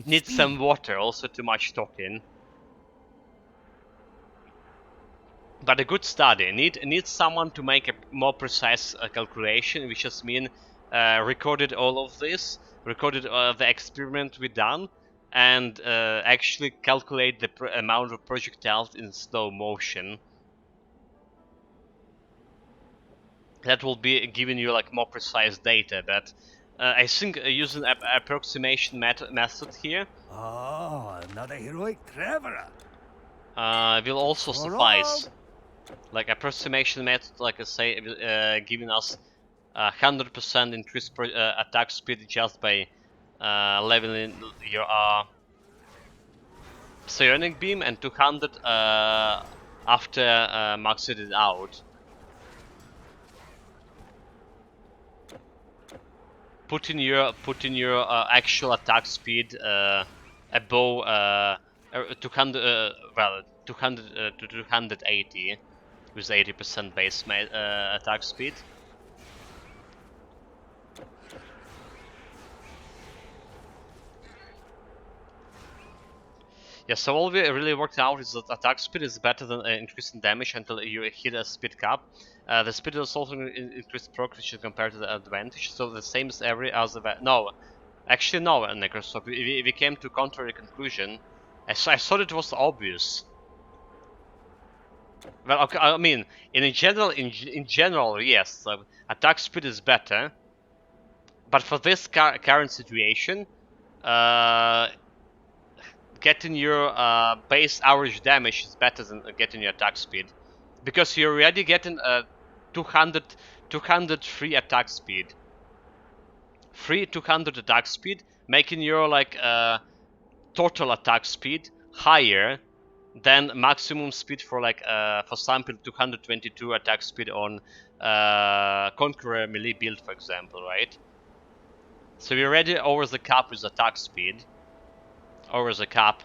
Need some water, also too much talking. But a good study. Need someone to make a more precise calculation, which just mean recorded all of this, recorded the experiment we done, and actually calculate the amount of projectiles in slow motion. That will be giving you like more precise data. But I think using approximation method here another heroic traveler. Will also suffice. Like approximation method, like I say, giving us 100% increased attack speed just by leveling your psionic beam, and 200 after maxing it out. Putting your actual attack speed above 200 to 280 with 80% base attack speed. Yeah, so all we really worked out is that attack speed is better than increasing damage until you hit a speed cap. The speed is also increased progression compared to the advantage, so the same as every other. No, actually no, Necrostorm. We came to contrary conclusion. I thought it was obvious. Well, okay, I mean, in general, yes, attack speed is better. But for this current situation, getting your base average damage is better than getting your attack speed, because you're already getting 200 free attack speed. Free 200 attack speed, making your like total attack speed higher then maximum speed for like for example 222 attack speed on Conqueror melee build, for example, right? So we're already over the cap with attack speed. Over the cap.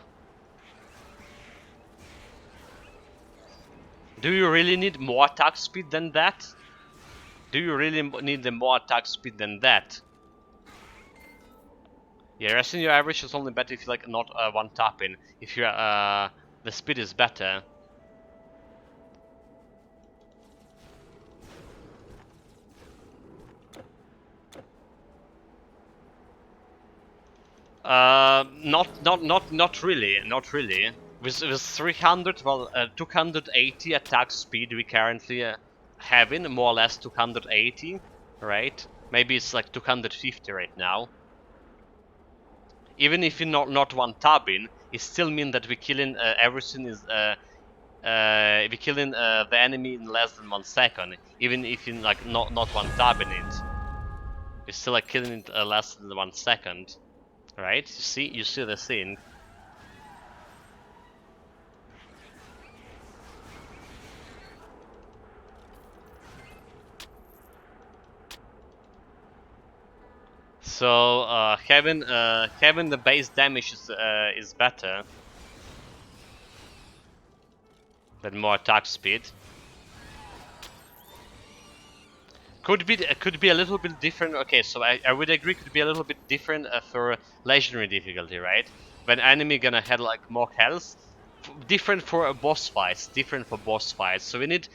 Do you really need more attack speed than that? Do you really need the more attack speed than that? Yeah, resting your average is only better if you like not one tapping. If you the speed is better. Not really, not really. With 300, well, 280 attack speed we currently having, more or less 280, right? Maybe it's like 250 right now. Even if you're not one tabbing, it still means that we're killing everything is we're killing the enemy in less than 1 second. Even if you're like not one tabbing it, we're still like killing it less than 1 second. Right? You see the thing. So having the base damage is better than more attack speed. Could be a little bit different. Okay, so I would agree could be a little bit different for legendary difficulty, right? When enemy gonna have like more health, different for boss fights, So we need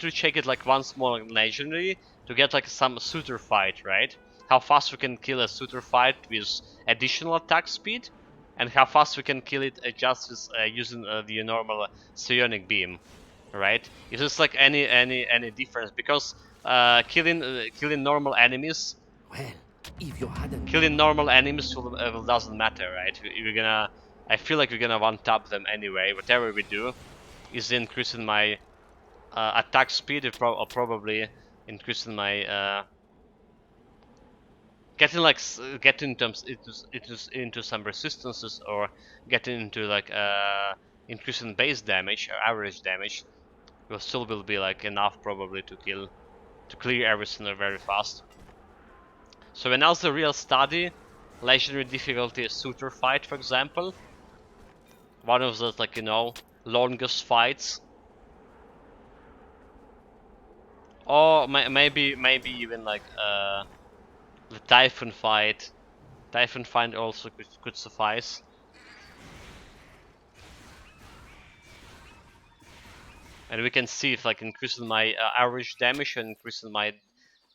to check it like once more legendary to get like some suitor fight, right? How fast we can kill a suitor fight with additional attack speed, and how fast we can kill it just with using the normal psionic beam, right? If it's like any difference, because killing normal enemies. Well, if you hadn't... Killing normal enemies doesn't matter, right? I feel like we're gonna one-tap them anyway. Whatever we do is increasing my attack speed, or probably increasing my getting into some resistances, or getting into like increasing base damage or average damage. Will be like enough probably to clear everything very fast. So when else the real study, legendary difficulty suitor fight, for example. One of those, like, you know, longest fights. Or maybe even like the Typhon fight. Typhon fight also could suffice. And we can see if like increasing my average damage and increasing my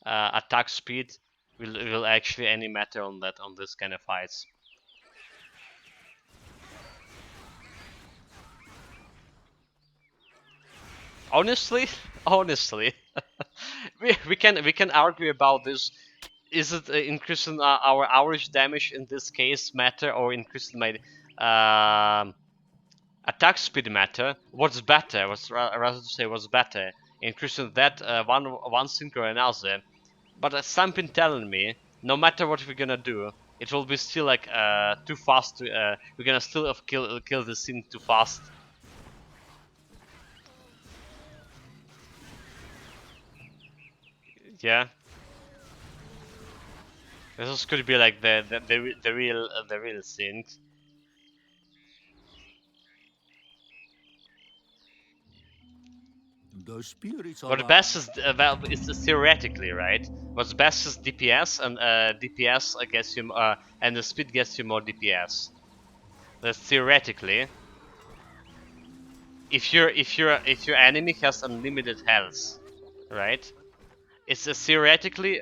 attack speed will actually any matter on this kind of fights. Honestly, we can argue about this. Is it increasing our average damage in this case matter, or increasing my attack speed matter? What's better? Rather to say what's better, increasing that one thing or another. But something telling me, no matter what we're gonna do, it will be still like too fast. We're gonna still kill this thing too fast. Yeah. This could be like the real thing. The spirits of... What best is well, it's theoretically, right? What's best is DPS, and DPS gets you and the speed gets you more DPS. That's theoretically. If your enemy has unlimited health, right? It's theoretically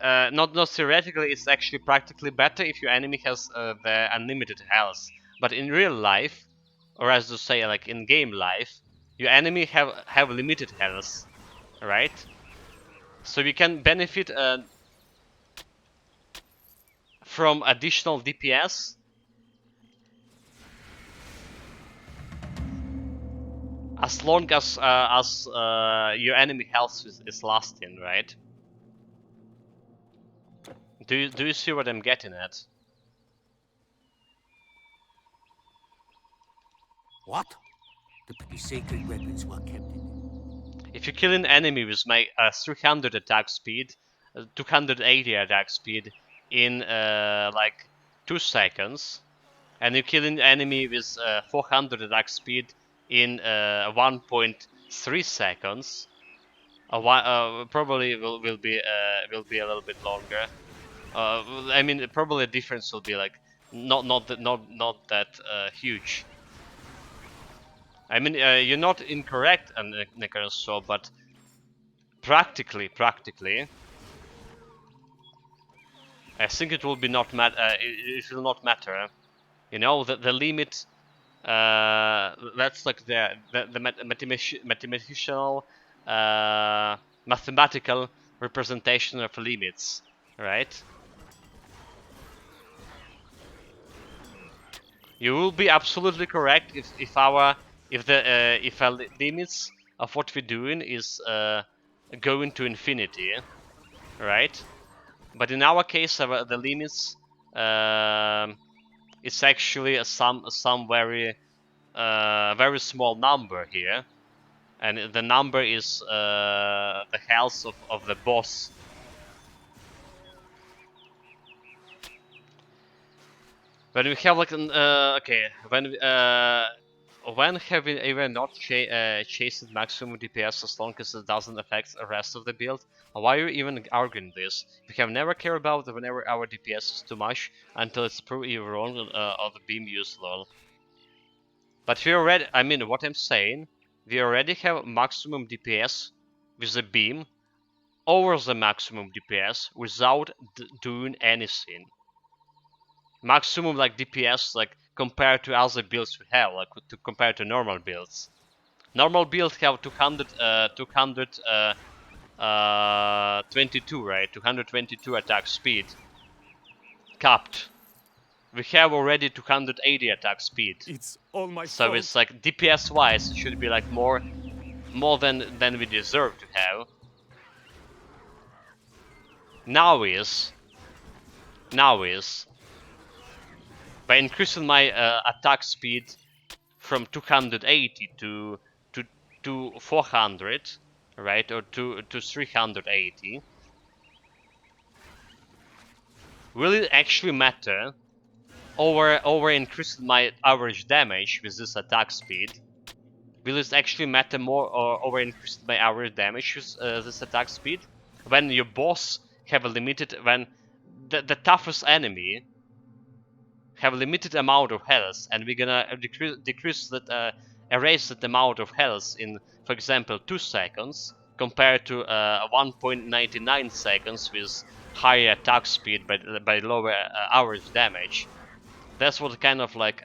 not theoretically, it's actually practically better if your enemy has the unlimited health. But in real life, or as to say like in game life, your enemy have limited health, right? So you can benefit from additional DPS as long as your enemy health is lasting, right? Do you see what I'm getting at? What? The sacred weapons were kept in. If you kill an enemy with my 300 attack speed, 280 attack speed in like 2 seconds, and you kill an enemy with 400 attack speed in 1.3 seconds, probably will be a little bit longer. I mean, probably the difference will be like not that huge. I mean, you're not incorrect, Necroso, but practically, I think it will be not it will not matter. You know, the limit. That's like the mathematical representation of limits, right? You will be absolutely correct if our limits of what we're doing is going to infinity, right? But in our case, the limits it's actually some very very small number here, and the number is the health of the boss. When we have like an okay, when have we ever not chased maximum DPS as long as it doesn't affect the rest of the build? Why are you even arguing this? We have never cared about whenever our DPS is too much until it's proven wrong or the beam use lol. But we already, I mean, what I'm saying, we already have maximum DPS with the beam over the maximum DPS without doing anything. Maximum like DPS like compared to other builds we have, like compared to normal builds. Normal builds have 222, right? 222 attack speed capped. We have already 280 attack speed. It's all my so fault. It's like DPS wise it should be like more than we deserve to have. Now is by increasing my attack speed from 280 to 400, right, or to 380, will it actually matter over increasing my average damage with this attack speed? Will it actually matter more or over increasing my average damage with this attack speed? When your boss have a limited, when the toughest enemy have a limited amount of health, and we're gonna decrease that, erase that amount of health in, for example, 2 seconds, compared to 1.99 seconds with higher attack speed by lower average damage. That's what kind of like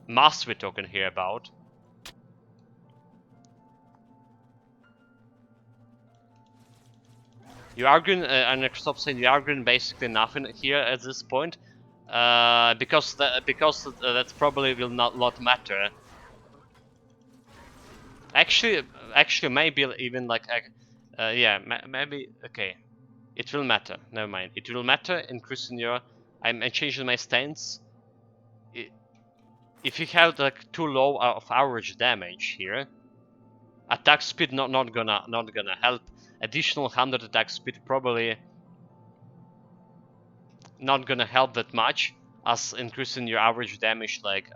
math we're talking here about. You're arguing, and stop saying you're arguing basically nothing here at this point. Because that probably will not matter. Actually, maybe even like, yeah, maybe okay. It will matter. Never mind. It will matter. Increasing your, I'm changing my stance. If you have like too low of average damage here, attack speed not gonna help. Additional 100 attack speed probably not gonna help that much as increasing your average damage like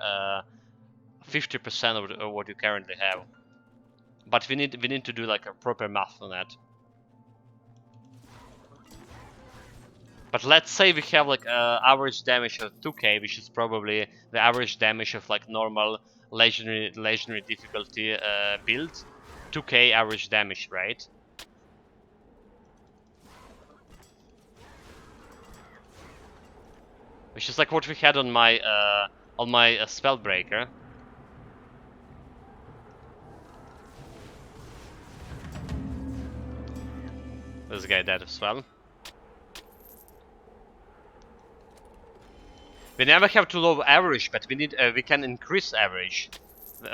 50% of what you currently have. But we need to do like a proper math on that. But let's say we have like average damage of 2k, which is probably the average damage of like normal legendary difficulty build. 2k average damage, right? Which is like what we had on my Spellbreaker. This guy dead as well. We never have too low average, but we can increase average.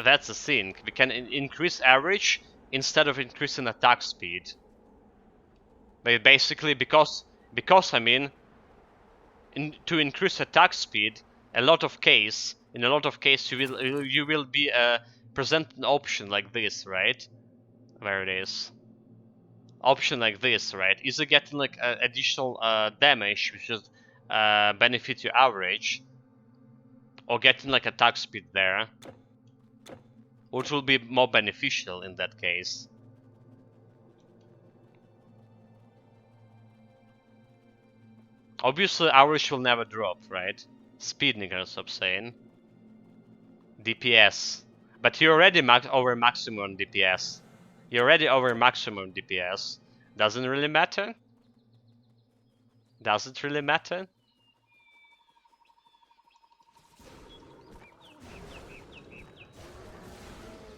That's the thing. We can increase average instead of increasing attack speed. But basically, because I mean, to increase attack speed, a lot of case in a lot of cases you will be presented an option like this, right? Where it is. Option like this, right? Either getting like additional damage, which is benefit your average, or getting like attack speed there, which will be more beneficial in that case. Obviously, average will never drop, right? Speed, you're gonna stop saying. DPS. But you're already over maximum DPS. You're already over maximum DPS. Doesn't really matter? Does it really matter?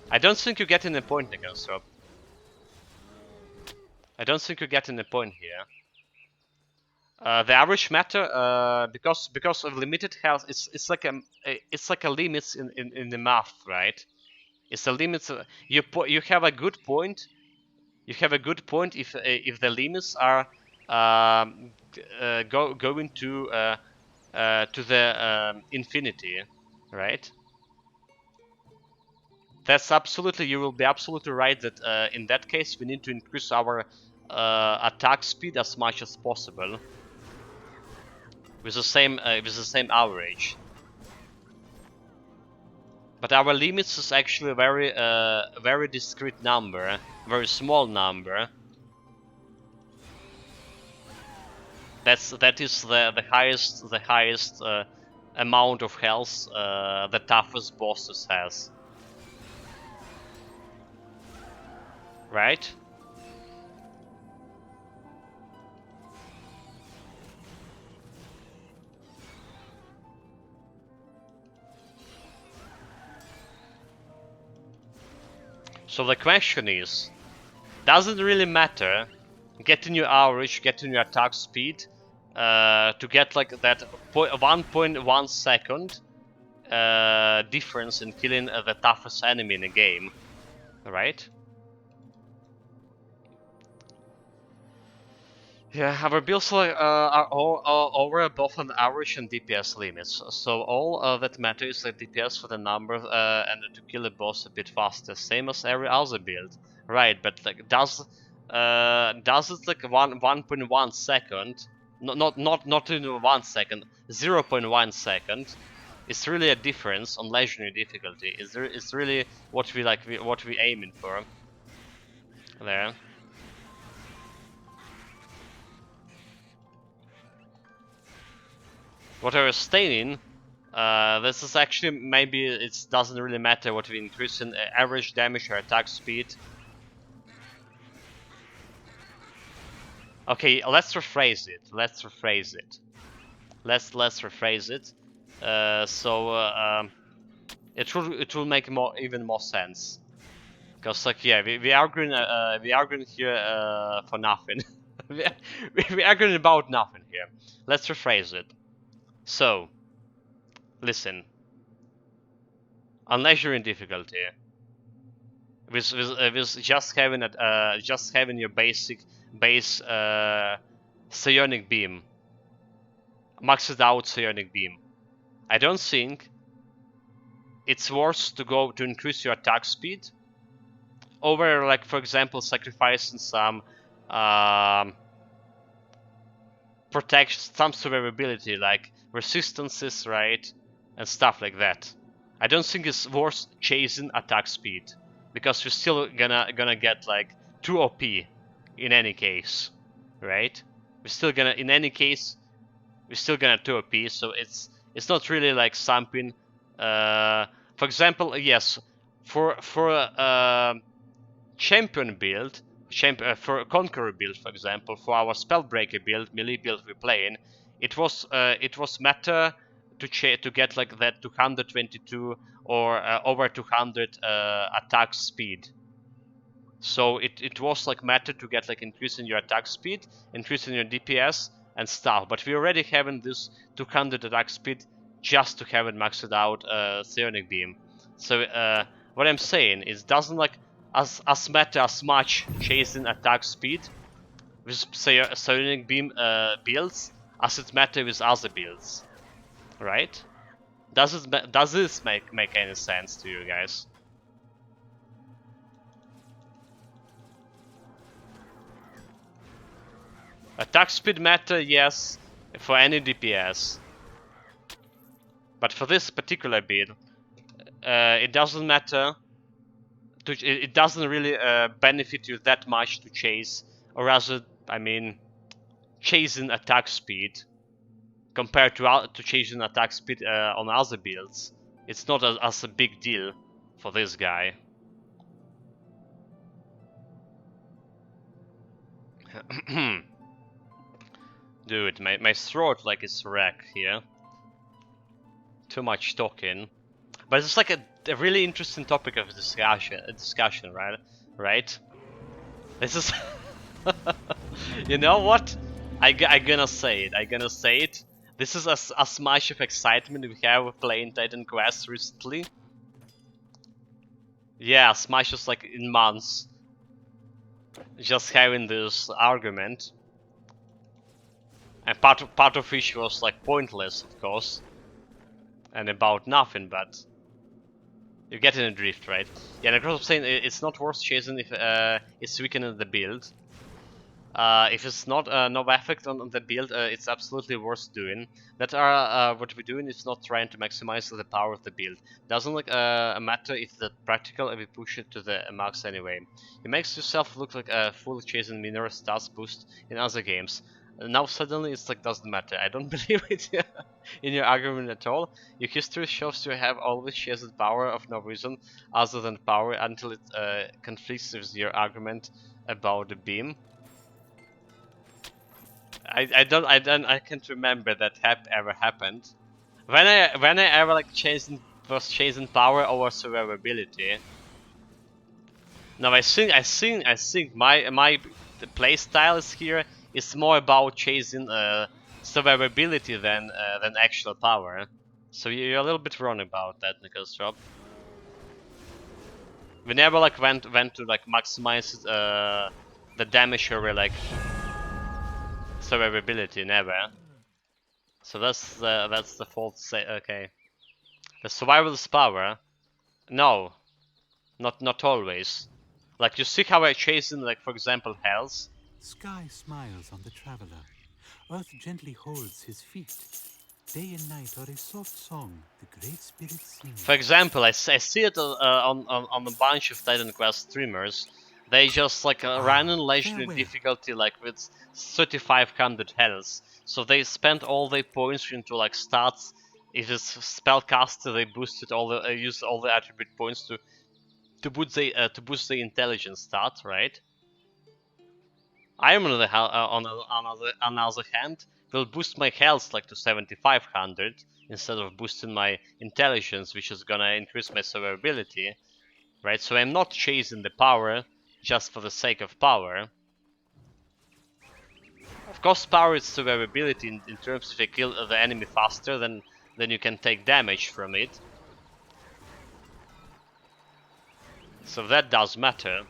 I don't think you're getting the point, Nickelsrop. I don't think you're getting the point here. The average matter, because of limited health, it's like a limit in the math, right? It's a limit. You have a good point. You have a good point if the limits are going to the infinity, right? That's absolutely. You will be absolutely right that in that case we need to increase our attack speed as much as possible. With the same average, but our limits is actually a very discrete number, very small number. That is the highest amount of health the toughest bosses has, right? So the question is, does it really matter getting your average, getting your attack speed to get like that 1.1 second difference in killing the toughest enemy in a game, right? Yeah, our builds are all over above an average and DPS limits, so all that matters is the DPS for the number and to kill a boss a bit faster, same as every other build, right? But like, does it like 1.1 second, not in 1 second, 0.1 second? It's really a difference on legendary difficulty. It's really what we aiming for there. What I was stating, this is actually, maybe it doesn't really matter what we increase in average damage or attack speed. Okay, let's rephrase it. Let's rephrase it. Let's rephrase it. It will make even more sense. Because like, yeah, we arguing here for nothing. we arguing about nothing here. Let's rephrase it. So, listen. On legendary difficulty, with just having your base psionic beam, maxed out psionic beam, I don't think it's worth to increase your attack speed over, like, for example, sacrificing some protection, some survivability, like resistances, right, and stuff like that. I don't think it's worth chasing attack speed, because we're still gonna get like 2 OP in any case, right? We're still gonna 2 OP, so it's not really like something. For example, yes, for champion build, for Conqueror build, for example, for our Spellbreaker build, melee build we're playing, it was matter to get like that 222 or over 200 attack speed. So it was like matter to get like increasing your attack speed, increasing your DPS and stuff. But we already having this 200 attack speed just to have it maxed out psionic beam. So what I'm saying is, doesn't like as matter as much chasing attack speed with psionic beam builds as it matter with other builds, right? Does this make any sense to you guys? Attack speed matter, yes, for any DPS. But for this particular build, it doesn't matter. It doesn't really benefit you that much to chase, or rather, I mean, chasing attack speed compared to chasing attack speed on other builds. It's not as a big deal for this guy. Dude, my throat like is wreck here. Too much talking. But it's like a really interesting topic of discussion, right? Right? This is... You know what? I'm gonna say it. This is as much of excitement we have playing Titan Quest recently. Yeah, as much as like in months. Just having this argument. And part of which was like pointless, of course. And about nothing, but... You're getting a drift, right? Yeah, and I'm saying it's not worth chasing if it's weakening the build. If it's not no effect on the build, it's absolutely worth doing. That what we're doing is not trying to maximize the power of the build. Doesn't matter if the practical if we push it to the max anyway. It makes yourself look like a full chasing minor stats boost in other games. Now suddenly it's like doesn't matter. I don't believe it in your argument at all. Your history shows you have always chased power of no reason other than power until it conflicts with your argument about the beam. I can't remember that ever happened. When I ever like was chasing power over survivability. Now I think my play style is here is more about chasing survivability than actual power. So you're a little bit wrong about that, Nicholas Rob. We never like went to like maximize the damage or like survivability, never. So that's the fault. Say okay. The survival's power, no, not always. Like you see how I chasing like for example health. Sky smiles on the traveler. Earth gently holds his feet. Day and night are a soft song the great spirits sing. For example, I see it on a bunch of Titan Quest streamers. They just like run in legendary difficulty like with 3500 health. So they spend all their points into like stats. If it's spellcaster, they boosted all the use all the attribute points to boost the intelligence stat, right? Iron on the other hand will boost my health like to 7500 instead of boosting my intelligence, which is gonna increase my survivability, right? So I'm not chasing the power just for the sake of power. Of course, power is survivability in terms if you kill the enemy faster, then you can take damage from it. So that does matter.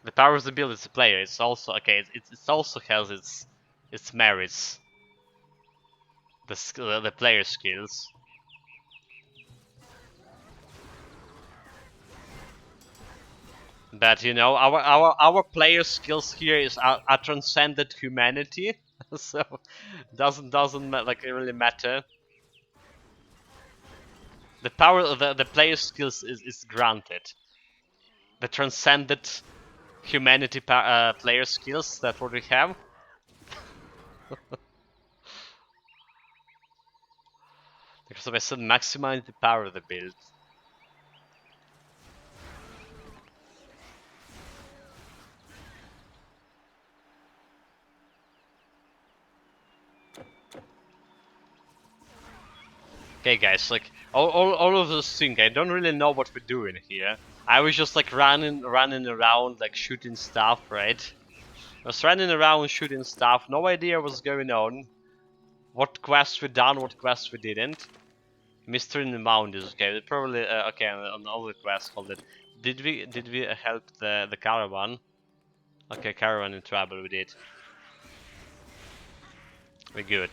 The power of the build is the player. It's also okay. It also has its merits. The player skills. But you know, our player skills here is are transcended humanity, so doesn't like really matter. The power of the player skills is granted. The transcended humanity player skills, that's what we have. Because I said maximize the power of the build. Okay guys, like all of those things, I don't really know what we're doing here. I was just like running around like shooting stuff, right? I was running around shooting stuff, no idea what's going on. What quests we done, what quests we didn't. Mystery in the Mountains, okay, probably okay on all the quests called it. Did we help the caravan? Okay, caravan in trouble, we did. We're good.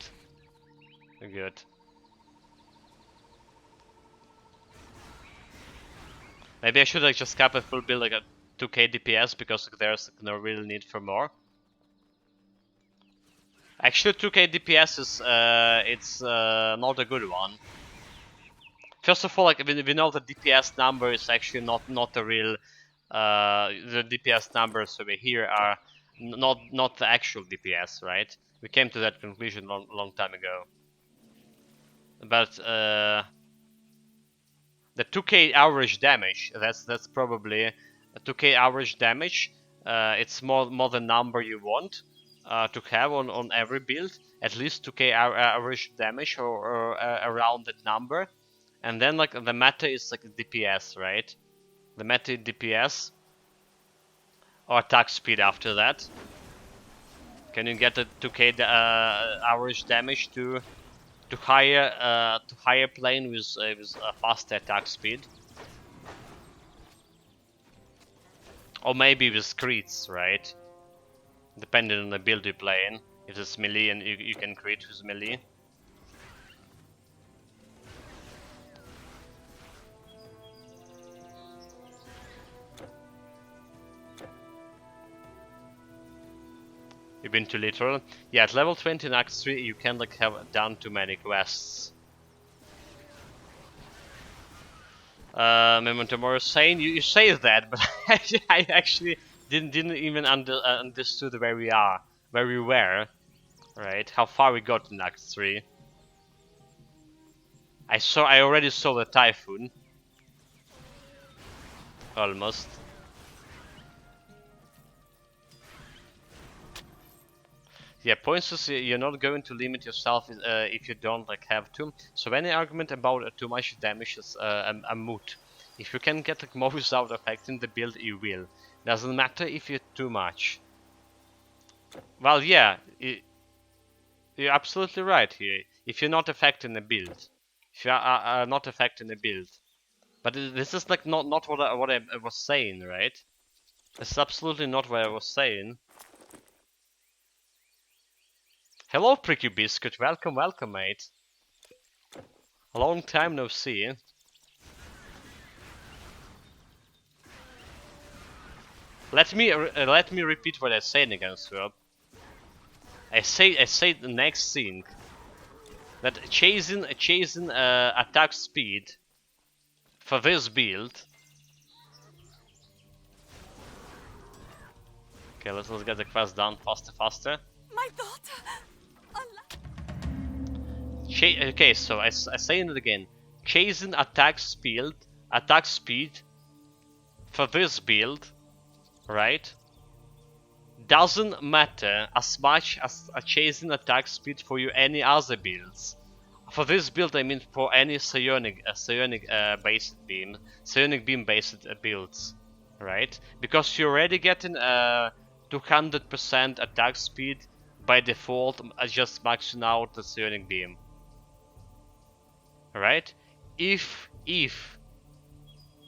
We're good. Maybe I should like just cap a full build like a 2k DPS because like, there's like, no real need for more. Actually, 2k DPS is it's not a good one. First of all, like we know the DPS number is actually not a real. The DPS numbers over here are not the actual DPS, right? We came to that conclusion long time ago. But the 2k average damage, that's probably a 2k average damage. It's more the number you want to have on every build. At least 2k average damage or around that number. And then like the meta is like DPS, right? The meta DPS or attack speed after that. Can you get a 2k average damage to higher plane with a faster attack speed? Or maybe with crits, right? Depending on the build you're playing. If it's melee and you can crit with melee. You've been too literal. Yeah, at level 20 in Act 3 you can like have done too many quests. Memento Mori saying you say that, but I actually didn't even understood where we were, right? How far we got in Act 3. I already saw the typhoon. Almost. Yeah, points is you're not going to limit yourself if you don't like have to. So any argument about too much damage is a moot. If you can get like more without affecting the build, you will. Doesn't matter if you're too much. Well, yeah, you're absolutely right here. If you're not affecting the build, if you are not affecting the build, but this is like not what I was saying, right? This is absolutely not what I was saying. Hello, Pricky Biscuit. Welcome, mate. A long time no see. Let me repeat what I said again, Swab. I say the next thing that chasing attack speed for this build. Okay, let's get the quest done faster. My daughter! Okay, so I say it again. Chasing attack speed for this build, right? Doesn't matter as much as chasing attack speed for you any other builds. For this build, I mean for any psionic beam based builds, right? Because you're already getting 200% attack speed by default, just maxing out the psionic beam. Right? If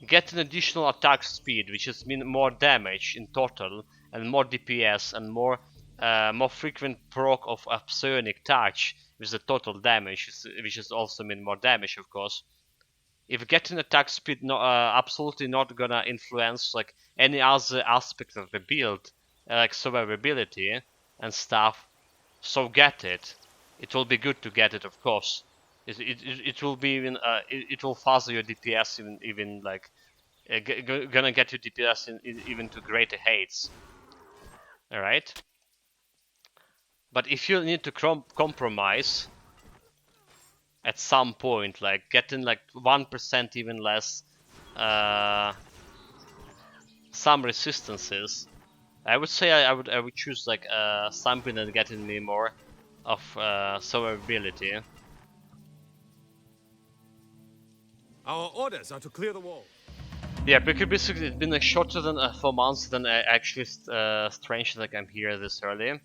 get an additional attack speed, which is mean more damage in total and more DPS and more frequent proc of a psionic touch with the total damage, which is also mean more damage, of course. If getting attack speed absolutely not gonna influence like any other aspect of the build, like survivability and stuff, so get it. It will be good to get it, of course. It will be even it will fuzz your DPS even like gonna get your DPS even to greater heights. All right. But if you need to compromise at some point, like getting like 1% even less some resistances, I would say I would choose like something that getting me more of survivability. Our orders are to clear the wall. Yeah, because basically it's been like shorter than 4 months than actually strange like I'm here this early.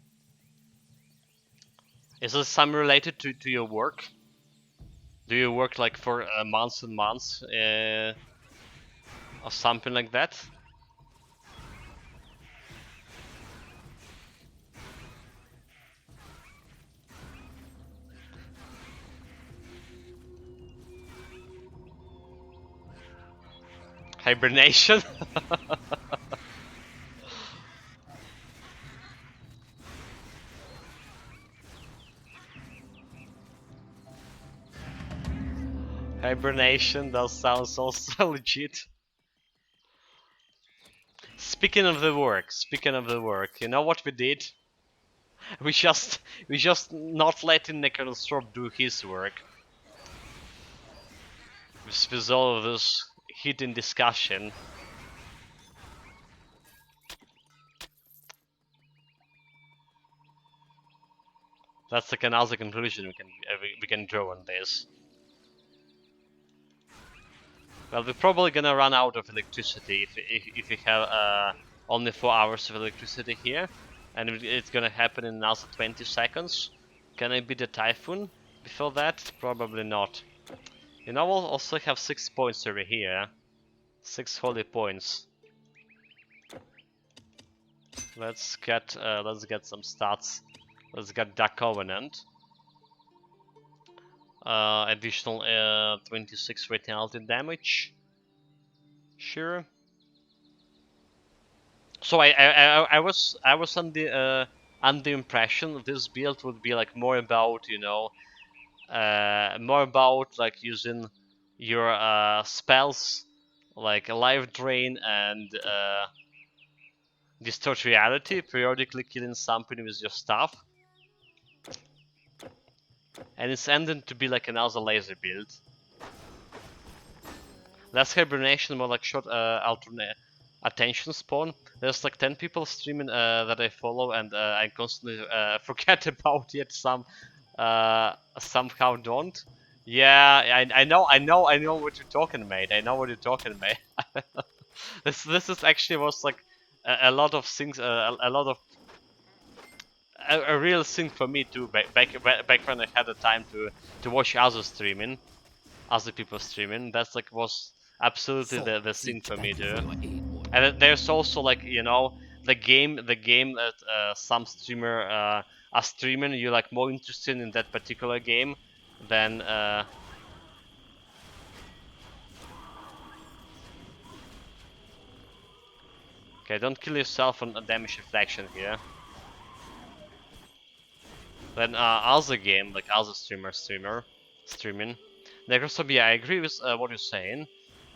Is this some related to your work? Do you work like for months and months or something like that? Hibernation. Hibernation, that sounds also legit. Speaking of the work, you know what we did? We just not letting Necrostrop do his work. With all of this hidden discussion. That's like another conclusion we can draw on this. Well, we're probably gonna run out of electricity if we have only 4 hours of electricity here, and it's gonna happen in another 20 seconds. Can I beat the Typhoon before that? Probably not. You know, we'll also have 6 points over here. 6 holy points. Let's get some stats. Let's get Dark Covenant. Additional 26 vitality damage. Sure. So I was on the impression that this build would be like more about, you know, more about like using your spells like Life Drain and Distort Reality, periodically killing something with your staff. And it's ending to be like another laser build. Less Hibernation, more like short alternate attention spawn. There's like 10 people streaming that I follow, and I constantly forget about it. Some somehow don't. Yeah, I know what you're talking, mate. I know what you're talking, mate. This is actually was like a lot of things, a lot of a real thing for me too. Back when I had the time to watch other people streaming. That's like was absolutely the thing for me too. And there's also like, you know, the game that some streamer are streaming. You're like more interested in that particular game than okay, don't kill yourself on a damage reflection here. Then other game, like other streaming. Necrostrop, yeah, I agree with what you're saying.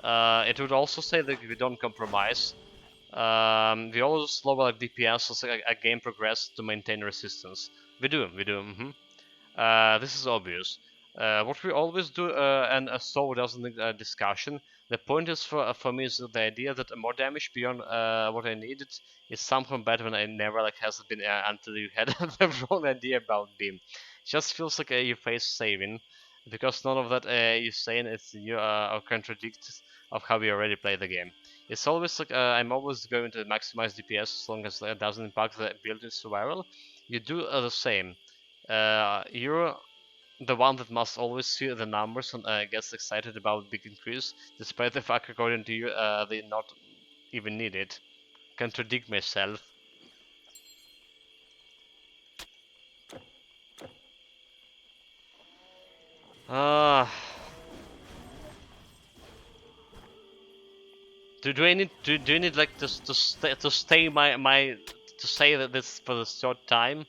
It would also say that we don't compromise. We always lower like DPS as a game progresses to maintain resistance. We do. This is obvious. What we always do, and so doesn't need a discussion. The point is for me is the idea that more damage beyond what I needed is somehow better when I never like hasn't been until you had the wrong idea about Beam. It just feels like you face saving, because none of that you're saying is you contradict of how we already play the game. It's always like I'm always going to maximize DPS as long as it doesn't impact the building survival. You do the same. You're the one that must always see the numbers and gets excited about big increase, despite the fact according to you they not even need it. Contradict myself. Do I need do you need like to stay my to say that this for the short time?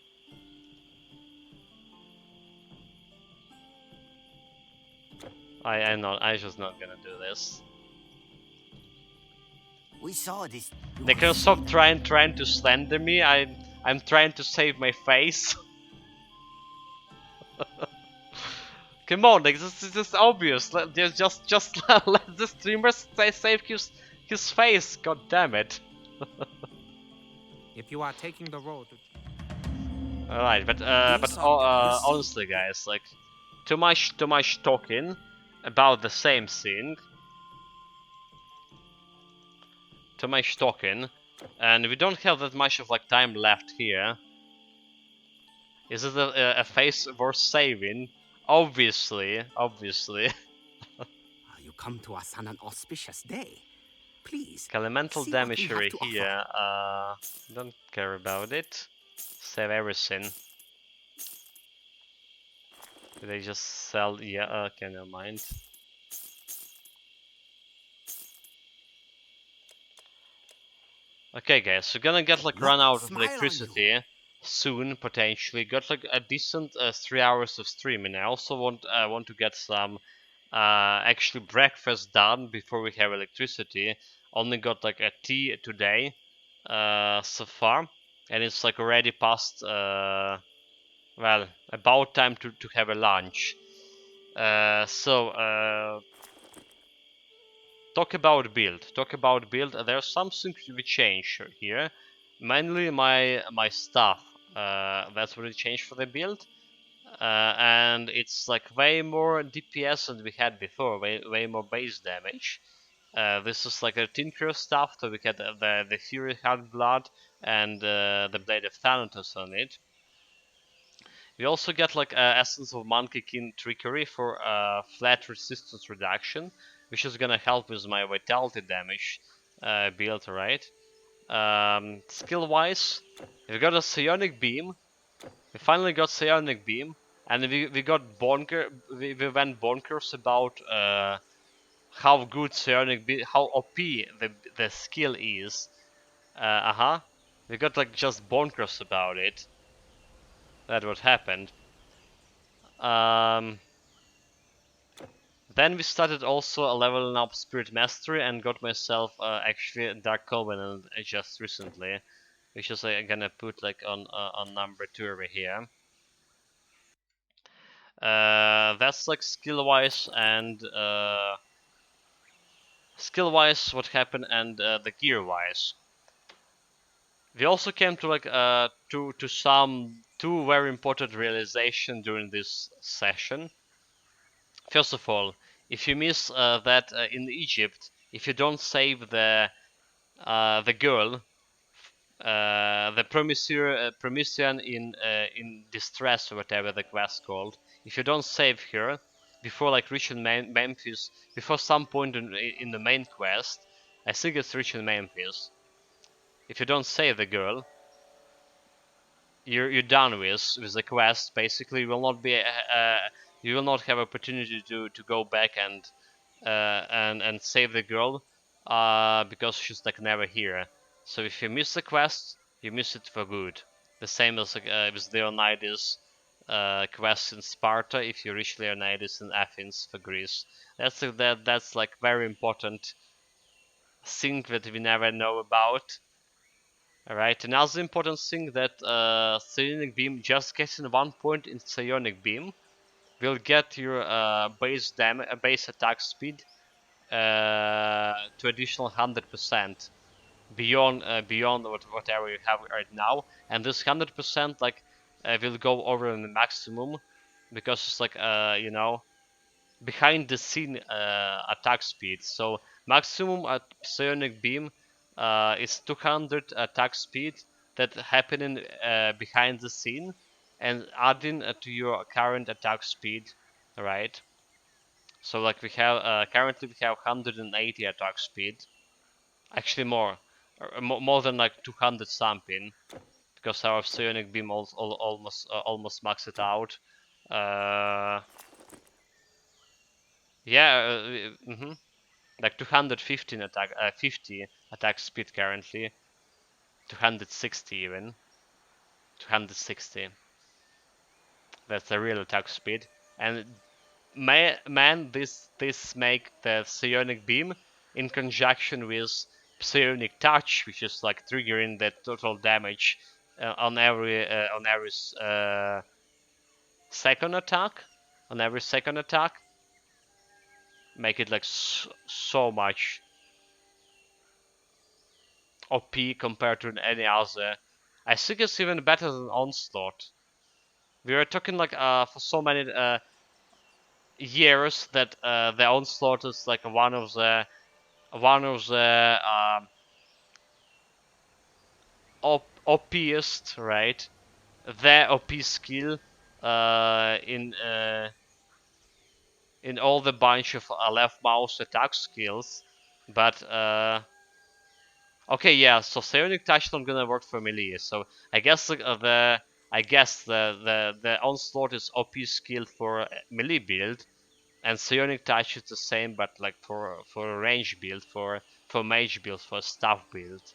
I'm just not gonna do this. We saw this. They can stop trying to slander me. I'm trying to save my face. Come on, like this is obvious. Just let the streamer save his face. God damn it. If you are taking the road. Alright, but honestly, guys, like too much talking about the same thing. Too much talking, and we don't have that much of like time left here. Is it a face worth saving? Obviously. You come to us on an auspicious day. Please. Elemental see what we damage have right to here. Don't care about it. Save everything. Did I just sell? Yeah. Okay, never mind. Okay, guys, we're gonna get like run out of smile on you. electricity soon, potentially. Got like a decent 3 hours of streaming. I also want to get some actually breakfast done before we have electricity. Only got like a tea today so far, and it's like already past well, about time to have a lunch. Talk about build. Talk about build. There's something we change here. Mainly my stuff. That's what we changed for the build. And it's like way more DPS than we had before. Way more base damage. This is like a Tinker stuff. So we had the Fury Heart Blood and the Blade of Thanatos on it. We also get like Essence of Monkeykin Trickery for flat resistance reduction, which is gonna help with my vitality damage build, right? Skill wise, we got a Psionic Beam. We finally got Psionic Beam, and we got bonker. We went bonkers about how good Psionic Beam, how OP the skill is. We got like just bonkers about it. That's what happened. Then we started also leveling up Spirit Mastery and got myself actually Dark Covenant just recently, which is I'm gonna put like on number 2 over here. That's like skill wise and what happened, and the gear wise. We also came to like to some two very important realization during this session. First of all, if you miss that in Egypt, if you don't save the girl, the Promethean in distress or whatever the quest called, if you don't save her before like reaching Memphis, before some point in the main quest, I think it's reaching Memphis. If you don't save the girl, you're done with the quest. Basically, you will not be you will not have opportunity to go back and save the girl because she's like never here. So if you miss the quest, you miss it for good. The same as with Leonidas quest in Sparta. If you reach Leonidas in Athens for Greece, that's like very important thing that we never know about. Alright, another important thing that Psionic Beam, just getting 1 point in Psionic Beam will get your base attack speed to additional 100% beyond whatever you have right now, and this 100% like will go over in the maximum because it's like you know, behind the scene attack speed. So maximum at Psionic Beam is 200 attack speed that happening behind the scene, and adding to your current attack speed, right? So like we have currently we have 180 attack speed, actually more than like 200 something, because our Psionic Beam almost maxed it out. Yeah, like 215 attack, 50 attack speed currently, 260 even, 260. That's the real attack speed, and man, this make the Psionic Beam in conjunction with Psionic Touch, which is like triggering the total damage on every second attack, make it like so much OP compared to any other. I think it's even better than Onslaught. We were talking like for so many years that the Onslaught is like one of the OPest, right? The OP skill in all the bunch of left mouse attack skills, but okay, yeah. So Psionic Touch is not gonna work for melee. So I guess the Onslaught is OP skill for melee build, and Psionic Touch is the same, but like for range build, for mage build, for staff build.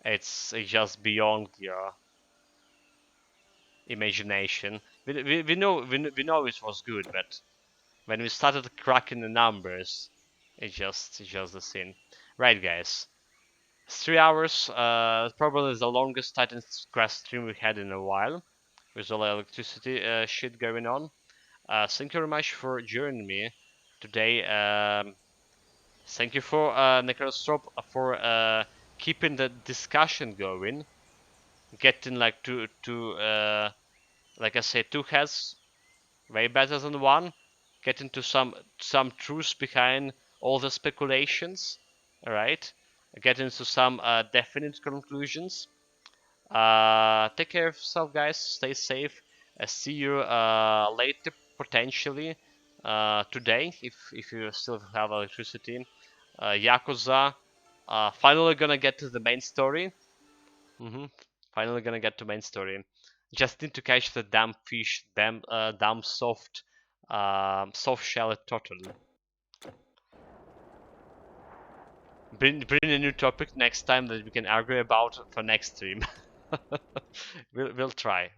It's just beyond your imagination. We know it was good, but when we started cracking the numbers, it's just the scene. Right, guys. It's 3 hours. Probably the longest Titan's Crest stream we had in a while, with all the electricity shit going on. Thank you very much for joining me today. Thank you for Necrostrop for keeping the discussion going, getting like like I said, 2 heads way better than 1, getting to some truth behind all the speculations. All right, getting to some definite conclusions. Take care of yourself, guys. Stay safe. See you later, potentially today, if you still have electricity. Yakuza. Finally gonna get to the main story. Finally gonna get to main story. Just need to catch the damn fish, damn soft shell turtle. Bring a new topic next time that we can argue about for next stream. We'll try.